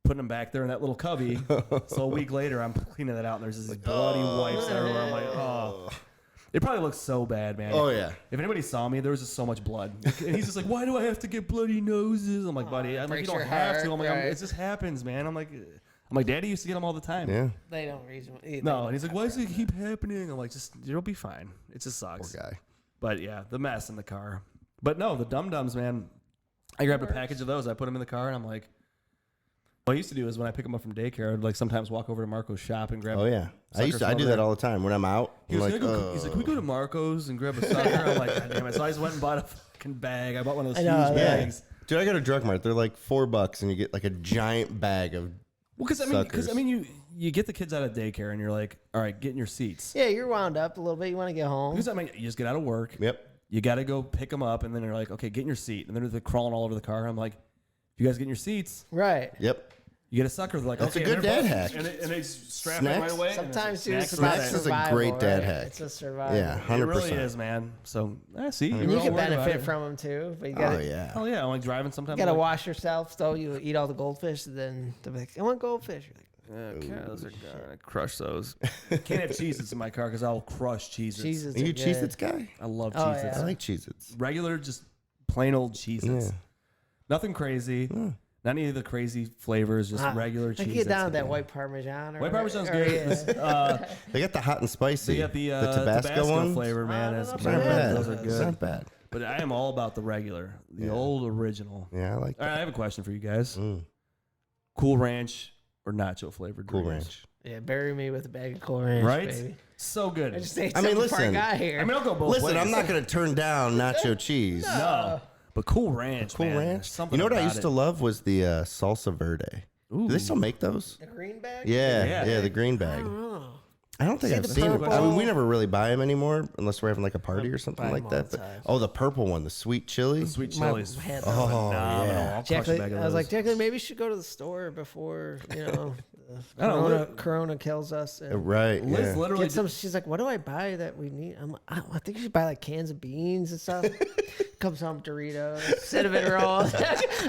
putting them back there in that little cubby. So a week later, I'm cleaning that out, and there's just these bloody wipes everywhere. I'm like, oh. It probably looks so bad, man. Oh yeah. If anybody saw me, there was just so much blood. And he's just like, "Why do I have to get bloody noses?" I'm like, "Buddy, I'm like, you breaks don't your have heart, to." I'm like, right. "It just happens, man." I'm like, "Daddy used to get them all the time." Yeah. They don't reason. No, and he's like, "Why does it keep happening?" I'm like, "Just you'll be fine. It just sucks." Poor guy. But yeah, the mess in the car. But no, the Dum Dums, man. I grabbed a package of those. I put them in the car, and I'm like, what I used to do is when I pick them up from daycare, I'd like sometimes walk over to Marco's shop and grab. Oh yeah. I suckers do from that there. all the time when I'm out. He I'm was like, gonna go, he's like, "Can we go to Marco's and grab a sucker?" I'm like, "God damn it!" So I just went and bought a fucking bag. I bought one of those I know, huge yeah. bags. dude, I got a drug mart. They're like $4, and you get like a giant bag of. Well, because Suckers. you get the kids out of daycare and you're like, all right, get in your seats. Yeah, you're wound up a little bit. You want to get home. Because you just get out of work. Yep. You got to go pick them up, and then they're like, okay, get in your seat, and then they're crawling all over the car. I'm like, if you guys get in your seats, Right. Yep. you get a sucker. They're like, That's a okay, good and they're dad both- hack. And they strap Snacks? it right away. and Sometimes it's too, like it's snacks about Snacks is a survival, great dad right? hack. It's a survival. Yeah. It 100%. really is, man. So see, And you're you all can worried about benefit it. from them too, but you Oh gotta yeah. Oh yeah, I'm like driving sometimes. you gotta I'm like, wash yourself. So you eat all the goldfish, and then they'll be like, "I want goldfish." You're like, Okay, those are good. I crush those. Can't have Cheez-Its in my car because I'll crush Cheez-Its. Jesus, Are you a Cheez-Its guy? I love Oh, Cheez-Its. yeah. I like Cheez-Its. Regular, just plain old Cheez-Its. Yeah. Nothing crazy. Not any of the crazy flavors, just regular I Cheez-Its. can get down with that white Parmesan. Or White Parmesan's or, good. yeah. They got the hot and spicy. They got the Tabasco one. flavor, man. Those It's are not good. bad. Those are It's good. not bad. But I am all about the regular, the old original. Yeah, I like All right, that. I have a question for you guys. Mm. Cool Ranch or nacho flavored Cool Doritos? Ranch. Yeah, bury me with a bag of Cool Ranch, Right? baby. So good. I just ate I mean, something before I listen. got here. I mean, I'll go both ways. Listen, I'm not going to turn down nacho cheese. No. But Cool Ranch, Cool man. Ranch. There's something You know what I about used it. to love was the salsa verde. Ooh. Do they still make those? the green bag? Yeah, Yeah. the green I bag. don't know. I don't think See I've the seen it. I mean, purple? we never really buy them anymore unless we're having like a party or something buy like 'em all that. the But, time. oh, the purple one, the sweet chili. Sweet My chilies. head- Oh, Phenomenal. yeah. I'll crush a Jacqueline, bag of I was like, those. Jacqueline, maybe you should go to the store before, you know, I don't know, corona kills us. And Right. Liz Yeah. literally get some. She's like, what do I buy that we need? I'm like, I think you should buy like cans of beans and stuff. Comes home Doritos, cinnamon rolls.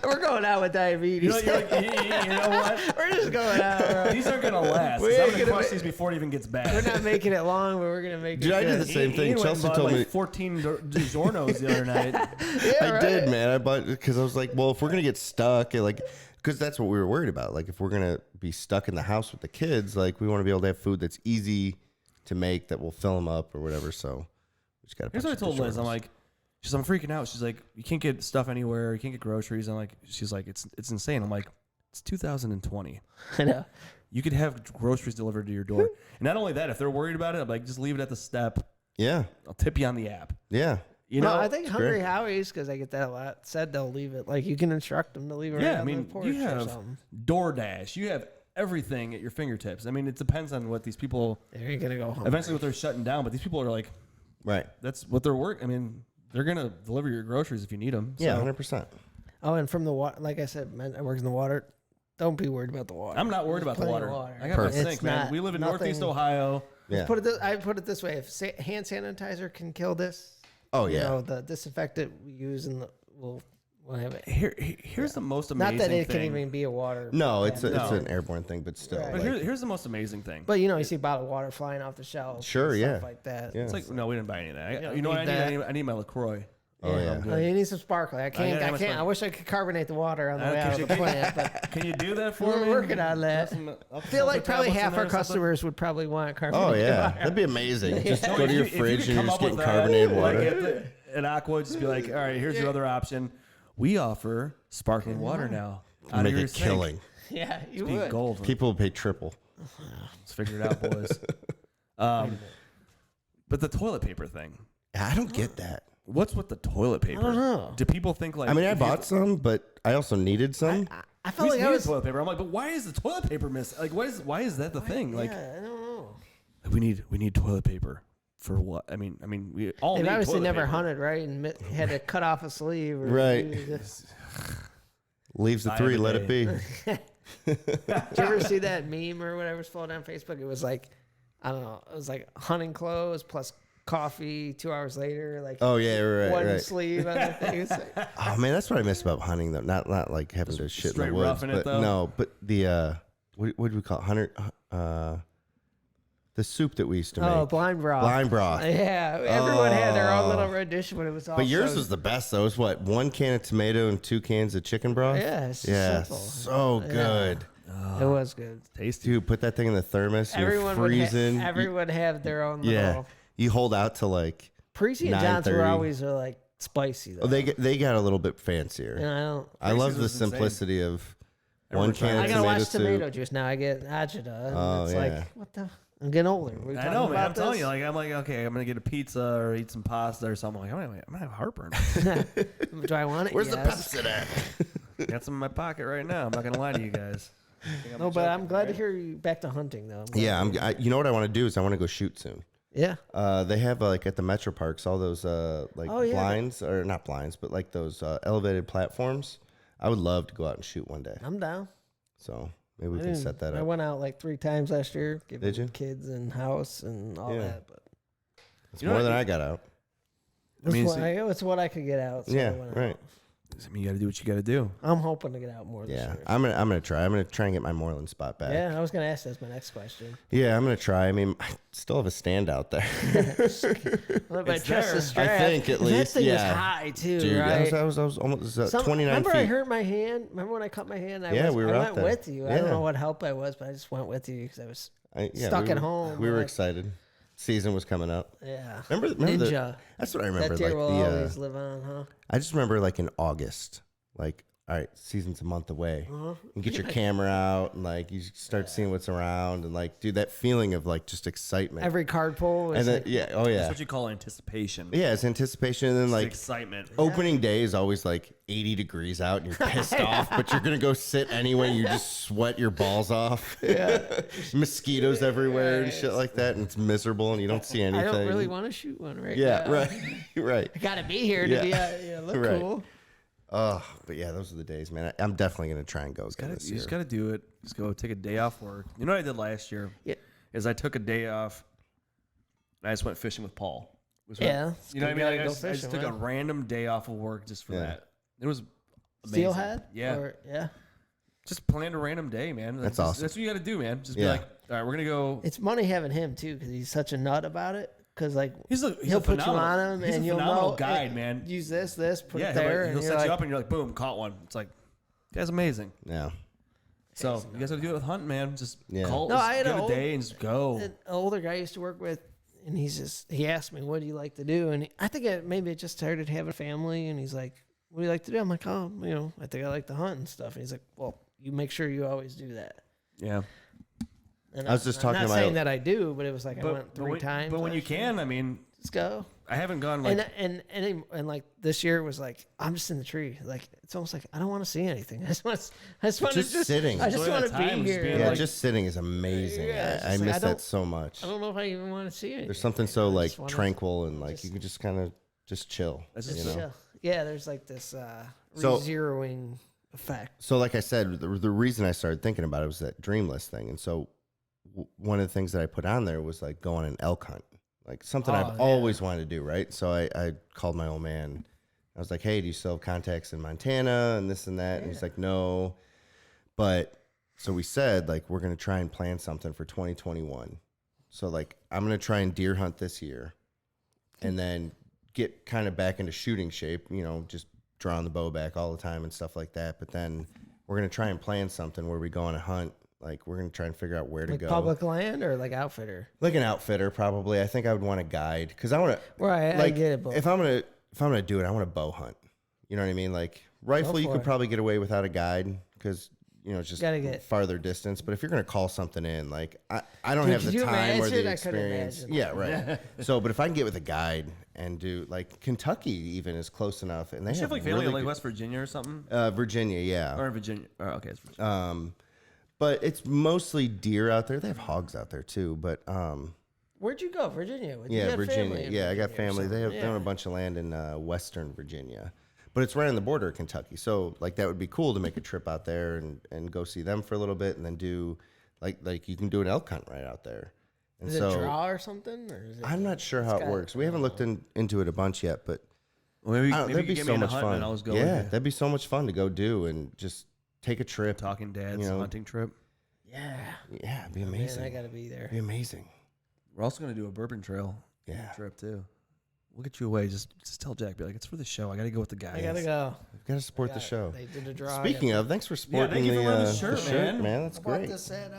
We're going out with diabetes. you know, you're like, you know what? We're just going out. Bro. These aren't gonna last. We 'cause I'm ain't gonna gonna crush ma- these before it even gets bad. We're not making it long, but we're gonna make Dude, it. I did good. the same thing. Ian went and Chelsea bought, told like, me. 14 DiGiorno's the other night. Yeah, I right. did, man. I bought because I was like, well, if we're gonna get stuck, like, because that's what we were worried about. Like, if we're gonna be stuck in the house with the kids, like, we want to be able to have food that's easy to make that will fill them up or whatever. So we just got to. Here's what I told Liz. I'm like, I'm freaking out. She's like, you can't get stuff anywhere. You can't get groceries. She's like, it's insane. I'm like, it's 2020. I know. You could have groceries delivered to your door. And not only that, if they're worried about it, I'm like, just leave it at the step. yeah, I'll tip you on the app. yeah. You know, No, I think Hungry great. Howie's, because I get that a lot, said they'll leave it. Like, you can instruct them to leave it right yeah. I on mean, the porch you or have something. DoorDash. You have everything at your fingertips. I mean, it depends on what these people. They ain't gonna go home. Eventually, what they're shutting down, but these people are like, Right. that's what they're work. I mean, they're gonna deliver your groceries if you need them. Yeah, So 100%. Oh, and from the water, like I said, man, I work in the water. Don't be worried about the water. I'm not worried about the Plenty water. of water. I got my Perfect. sink, It's man. not- We live in nothing- Northeast Ohio. Yeah. I put it this way: if hand sanitizer can kill this, Oh you yeah. know, the disinfectant we use in the we'll have it. Here's the most amazing Not that it thing. can even be a water. No, it's bad. it's No. an airborne thing, but still. Right. But like- here's the most amazing thing. But you know, you see bottled water flying off the shelf. Sure, and yeah. stuff like that. Yeah. It's like, no, we didn't buy any of that. don't You know what I need need? that. I need my LaCroix. Oh yeah. Oh, you need some sparkling. I can't. gotta I have can't. my I wish I could carbonate the water on the way can out of you- the plant, but Can you do that for we're me? working on that. I feel like probably half our customers would probably want carbonated Oh yeah. water. That'd be amazing. Just No, go if to your you could fridge and come you're just up with getting that, carbonated like, water. at Aqua, just be like, all right, here's your other option. We offer sparkling water now. Out Make of your a killing. Yeah, you Sink. would. Gold. People would pay triple. Let's figure it out, boys. But the toilet paper thing. I don't get that. What's with the toilet paper? don't know. Do people think like? I mean, I if you- bought some, but I also needed some. I We felt like I needed was. toilet paper. I'm like, but why is the toilet paper missing? Like, why is that the thing? Like, Yeah, I don't know. we need toilet paper for what? I mean, we all They've need obviously toilet never paper. hunted, right? And had to cut off a sleeve. Or Right. Did Leaves the Die three, of the let it day. be. you ever see that meme or whatever was floating on Facebook? It was like, I don't know. It was like hunting clothes plus coffee 2 hours later. Like Oh yeah, right, one right. sleeve on the thing. It's like, Oh man, that's what I miss about hunting though. Not like having to shit in straight the woods, roughing it, but though? no. But the what do we call it? Hunter? The soup that we used to make. oh, blind broth. Blind broth. Yeah, everyone had their own little rendition, but it was all. But yours so- was the best though. It was what, 1 can of tomato and 2 cans of chicken broth? Yeah, it's Yeah, simple. so good. It was good. Tasty. Dude, put that thing in the thermos. Everyone You're freezing. would everyone had their own yeah, little. you hold out to like. Precy and John's were 9:30. always like spicy though. Oh, they got a little bit fancier. And I don't. I love Precy's the was insane. simplicity of Everyone 1 can tried of I gotta tomato watch tomato soup. juice now. I get agita. And Oh, it's yeah. like what the. I'm getting older. We I talking know, man. about I'm telling this? you, like, I'm like, okay, I'm gonna get a pizza or eat some pasta or something. Like, I'm gonna have heartburn. Do I want it? Where's Yes. the Pepsi at? Got some in my pocket right now. I'm not gonna lie to you guys. No, but I'm glad to hear you back to hunting though. glad Yeah, to hear you know what I want to do is I want to go shoot soon. Yeah. They have like at the Metro Parks all those like Oh, yeah. blinds or not blinds, but like those elevated platforms. I would love to go out and shoot one day. I'm down. So maybe we I can didn't- set that I up. went out like 3 times last year, giving Did you? kids and house and all Yeah. that. But It's You know more what than I- I got out. it's, mean, what, see- it's what I could get out. So I Yeah, went out. right. I mean, you got to do what you got to do. I'm hoping to get out more this year. I'm gonna try. I'm gonna try and get my Moreland spot back. Yeah, I was gonna ask. That's my next question. Yeah, I'm gonna try. I mean, I still have a stand out there. Well, but It's trust there. the strap. I think at That least, thing was yeah. high too, Dude, right? I was almost 29 Remember feet. I hurt my hand? Remember when I cut my hand? Yeah, we were I out went there. with you. I don't Yeah. know what help I was, but I just went with you because I was stuck we at were- home. We were like, excited. Season was coming up. Yeah. Remember Ninja. that's what I remember. That deer Like will always live on, huh? I just remember like in August, like, all right, season's a month away. You get your camera out and like you start seeing what's around and like, dude, that feeling of like just excitement. Every card pull was and then, like, yeah, oh yeah, That's what you call anticipation. yeah, it's anticipation and then It's like excitement. opening day is always like 80 degrees out and you're pissed off, but you're gonna go sit anyway. You just sweat your balls off. Yeah, mosquitoes everywhere and shit like that, and it's miserable and you don't see anything. I don't really want to shoot one right Yeah, now. right, right. I gotta be here to be look Right. cool. Oh, but yeah, those are the days, man. I'm definitely gonna try and go again this You year. just got to do it. Just go take a day off work. You know what I did last year? Yeah. Is I took a day off. And I just went fishing with Paul. Yeah, You know what I mean? Like, I Go just fishing, took a man. random day off of work just for Yeah. that. It was amazing. Steelhead? Yeah. Or, yeah. Just planned a random day, man. That's just- awesome. That's what you got to do, man. Just be Yeah. like, all right, we're gonna go. It's money having him too because he's such a nut about it. Because like He's he'll put you on him he's and a you'll phenomenal know. guide, hey, man. Use this, put Yeah, it there, he'll and set you're like, you up, and you're like, boom, caught one. It's like, guy's amazing. Yeah. So you guys got to do it with hunting, man. Just Yeah. call, No, just I had give an a day and just go. an older guy I used to work with, and he asked me, "What do you like to do?" And I think maybe it just started having a family, and he's like, "What do you like to do?" I'm like, "Oh, I think I like to hunt and stuff." And he's like, "Well, you make sure you always do that." Yeah. And I was just talking I'm to not my- saying that I do, but it was like I went three when, times. But when you last year. can, I mean, Let's go. I haven't gone like. And like this year was like I'm just in the tree. Like it's almost like I don't want to see anything. I just want to Just sitting. I just Enjoy want that to time, be just here. being Yeah, Like, just sitting is amazing. Yeah, it's I just like, miss I that don't- so much. I don't know if I even want to see anything. There's something so I like just wanna tranquil and like you can just kind of just chill. That's You just just know? chill. Yeah, there's like this So- zeroing effect. So like I said, the reason I started thinking about it was that dream list thing, and so one of the things that I put on there was like go on an elk hunt, like something I've always wanted to do, right? So I called my old man. I was like, hey, do you still have contacts in Montana and this and that? And he's like, no. But so we said like we're gonna try and plan something for 2021. So like I'm gonna try and deer hunt this year, and then get kind of back into shooting shape. Just drawing the bow back all the time and stuff like that. But then we're gonna try and plan something where we go on a hunt. Like we're gonna try and figure out where to Like go. public land or like outfitter. Like an outfitter, probably. I think I would want a guide because I want to. Right, Like I get it. But if I'm gonna do it, I want to bow hunt. You know what I mean? Like rifle, you for could it. probably get away without a guide because it's just Gotta get- farther distance. But if you're gonna call something in, like I don't Dude, have could the you time or imagine? the I couldn't experience. imagine. Yeah, right. So, but if I can get with a guide and do like Kentucky, even is close enough, and they you have have like family really in like good- West Virginia or something, Virginia, yeah. or Virginia. Oh, okay, it's Virginia. But it's mostly deer out there. They have hogs out there too, but where'd you go? Virginia? You yeah, had family Virginia. in Yeah, I got Virginia or family. They something. own a bunch of land in Western Virginia, but it's right on the border of Kentucky. So like that would be cool to make a trip out there and go see them for a little bit, and then do like you can do an elk hunt right out there. And Is so it draw or something? Or is it, I'm not sure how it got- works. We haven't looked into it a bunch yet, but Well, maybe, I don't- maybe that'd you be get so me in a much hunt fun. and I'll just go. Yeah, with you. that'd be so much fun to go do and just take a trip. Talking Dad's You know. hunting trip. yeah. Yeah, it'd be Man, amazing. I gotta be there. It'd be amazing. We're also gonna do a bourbon trail Yeah. trip too. We'll get you away. Just tell Jack, be like, it's for the show. I gotta go with the guys. I gotta go. We've got to support the show. They did a draw. Speaking of, thanks for supporting thank you for wearing the the shirt, man. That's I bought great. this at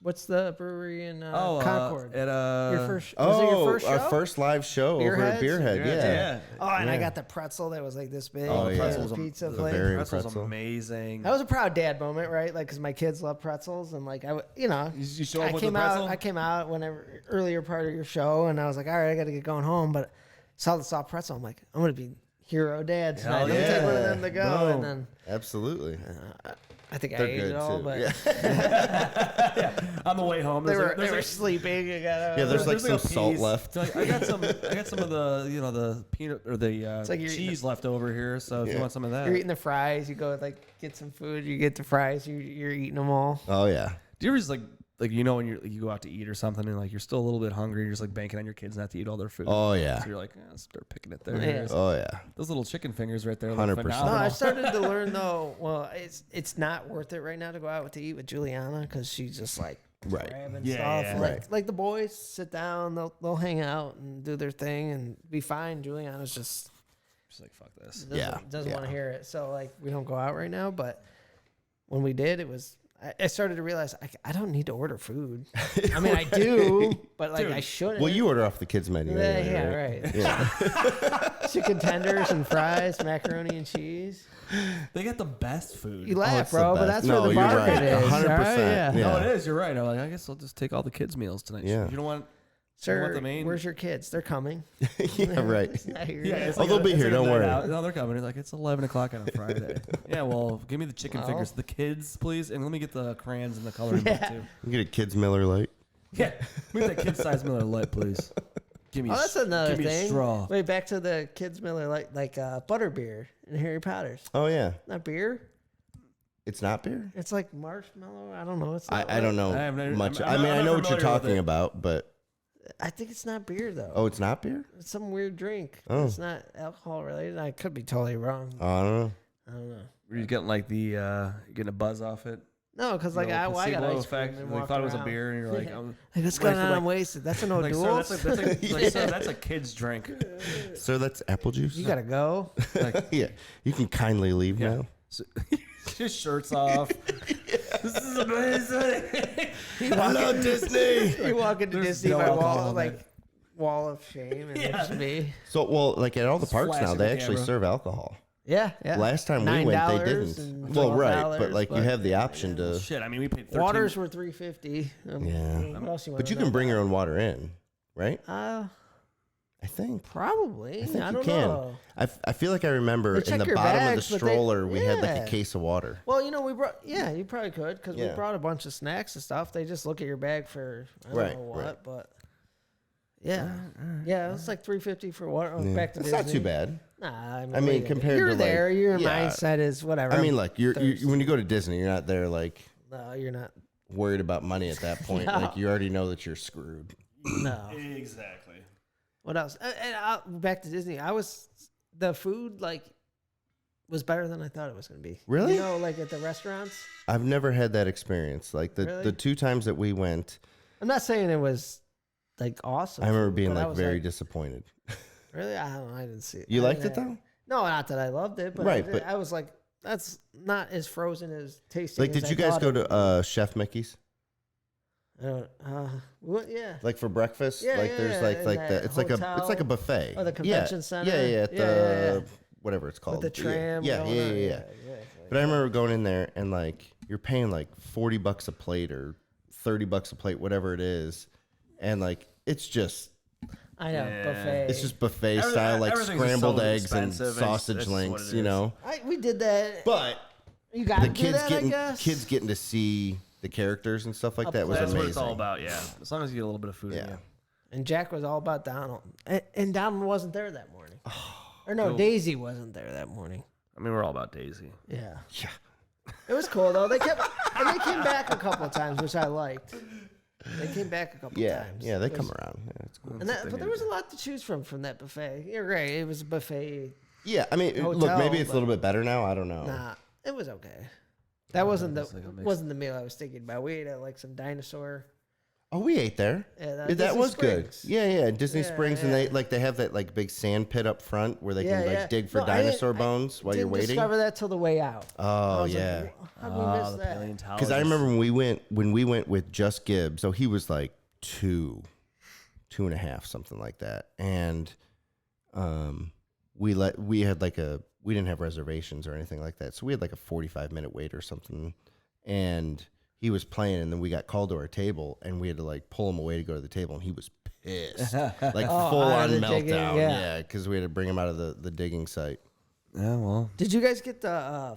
what's the brewery in Oh, Concord? at your first. Was it your first show? Our first live show over at Beerheads? Beerhead. Yeah. Oh, and I Yeah. got the pretzel that was like this big. Oh, the yeah. pretzel's pizza the plate. very- pretzel's pretzel. amazing. That was a proud dad moment, right? Like, cause my kids love pretzels, and like You show up with the pretzel? I came out whenever earlier part of your show, and I was like, all right, I got to get going home, but saw the soft pretzel. I'm like, I'm gonna be hero dad tonight. Hell I'm gonna take one of them to go, Boom. and then Absolutely. I think They're I ate good it all, too. but Yeah. On the way home, they there's were sleeping. I got Yeah, there's like some a salt piece. left. So I got some of the the peanut or the like you're eating cheese left over here. So if you want some of that, You're eating the fries. You go like get some food. You get the fries. You're eating them all. Oh yeah. do you ever just like like you know when you go out to eat or something and like you're still a little bit hungry, you're just like banking on your kids not to eat all their food. Oh yeah. So you're like, let's start picking it there. Yeah. Oh yeah. Those little chicken fingers right there. 100%. No, I started to learn though. Well, it's not worth it right now to go out to eat with Juliana because she's just like grabbing Yeah, stuff. yeah. Like the boys sit down, they'll hang out and do their thing and be fine. Juliana's just Just like fuck this. doesn't want to hear it. So like we don't go out right now. But when we did, I started to realize I don't need to order food. I mean I do, but like I shouldn't. Well, you order off the kids menu. Anyway, yeah, right? right. Yeah. Chicken tenders and fries, macaroni and cheese. They got the best food. You laugh, it's the bro, but best. that's No, where the you're market right. is. 100%. Right? Yeah. Yeah. No, it is. You're right. I'm like, I guess I'll just take all the kids' meals tonight. Yeah. You don't want. Sir, want the main- where's your kids? They're coming. Yeah, right. It's not here Yeah, yet. it's Oh, they'll be it's here, a don't night worry. out. No, they're coming. It's like it's 11 o'clock on a Friday. Yeah, well, give me the chicken Well. fingers, the kids, please, and let me get the crayons and the coloring book too. You get a kids Miller Lite. Yeah, give me that kid size Miller Lite, please. Give me. Oh, that's another give me thing. A straw. Wait, back to the kids Miller like butterbeer in Harry Potter's. Oh yeah. Not beer. It's not beer. It's like marshmallow. I don't know. It's not I don't know I have never- much. I'm I mean, not I know what you're familiar with talking it. about, but I think it's not beer though. oh, it's not beer. It's some weird drink. Oh. It's not alcohol related. I could be totally wrong. Oh, I don't know. I don't know. Were you getting like the getting a buzz off it? No, because like You know, I got placebo ice cream effect. and They walked thought it was a around. beer, and you're like, Yeah. I'm, Like, what's going on? like- I'm wasted. That's an like, O'Doul's. sir, that's a kid's drink. So that's apple juice. You gotta go. Yeah, you can kindly leave Yeah. now. So, his shirt's off. This is amazing. Hello, Disney. You walk into There's Disney no by alcohol wall in like wall of shame, and Yeah. it's me. So, well, like at all the Just parks now, flashing they the actually camera. serve alcohol. Yeah, yeah. Last time we went, they $9 didn't. and Well, right, $12, but like you have the option to. Shit, I mean, we paid 13. Waters were $3.50. Yeah. What else you want? But you can bring your own water in, right? I I think. probably. I think I you don't can. know. I feel like I remember They in check the your bottom bags, of the but they- stroller we had like yeah. a case of water. Well, you know, we brought. Yeah, you probably could because we Yeah. brought a bunch of snacks and stuff. They just look at your bag for I don't Right, know what, right. but yeah, yeah, it's like $3.50 for water. Oh, Yeah. back to It's Disney. not too bad. Nah, I mean, I mean, compared you're to, like- there. Your yeah. mindset is whatever. I mean, like you're thirsty. when you go to Disney, you're not there like no, you're not. worried about money at that point. No. Like you already know that you're screwed. No. Exactly. What else? Back to Disney. The food like was better than I thought it was going to be. Really? You know, like at the restaurants. I've never had that experience. Like the Really? 2 times that we went, I'm not saying it was like awesome. I remember food, being but I like was very disappointed. Really? I don't know. I didn't see it. You I liked didn't- it though? No, not that I loved it, but Right, I, but- I was like, that's not as frozen as tasty. Like, did you guys go to Chef Mickey's? Yeah. Like for breakfast? Yeah, like yeah, there's yeah, like in like that the it's like a hotel buffet. or the convention yeah. center. Yeah, yeah, at Yeah, the yeah. whatever it's called. With the tram. Yeah, going yeah, on. yeah, yeah. Exactly. But I remember going in there and like you're paying like $40 a plate or $30 a plate, whatever it is, and like it's just I know, Yeah. buffet. it's just buffet style, like everything's just scrambled so eggs and expensive. sausage It's just what links, it you is. know. We did that. But You got the to do kids that, I getting guess. kids getting to see the characters and stuff like Up that was That's amazing. what it's all about. Yeah, as long as you get a little bit of food. Yeah. In you. And Jack was all about Donald. And Donald wasn't there that morning. Or no, Cool. Daisy wasn't there that morning. I mean, we're all about Daisy. Yeah. Yeah. It was cool though. They came back a couple of times, which I liked. They came back a couple Yeah, times. yeah, they It was- come around. Yeah, it's cool. And but there was a lot to choose from that buffet. You're right. It was a buffet. Yeah, I mean, look, Hotel, maybe it's a but- little bit better now. I don't know. Nah, it was okay. That wasn't it's like a mix. wasn't the meal I was thinking about. We ate at like some dinosaur. Oh, we ate there. Yeah, that Disney was Springs. good. Yeah, Disney Yeah, Springs, and yeah. they have that like big sand pit up front where they Yeah, can like yeah. dig for No, I didn't- dinosaur I bones while you're Didn't waiting. discover that till the way out. I Oh was yeah, like, how did we miss the that? paleontologist. because I remember when we went with just Gibbs. So he was like 2.5, something like that, and we didn't have reservations or anything like that, so we had like a 45-minute wait or something, and he was playing, and then we got called to our table, and we had to like pull him away to go to the table, and he was pissed, like full out on of the meltdown. digging, yeah. Yeah, because we had to bring him out of the digging site. Yeah, well, Did you guys get the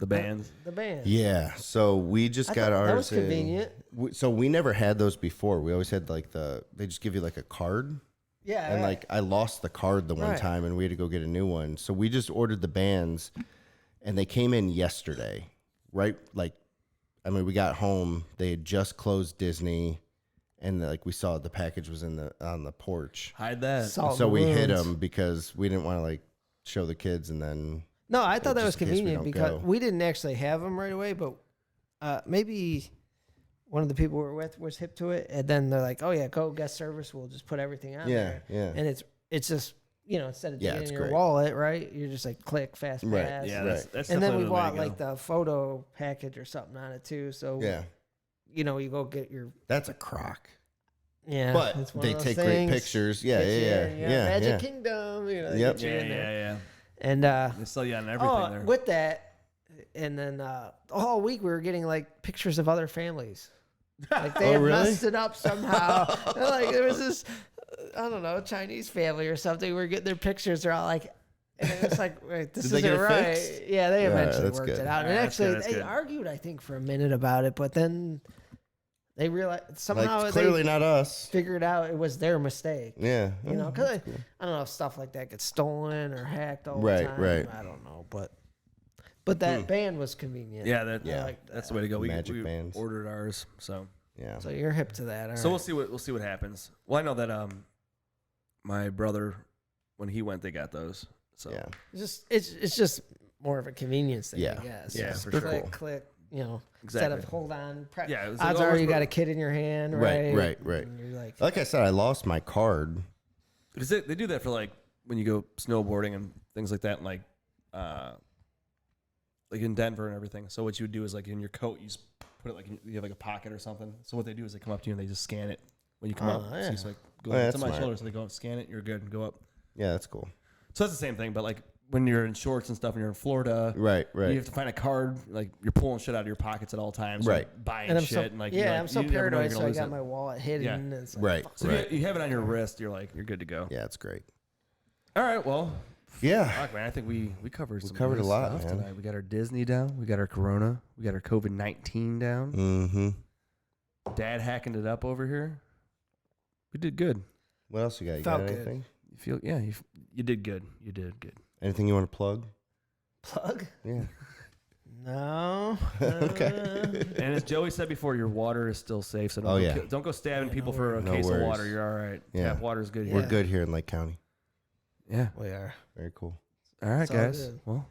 bands. the band? Yeah, so we just I got thought ours. that was in- convenient. So we never had those before. We always had like they just give you like a card. Yeah, And right. like I lost the card the one Right. time and we had to go get a new one. So we just ordered the bands and they came in yesterday. Right? Like I mean, we got home. They had just closed Disney, and like we saw the package was on the porch. Hide that. So we hid them because we didn't want to like show the kids, and then. No, I thought that was just in case we convenient don't because go. we didn't actually have them right away, but maybe one of the people we were with was hip to it, and then they're like, "Oh yeah, go guest service. We'll just put everything on there." Yeah. And it's just instead of taking it's in your great. wallet, right? You're just like click fast pass. Right, Yeah, right. that's And then we definitely the way bought to like go. the photo package or something on it too. So Yeah, you go get your that's a crock. it's But one they of those take great things. pictures. Yeah, Get you yeah, in, yeah. Magic Kingdom. They Yep. get you in there. Yeah. And They sell you on everything there. with that, and then all week we were getting like pictures of other families. Like they had really? messed it up somehow. Like there was this, I don't know, Chinese family or something. We were getting their pictures. They're all like, and it was like, wait, this Did they isn't get it right. fixed? Yeah, they eventually that's worked good. it out. And Yeah, that's actually, good, that's they good. argued, I think, for a minute about it, but then they realized somehow Like, it's clearly they not us. figured out it was their mistake. Yeah. Because I don't know if stuff like that gets stolen or hacked all the Right, time. right. I don't know, but that band was convenient. Yeah, I like that's the way to go. We Magic bands. ordered ours, so Yeah. So you're hip to that. All so right. we'll see what happens. Well, I know that my brother, when he went, they got those. So Yeah. It's just more of a convenience thing, Yeah. I guess. Yeah, Just for click, sure. click, instead Exactly. of hold on. Yeah, it was like, odds oh, are where's you my- got a kid in your hand, Right, right? right. And you're like, Like I said, I lost my card. because they do that for like when you go snowboarding and things like that, and like in Denver and everything. So what you would do is like in your coat, you just put it like you have like a pocket or something. So what they do is they come up to you and they just scan it when you come up. yeah. So it's like go Oh, yeah, it's that's on my smart. shoulder, so they go scan it. You're good and go up. Yeah, that's cool. So that's the same thing, but like when you're in shorts and stuff and you're in Florida, Right, you right. have to find a card. Like you're pulling shit out of your pockets at all times, Right. Like, buying and I'm shit so and like I'm so you never know paranoid, you're so gonna I lose got it. my wallet hidden. Yeah. And it's like, Right, fuck. So right. if you have it on your wrist, you're good to go. Yeah, it's great. All right, well, Yeah. fuck, man, I think we covered some covered good a lot, stuff man. tonight. We got our Disney down, we got our Corona, we got our COVID-19 down. Mm-hmm. Dad hacking it up over here. We did good. What else you got? You Felt got good. anything? You feel you did good. You did good. Anything you want to plug? Plug? Yeah. No. Okay. And as Joey said before, your water is still safe, so don't go stabbing people for a No case worries. of water. You're all right. Yeah. Tap water is good We're here. good here in Lake County. Yeah. We are. Very cool. All right, It's all guys. good. Well,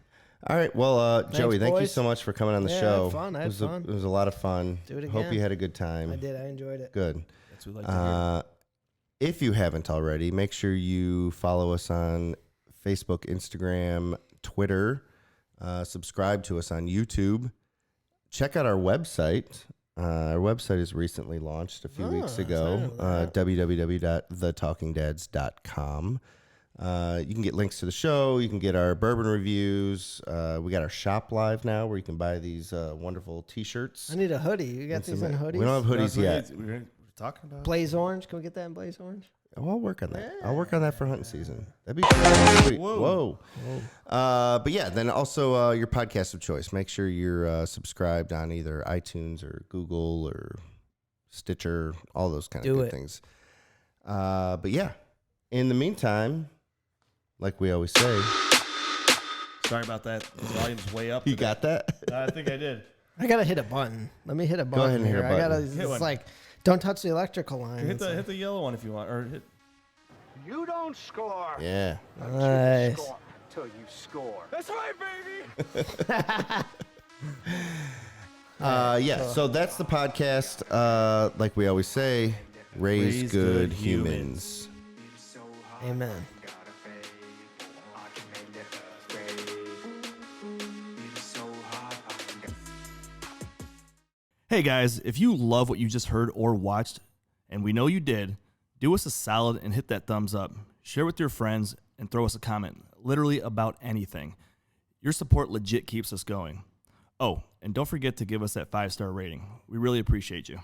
All right. Well, Joey, thank you boys. so much for coming on the Yeah, I show. had fun. I had fun. It was a lot of fun. Do it Hope again. you had a good time. I did. I enjoyed it. Good. that's what we like to hear. If you haven't already, make sure you follow us on Facebook, Instagram, Twitter. Subscribe to us on YouTube. Check out our website. Our website is recently launched a few weeks ago. www.thetalkingdads.com. You can get links to the show. You can get our bourbon reviews. We got our shop live now where you can buy these wonderful T-shirts. I need a hoodie. You got these in hoodies? We don't have hoodies yet. We were talking about. Blaze orange. Can we get that in blaze orange? Oh, I'll work on that. I'll work on that for hunting season. That'd be sweet. Whoa. But yeah, then also your podcast of choice. Make sure you're subscribed on either iTunes or Google or Stitcher, all those kind of good things. But yeah, in the meantime, like we always say, Sorry about that. The volume's way up. you got that? I think I did. I gotta hit a button. Let me hit a button. ahead and hit a here. I gotta. button. Hit It's one. like, don't touch the electrical line. Hit It's the like- hit the yellow one if you want, or hit. You don't score. Yeah. Nice. Score till you score. That's right, baby. Yeah. So that's the podcast. Like we always say, raise Raise good good humans. Amen. Hey guys, if you love what you just heard or watched, and we know you did, do us a solid and hit that thumbs up. Share with your friends and throw us a comment, literally about anything. Your support legit keeps us going. Oh, and don't forget to give us that 5-star rating. We really appreciate you.